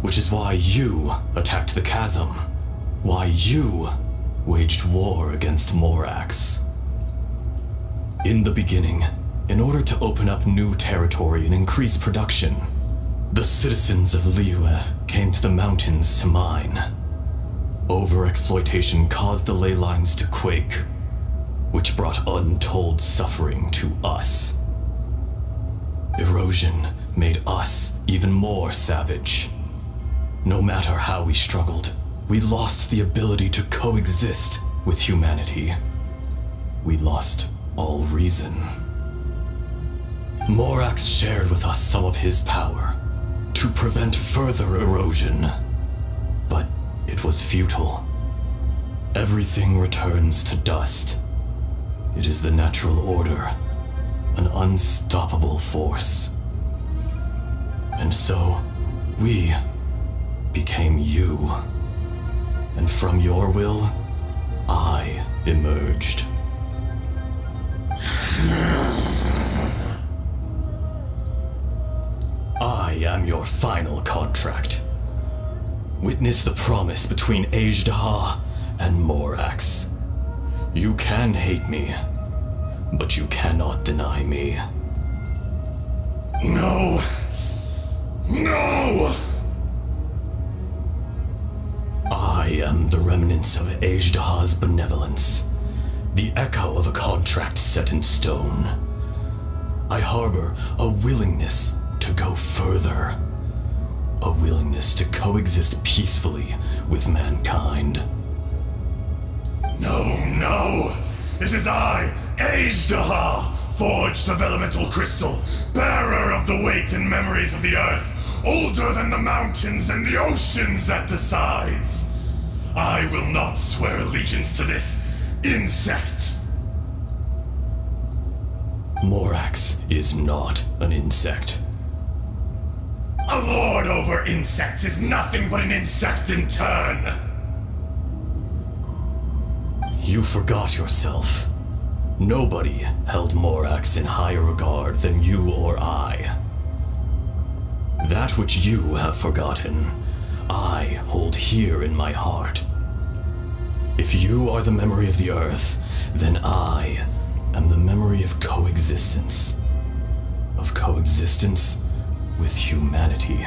which is why you attacked the chasm, why you waged war against Morax. In the beginning, in order to open up new territory and increase production, the citizens of Liyue came to the mountains to mine. Overexploitation caused the ley lines to quake, which brought untold suffering to us. Erosion made us even more savage. No matter how we struggled, we lost the ability to coexist with humanity. We lost all reason. Morax shared with us some of his power to prevent further erosion, but it was futile. Everything returns to dust. It is the natural order, an unstoppable force. And so, we became you. And from your will, I emerged. I am your final contract. Witness the promise between Ajdaha and Morax. You can hate me, but you cannot deny me. No! No! I am the remnants of Ajdaha's benevolence, the echo of a contract set in stone. I harbor a willingness to go further, a willingness to coexist peacefully with mankind. No, no! It is I, Ajdaha, forged of elemental crystal, bearer of the weight and memories of the earth, older than the mountains and the oceans that decides. I will not swear allegiance to this insect. Morax is not an insect. A lord over insects is nothing but an insect in turn. You forgot yourself. Nobody held Morax in higher regard than you or I. That which you have forgotten, I hold here in my heart. If you are the memory of the earth, then I am the memory of coexistence. Of coexistence with humanity.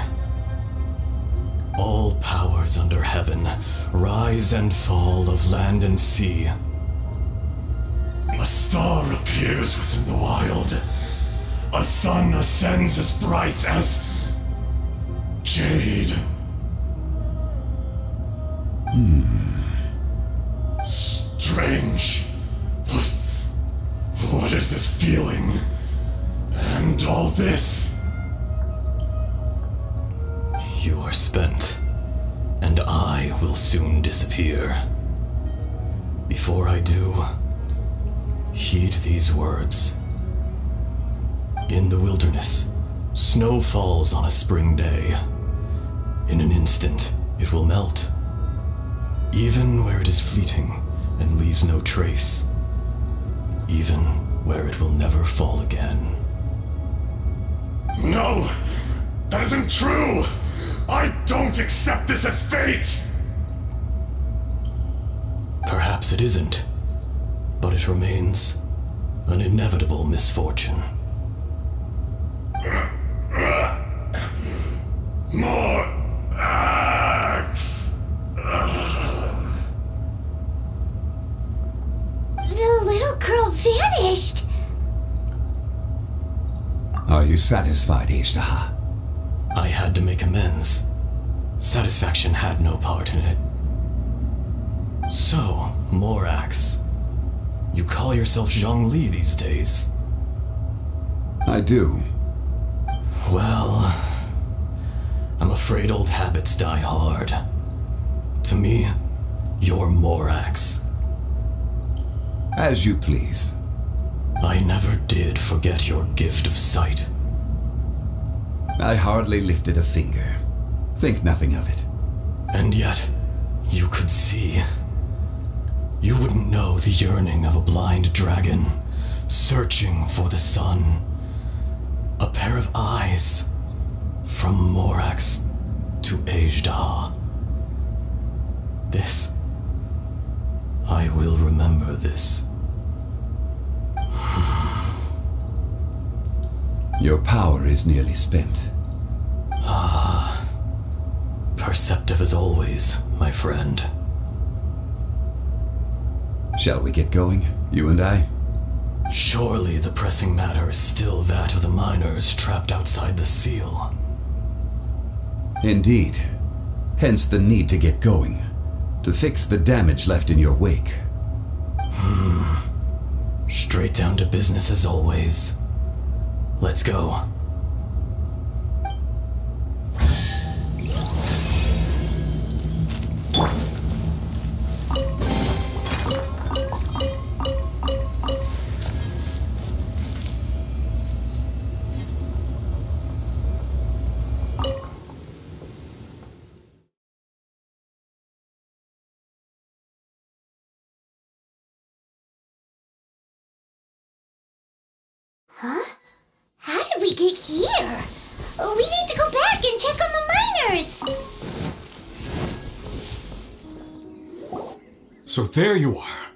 All powers under heaven, rise and fall of land and sea. A star appears within the wild. A sun ascends as bright as jade. Strange. What is this feeling? And all this? You are spent, and I will soon disappear. Before I do, heed these words. In the wilderness, snow falls on a spring day. In an instant, it will melt. Even where it is fleeting and leaves no trace. Even where it will never fall again. No! That isn't true! I don't accept this as fate! Perhaps it isn't, but it remains an inevitable misfortune. More axe! The little girl vanished! Are you satisfied, Ajdaha? I had to make amends. Satisfaction had no part in it. So, Morax, you call yourself Zhongli these days? I do. Well, I'm afraid old habits die hard. To me, you're Morax. As you please. I never did forget your gift of sight. I hardly lifted a finger. Think nothing of it. And yet, you could see. You wouldn't know the yearning of a blind dragon, searching for the sun. A pair of eyes, from Morax to Ajda. This. I will remember this. Your power is nearly spent. Perceptive as always, my friend. Shall we get going, you and I? Surely the pressing matter is still that of the miners trapped outside the seal. Indeed. Hence the need to get going. To fix the damage left in your wake. Straight down to business as always. Let's go. Huh? How did we get here? We need to go back and check on the miners! So there you are.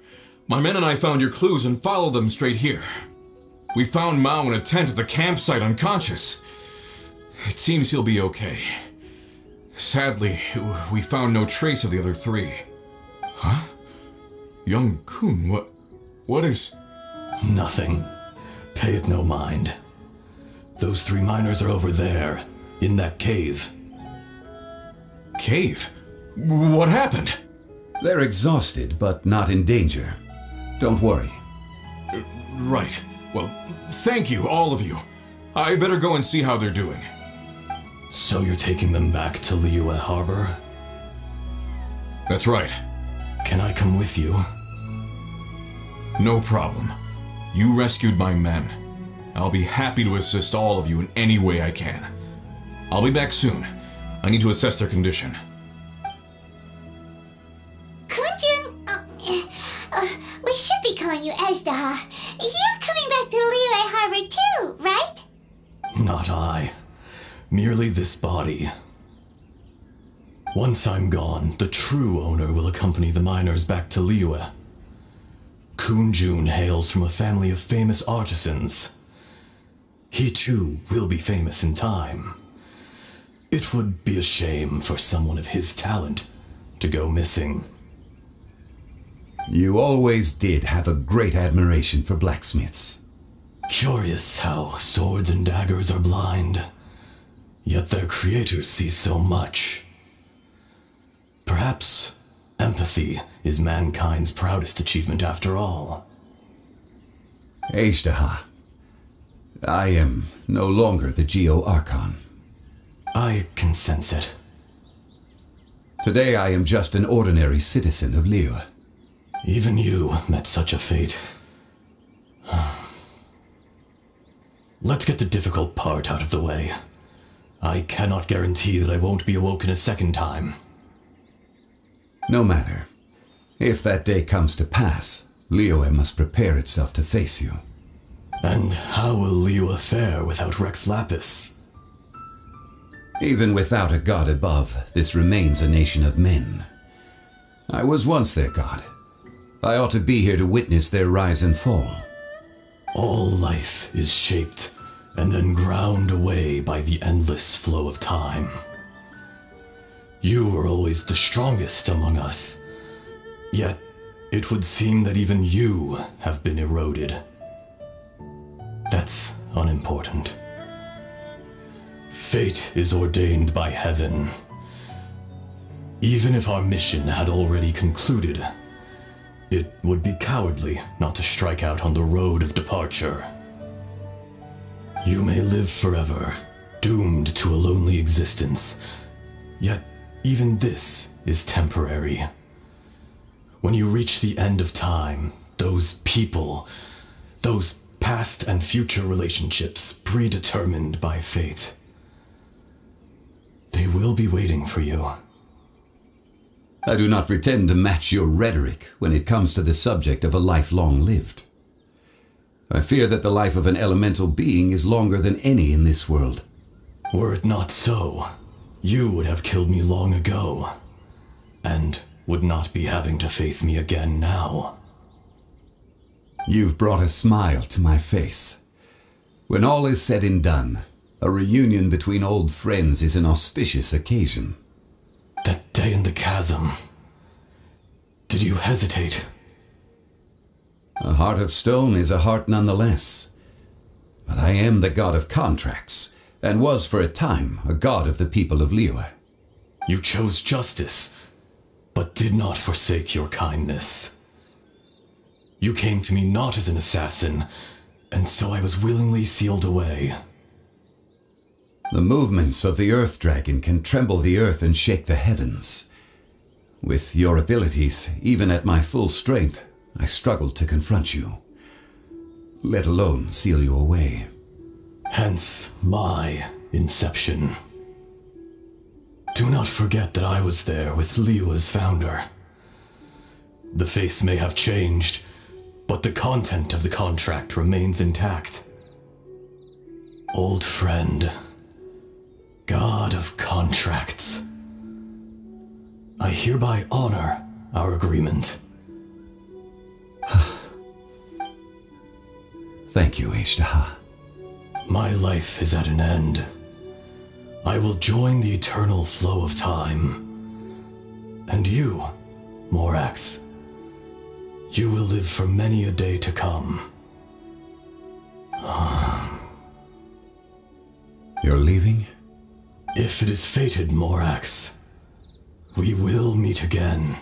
My men and I found your clues and followed them straight here. We found Mao in a tent at the campsite unconscious. It seems he'll be okay. Sadly, we found no trace of the other three. Huh? Young Kun, what is... Nothing. Pay it no mind. Those three miners are over there, in that cave. Cave? What happened? They're exhausted, but not in danger. Don't worry. Right. Well, thank you, all of you. I better go and see how they're doing. So you're taking them back to Liyue Harbor? That's right. Can I come with you? No problem. You rescued my men. I'll be happy to assist all of you in any way I can. I'll be back soon. I need to assess their condition. Kunjun, we should be calling you Ajda. You're coming back to Liyue Harbor too, right? Not I. Merely this body. Once I'm gone, the true owner will accompany the miners back to Liyue. Kunjun hails from a family of famous artisans. He too will be famous in time. It would be a shame for someone of his talent to go missing. You always did have a great admiration for blacksmiths. Curious how swords and daggers are blind, yet their creators see so much. Perhaps empathy is mankind's proudest achievement after all. Ajda, I am no longer the Geo-Archon. I can sense it. Today I am just an ordinary citizen of Liyue. Even you met such a fate. Let's get the difficult part out of the way. I cannot guarantee that I won't be awoken a second time. No matter. If that day comes to pass, Liyue must prepare itself to face you. And how will Liyue fare without Rex Lapis? Even without a god above, this remains a nation of men. I was once their god. I ought to be here to witness their rise and fall. All life is shaped and then ground away by the endless flow of time. You were always the strongest among us, yet it would seem that even you have been eroded. That's unimportant. Fate is ordained by heaven. Even if our mission had already concluded, it would be cowardly not to strike out on the road of departure. You may live forever, doomed to a lonely existence. Yet, even this is temporary. When you reach the end of time, those people, those past and future relationships predetermined by fate, they will be waiting for you. I do not pretend to match your rhetoric when it comes to the subject of a life long lived. I fear that the life of an elemental being is longer than any in this world. Were it not so, you would have killed me long ago, and would not be having to face me again now. You've brought a smile to my face. When all is said and done, a reunion between old friends is an auspicious occasion. That day in the chasm, did you hesitate? A heart of stone is a heart nonetheless. But I am the god of contracts, and was for a time a god of the people of Liyue. You chose justice, but did not forsake your kindness. You came to me not as an assassin, and so I was willingly sealed away. The movements of the Earth Dragon can tremble the earth and shake the heavens. With your abilities, even at my full strength, I struggled to confront you, let alone seal you away. Hence my inception. Do not forget that I was there with Liyue's founder. The face may have changed, but the content of the contract remains intact. Old friend, god of contracts, I hereby honor our agreement. Thank you, Ishtaha. My life is at an end. I will join the eternal flow of time. And you, Morax, you will live for many a day to come. You're leaving? If it is fated, Morax, we will meet again.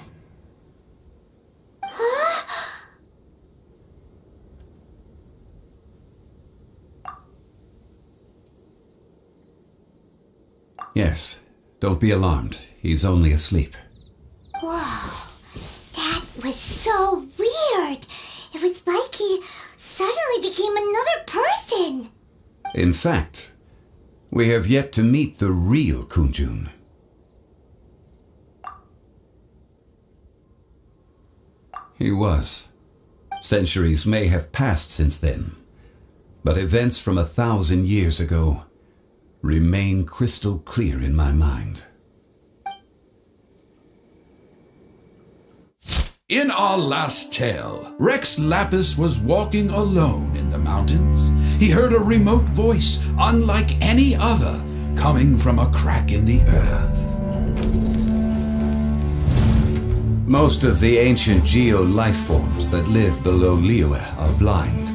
Yes, don't be alarmed. He's only asleep. Whoa, that was so weird. It was like he suddenly became another person. In fact, we have yet to meet the real Kunjun. He was. Centuries may have passed since then, but events from 1,000 years ago remain crystal clear in my mind. In our last tale, Rex Lapis was walking alone in the mountains. He heard a remote voice, unlike any other, coming from a crack in the earth. Most of the ancient geo-life forms that live below Liyue are blind,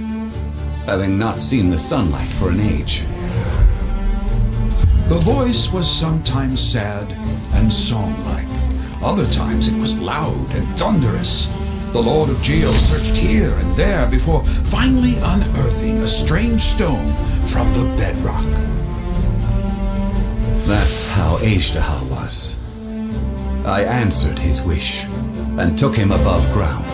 having not seen the sunlight for an age. The voice was sometimes sad and song-like. Other times it was loud and thunderous. The Lord of Geo searched here and there before finally unearthing a strange stone from the bedrock. That's how Ishtaha was. I answered his wish and took him above ground.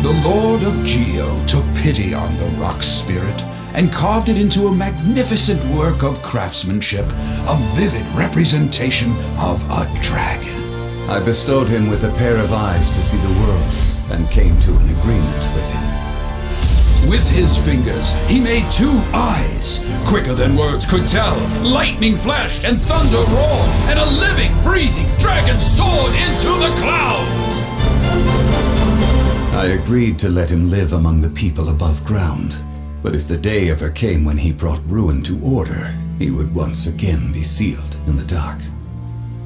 The Lord of Geo took pity on the rock spirit and carved it into a magnificent work of craftsmanship, a vivid representation of a dragon. I bestowed him with a pair of eyes to see the world and came to an agreement with him. With his fingers, he made 2 eyes, quicker than words could tell. Lightning flashed and thunder roared, and a living, breathing dragon soared into the clouds. I agreed to let him live among the people above ground, but if the day ever came when he brought ruin to order, he would once again be sealed in the dark.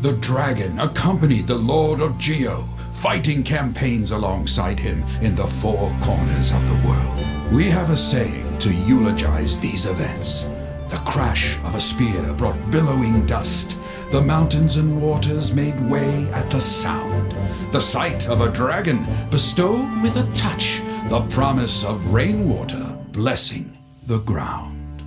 The dragon accompanied the Lord of Geo, fighting campaigns alongside him in the 4 corners of the world. We have a saying to eulogize these events. The crash of a spear brought billowing dust. The mountains and waters made way at the sound. The sight of a dragon bestowed with a touch the promise of rainwater blessing the ground.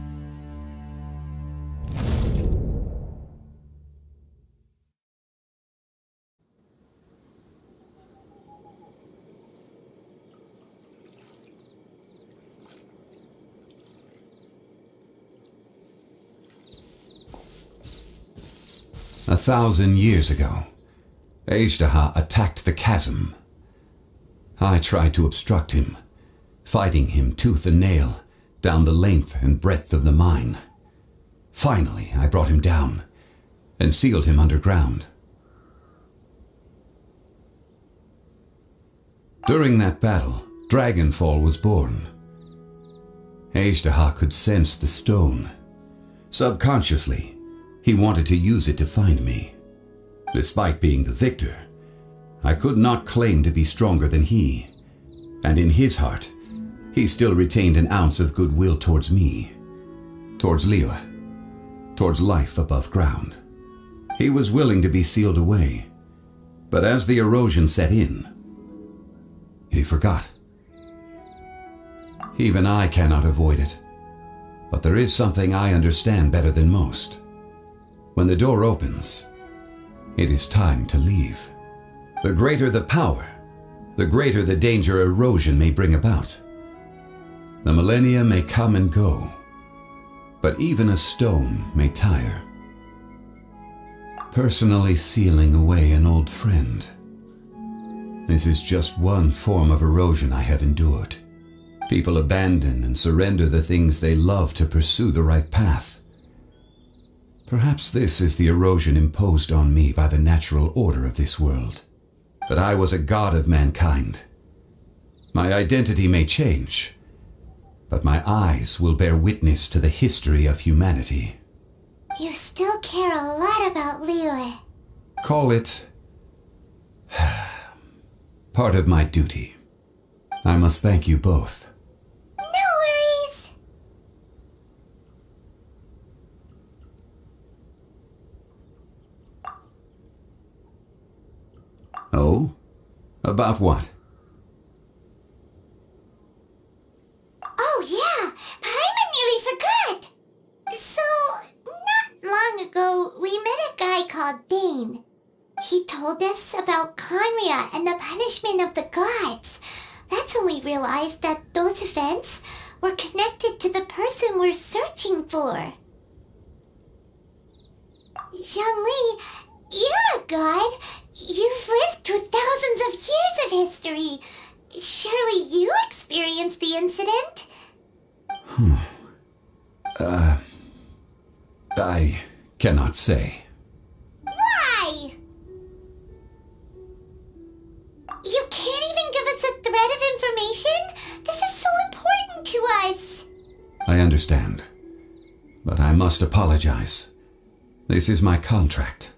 1,000 years ago, Ajdaha attacked the chasm. I tried to obstruct him, fighting him tooth and nail down the length and breadth of the mine. Finally, I brought him down and sealed him underground. During that battle, Dragonfall was born. Ajdaha could sense the stone. Subconsciously, he wanted to use it to find me. Despite being the victor, I could not claim to be stronger than he, and in his heart, he still retained an ounce of goodwill towards me, towards Liyue, towards life above ground. He was willing to be sealed away, but as the erosion set in, he forgot. Even I cannot avoid it, but there is something I understand better than most. When the door opens, it is time to leave. The greater the power, the greater the danger erosion may bring about. The millennia may come and go, but even a stone may tire. Personally sealing away an old friend. This is just one form of erosion I have endured. People abandon and surrender the things they love to pursue the right path. Perhaps this is the erosion imposed on me by the natural order of this world. That I was a god of mankind. My identity may change, but my eyes will bear witness to the history of humanity. You still care a lot about Liyue. Call it part of my duty. I must thank you both. No worries. Oh? About what? Oh yeah, Paimon nearly forgot. So, not long ago, we met a guy called Dane. He told us about Conria and the punishment of the gods. That's when we realized that those events were connected to the person we're searching for. Zhongli, you're a god. You've lived through thousands of years of history. Surely you experienced the incident? I cannot say. Why? You can't even give us a thread of information? This is so important to us. I understand, but I must apologize. This is my contract.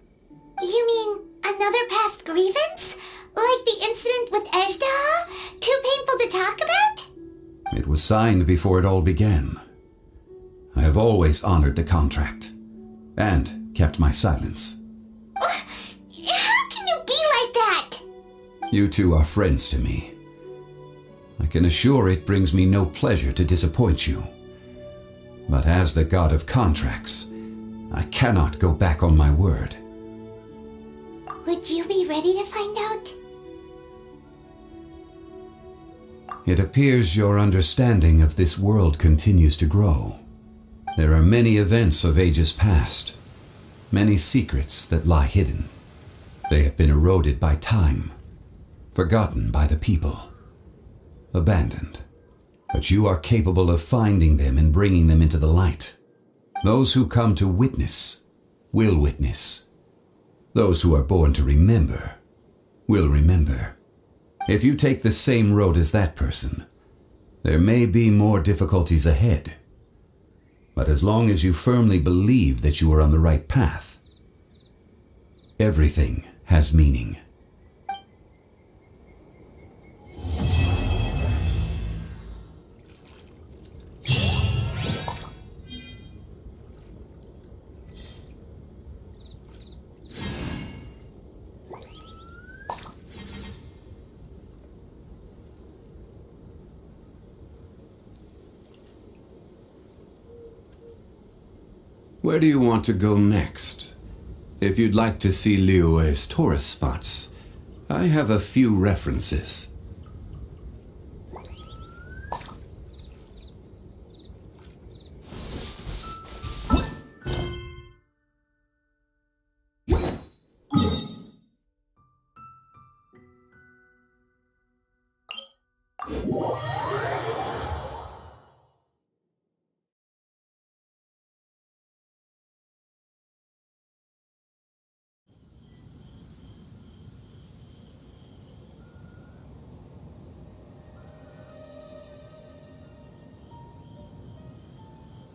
You mean another past grievance? Like the incident with Ajdaha? Too painful to talk about? It was signed before it all began. I have always honored the contract, and kept my silence. How can you be like that? You two are friends to me. I can assure it brings me no pleasure to disappoint you. But as the god of contracts, I cannot go back on my word. Would you be ready to find out? It appears your understanding of this world continues to grow. There are many events of ages past, many secrets that lie hidden. They have been eroded by time, forgotten by the people, abandoned. But you are capable of finding them and bringing them into the light. Those who come to witness will witness. Those who are born to remember will remember. If you take the same road as that person, there may be more difficulties ahead. But as long as you firmly believe that you are on the right path, everything has meaning. Where do you want to go next? If you'd like to see Liyue's tourist spots, I have a few references.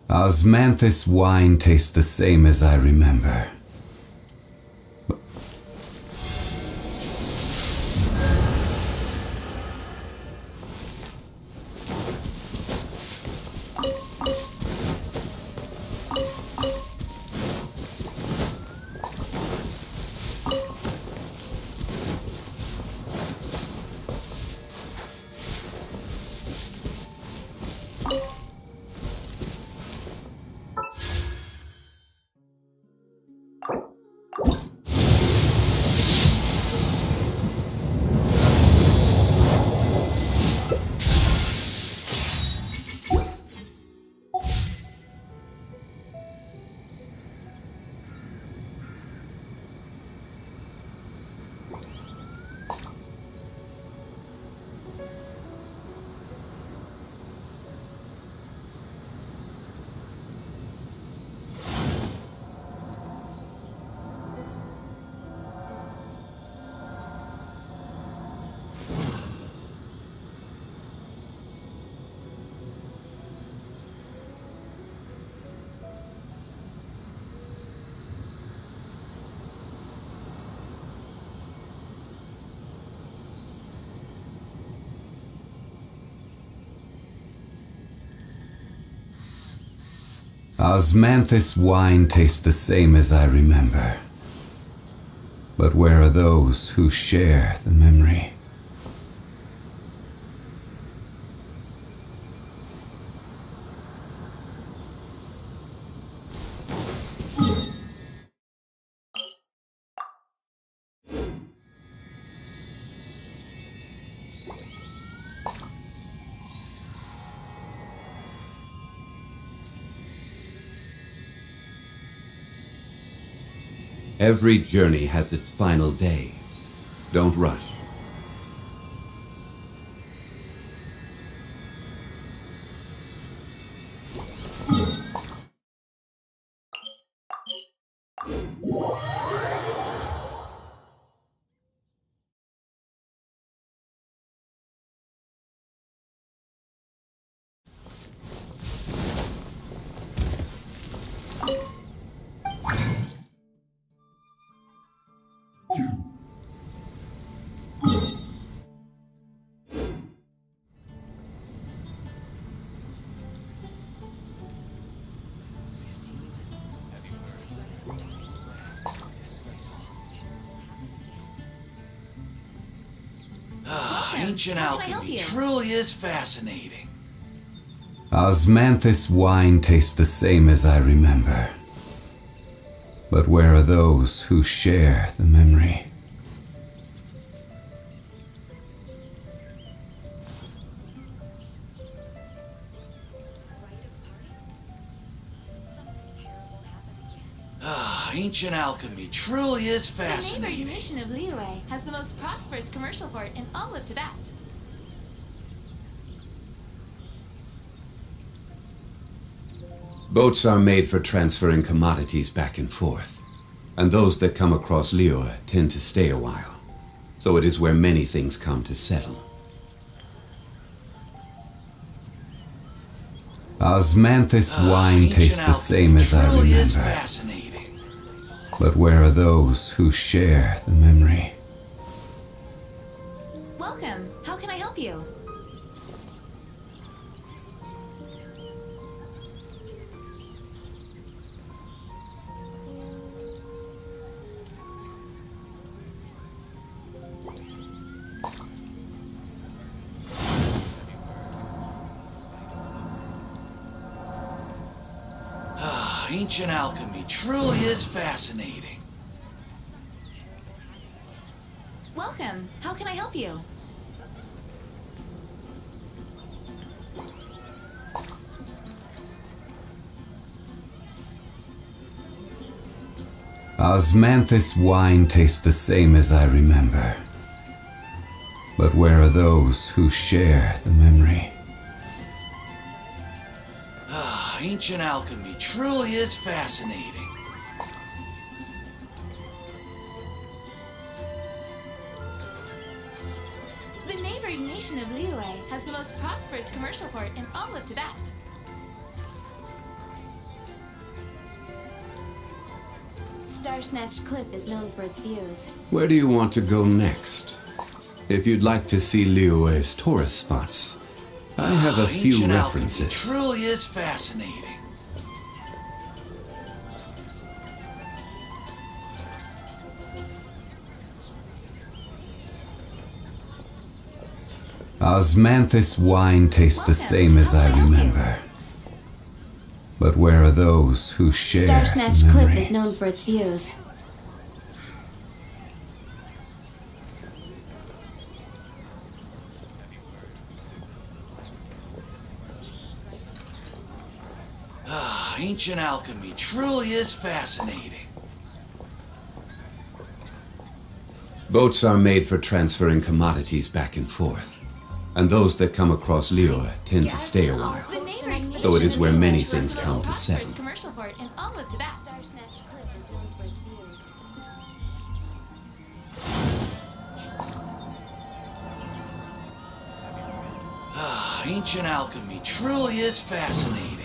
Osmanthus wine tastes the same as I remember. Osmanthus wine tastes the same as I remember. But where are those who share the memory? Every journey has its final day. Don't rush. Ancient alchemy truly is fascinating. Osmanthus wine tastes the same as I remember. But where are those who share the memory? Ancient alchemy truly is fascinating. The neighboring nation of Liyue has the most prosperous commercial port in all of Teyvat. Boats are made for transferring commodities back and forth, and those that come across Liyue tend to stay a while, so it is where many things come to settle. Osmanthus wine tastes the same as I remember. But where are those who share the memory? Welcome. How can I help you? Ancient alchemy truly is fascinating. Welcome. How can I help you? Osmanthus wine tastes the same as I remember. But where are those who share the memory? Ancient alchemy truly is fascinating. The neighboring nation of Liyue has the most prosperous commercial port in all of Teyvat. Starsnatch Cliff is known for its views. Where do you want to go next? If you'd like to see Liyue's tourist spots, I have a few Ancient references. alchemy truly is fascinating. Osmanthus wine tastes the same as I remember. But where are those who share Starsnatch memory? Cliff is known for its views. Ancient alchemy truly is fascinating. Boats are made for transferring commodities back and forth, and those that come across Liyue tend to stay a while, The neighboring nation though it is where of many Liyue things has the count most as seven. prosperous commercial port in all of Teyvat. Starsnatch Cliff is known for its views. Ancient alchemy truly is fascinating.